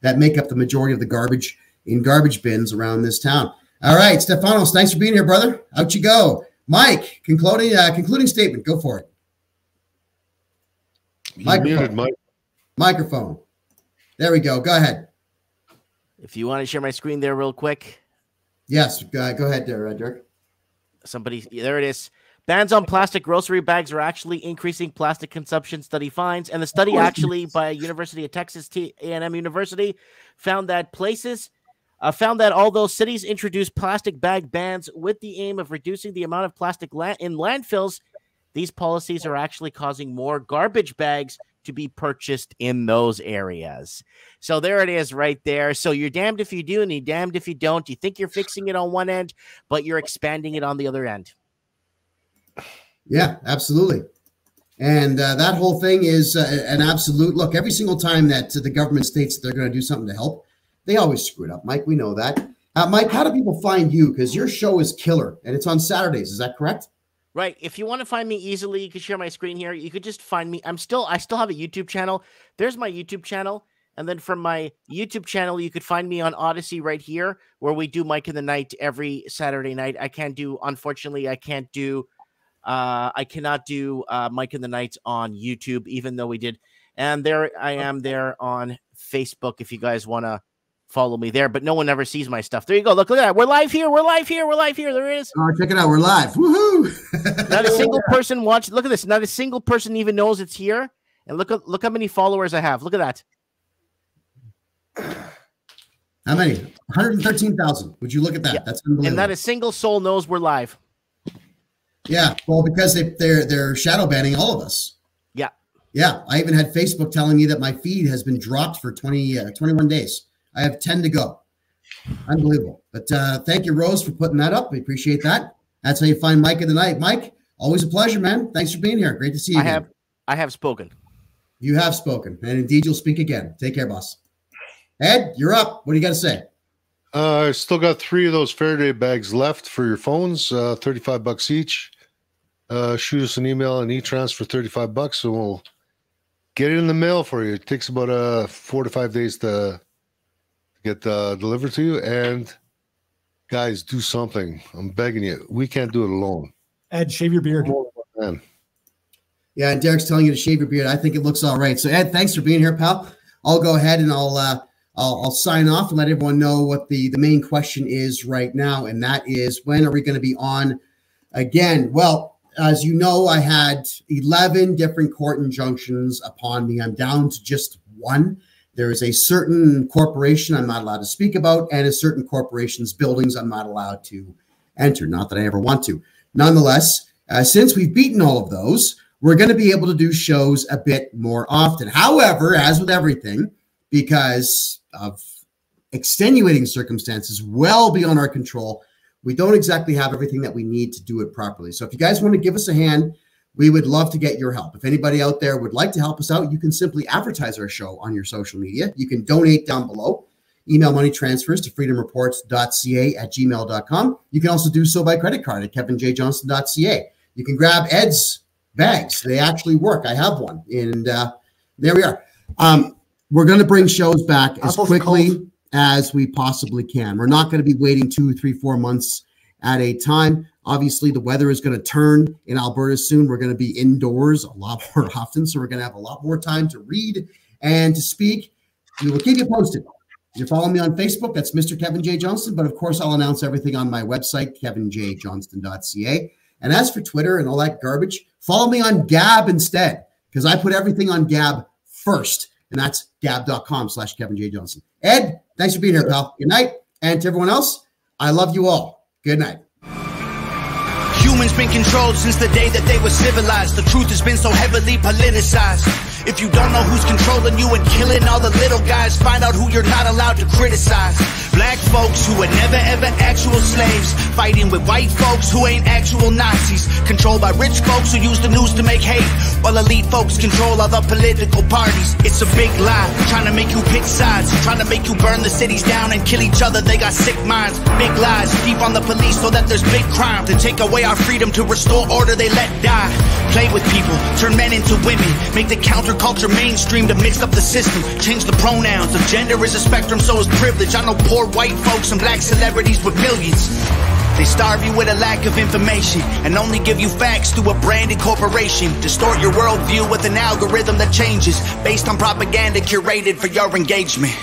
that make up the majority of the garbage in garbage bins around this town. All right, Stefanos, thanks for being here, brother. Out you go. Mike, concluding statement. Go for it. Microphone. There we go. Go ahead. If you want to share my screen there real quick. Yes, go ahead there, Derek. There it is. Bans on plastic grocery bags are actually increasing plastic consumption, study finds. And the study actually by University of Texas, A&M University, found that although cities introduced plastic bag bans with the aim of reducing the amount of plastic in landfills, these policies are actually causing more garbage bags to be purchased in those areas. So there it is right there. So you're damned if you do and you're damned if you don't. You think you're fixing it on one end, but you're expanding it on the other end. Yeah, absolutely. And that whole thing is an absolute look. Every single time that the government states that they're going to do something to help, they always screw it up. Mike, we know that. Mike, how do people find you? Because your show is killer and it's on Saturdays. Is that correct? Right. If you want to find me easily, you can share my screen here. You could just find me. I still have a YouTube channel. There's my YouTube channel. And then from my YouTube channel, you could find me on Odyssey right here, where we do Mike in the Night every Saturday night. Unfortunately, I cannot do Mike in the Night on YouTube, even though we did. And there I am there on Facebook if you guys want to follow me there, but no one ever sees my stuff. There you go. Look at that. We're live here. There it is. Oh, check it out. We're live. Woohoo. Not a single person watched. Look at this. Not a single person even knows it's here. And look how many followers I have. Look at that. How many? 113,000. Would you look at that? Yeah. That's unbelievable. And not a single soul knows we're live. Yeah. Well, because they're shadow banning all of us. Yeah. Yeah. I even had Facebook telling me that my feed has been dropped for 21 days. I have 10 to go. Unbelievable. But thank you, Rose, for putting that up. We appreciate that. That's how you find Mike in the Night. Mike, always a pleasure, man. Thanks for being here. Great to see you. I have spoken. You have spoken, and indeed you'll speak again. Take care, boss. Ed, you're up. What do you got to say? I still got 3 of those Faraday bags left for your phones, $35 each. Shoot us an email and e-transfer $35, and we'll get it in the mail for you. It takes about 4 to 5 days to get delivered to you. And guys, do something. I'm begging you. We can't do it alone. Ed, shave your beard. Man. Yeah, and Derek's telling you to shave your beard. I think it looks all right. So Ed, thanks for being here, pal. I'll go ahead and I'll sign off and let everyone know what the main question is right now, and that is, when are we going to be on again? Well, as you know, I had 11 different court injunctions upon me. I'm down to just 1. There is a certain corporation I'm not allowed to speak about, and a certain corporation's buildings I'm not allowed to enter. Not that I ever want to. Nonetheless, since we've beaten all of those, we're going to be able to do shows a bit more often. However, as with everything, because of extenuating circumstances well beyond our control, we don't exactly have everything that we need to do it properly. So if you guys want to give us a hand, we would love to get your help. If anybody out there would like to help us out, you can simply advertise our show on your social media. You can donate down below. Email money transfers to freedomreports.ca@gmail.com. You can also do so by credit card at kevinjjohnston.ca. You can grab Ed's bags. They actually work. I have one. And there we are. We're going to bring shows back as quickly as we possibly can. We're not going to be waiting 2, 3, 4 months at a time. Obviously, the weather is going to turn in Alberta soon. We're going to be indoors a lot more often, so we're going to have a lot more time to read and to speak. We will keep you posted. You're following me on Facebook. That's Mr. Kevin J. Johnston. But, of course, I'll announce everything on my website, kevinjjohnston.ca. And as for Twitter and all that garbage, follow me on Gab instead, because I put everything on Gab first. And that's gab.com/Kevin J. Johnston. Ed, thanks for being here, pal. Good night. And to everyone else, I love you all. Good night. Humans been controlled since the day that they were civilized. The truth has been so heavily politicized. If you don't know who's controlling you and killing all the little guys, find out who you're not allowed to criticize. Black folks who were never ever actual slaves, fighting with white folks who ain't actual Nazis. Controlled by rich folks who use the news to make hate, while elite folks control other political parties. It's a big lie, trying to make you pick sides, trying to make you burn the cities down and kill each other. They got sick minds. Big lies, deep on the police so that there's big crime. To take away our freedom, to restore order they let die. Play with people, turn men into women, make the counterculture mainstream to mix up the system. Change the pronouns, if gender is a spectrum, so is privilege. I know poor white folks and black celebrities with millions. They starve you with a lack of information and only give you facts through a branded corporation. Distort your worldview with an algorithm that changes based on propaganda curated for your engagement.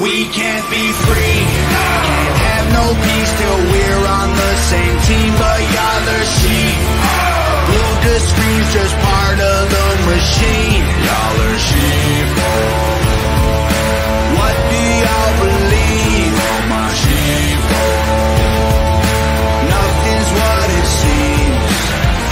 We can't be free, can't have no peace till we're on the same team, but y'all are sheep. Blue to screen's just part of the machine. Y'all are sheep. What do y'all believe? Oh, my sheep. Nothing's what it seems.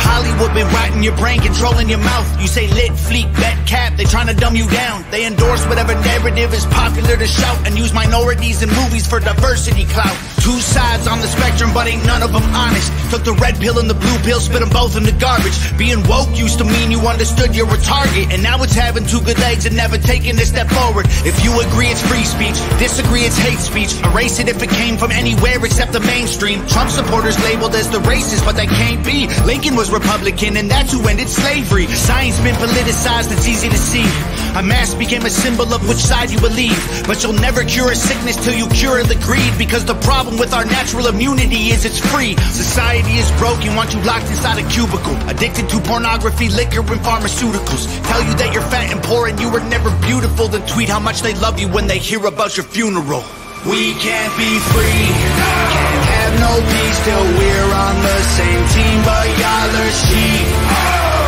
Hollywood been rotting your brain, controlling your mouth. You say lit, fleek, bet, cap, they trying to dumb you down. They endorse whatever narrative is popular to shout and use minorities in movies for diversity clout. Two sides on the spectrum, but ain't none of them honest. Took the red pill and the blue pill, spit them both in the garbage. Being woke used to mean you understood you're a target, and now it's having 2 good legs and never taking a step forward. If you agree it's free speech, disagree it's hate speech. Erase it if it came from anywhere except the mainstream. Trump supporters labeled as the racist, but that can't be. Lincoln was Republican, and that's who ended slavery. Science been politicized, it's easy to see. A mask became a symbol of which side you believe, but you'll never cure a sickness till you cure the greed, because the problem with our natural immunity is it's free. Society is broken, want you locked inside a cubicle, addicted to pornography, liquor, and pharmaceuticals. Tell you that you're fat and poor and you were never beautiful, then tweet how much they love you when they hear about your funeral. We can't be free, can't have no peace till we're on the same team, but y'all are sheep.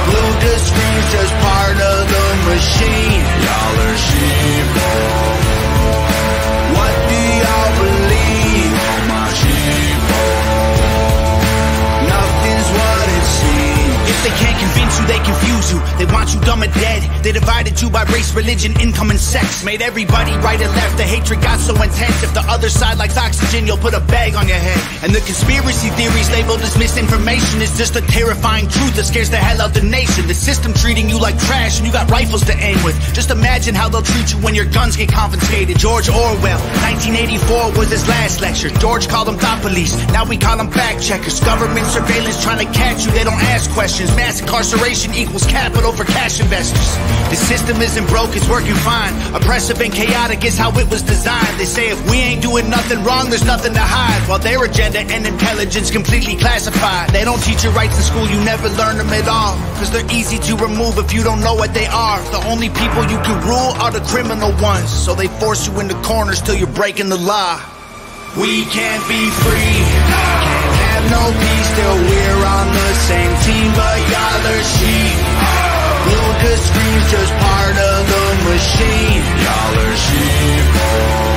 Blue to screen's just part of the machine. Y'all are sheep. What do y'all believe? Oh, my sheep. Nothing's what it seems. If they can't convince you, they confuse confuse you. They want you dumb or dead. They divided you by race, religion, income, and sex. Made everybody right and left. The hatred got so intense. If the other side likes oxygen, you'll put a bag on your head. And the conspiracy theories labeled as misinformation is just a terrifying truth that scares the hell out the nation. The system treating you like trash and you got rifles to aim with. Just imagine how they'll treat you when your guns get confiscated. George Orwell, 1984 was his last lecture. George called them thought police, now we call them fact checkers. Government surveillance trying to catch you, they don't ask questions. Mass incarceration equals capital for cash investors. The system isn't broke, it's working fine. Oppressive and chaotic is how it was designed. They say if we ain't doing nothing wrong, there's nothing to hide. While their agenda and intelligence completely classified. They don't teach you rights in school, you never learn them at all. Cause they're easy to remove if you don't know what they are. The only people you can rule are the criminal ones. So they force you into corners till you're breaking the law. We can't be free, can't have no peace till we're on the same team. But y'all are sheep, blue to scream's just part of the machine. Y'all are sheep.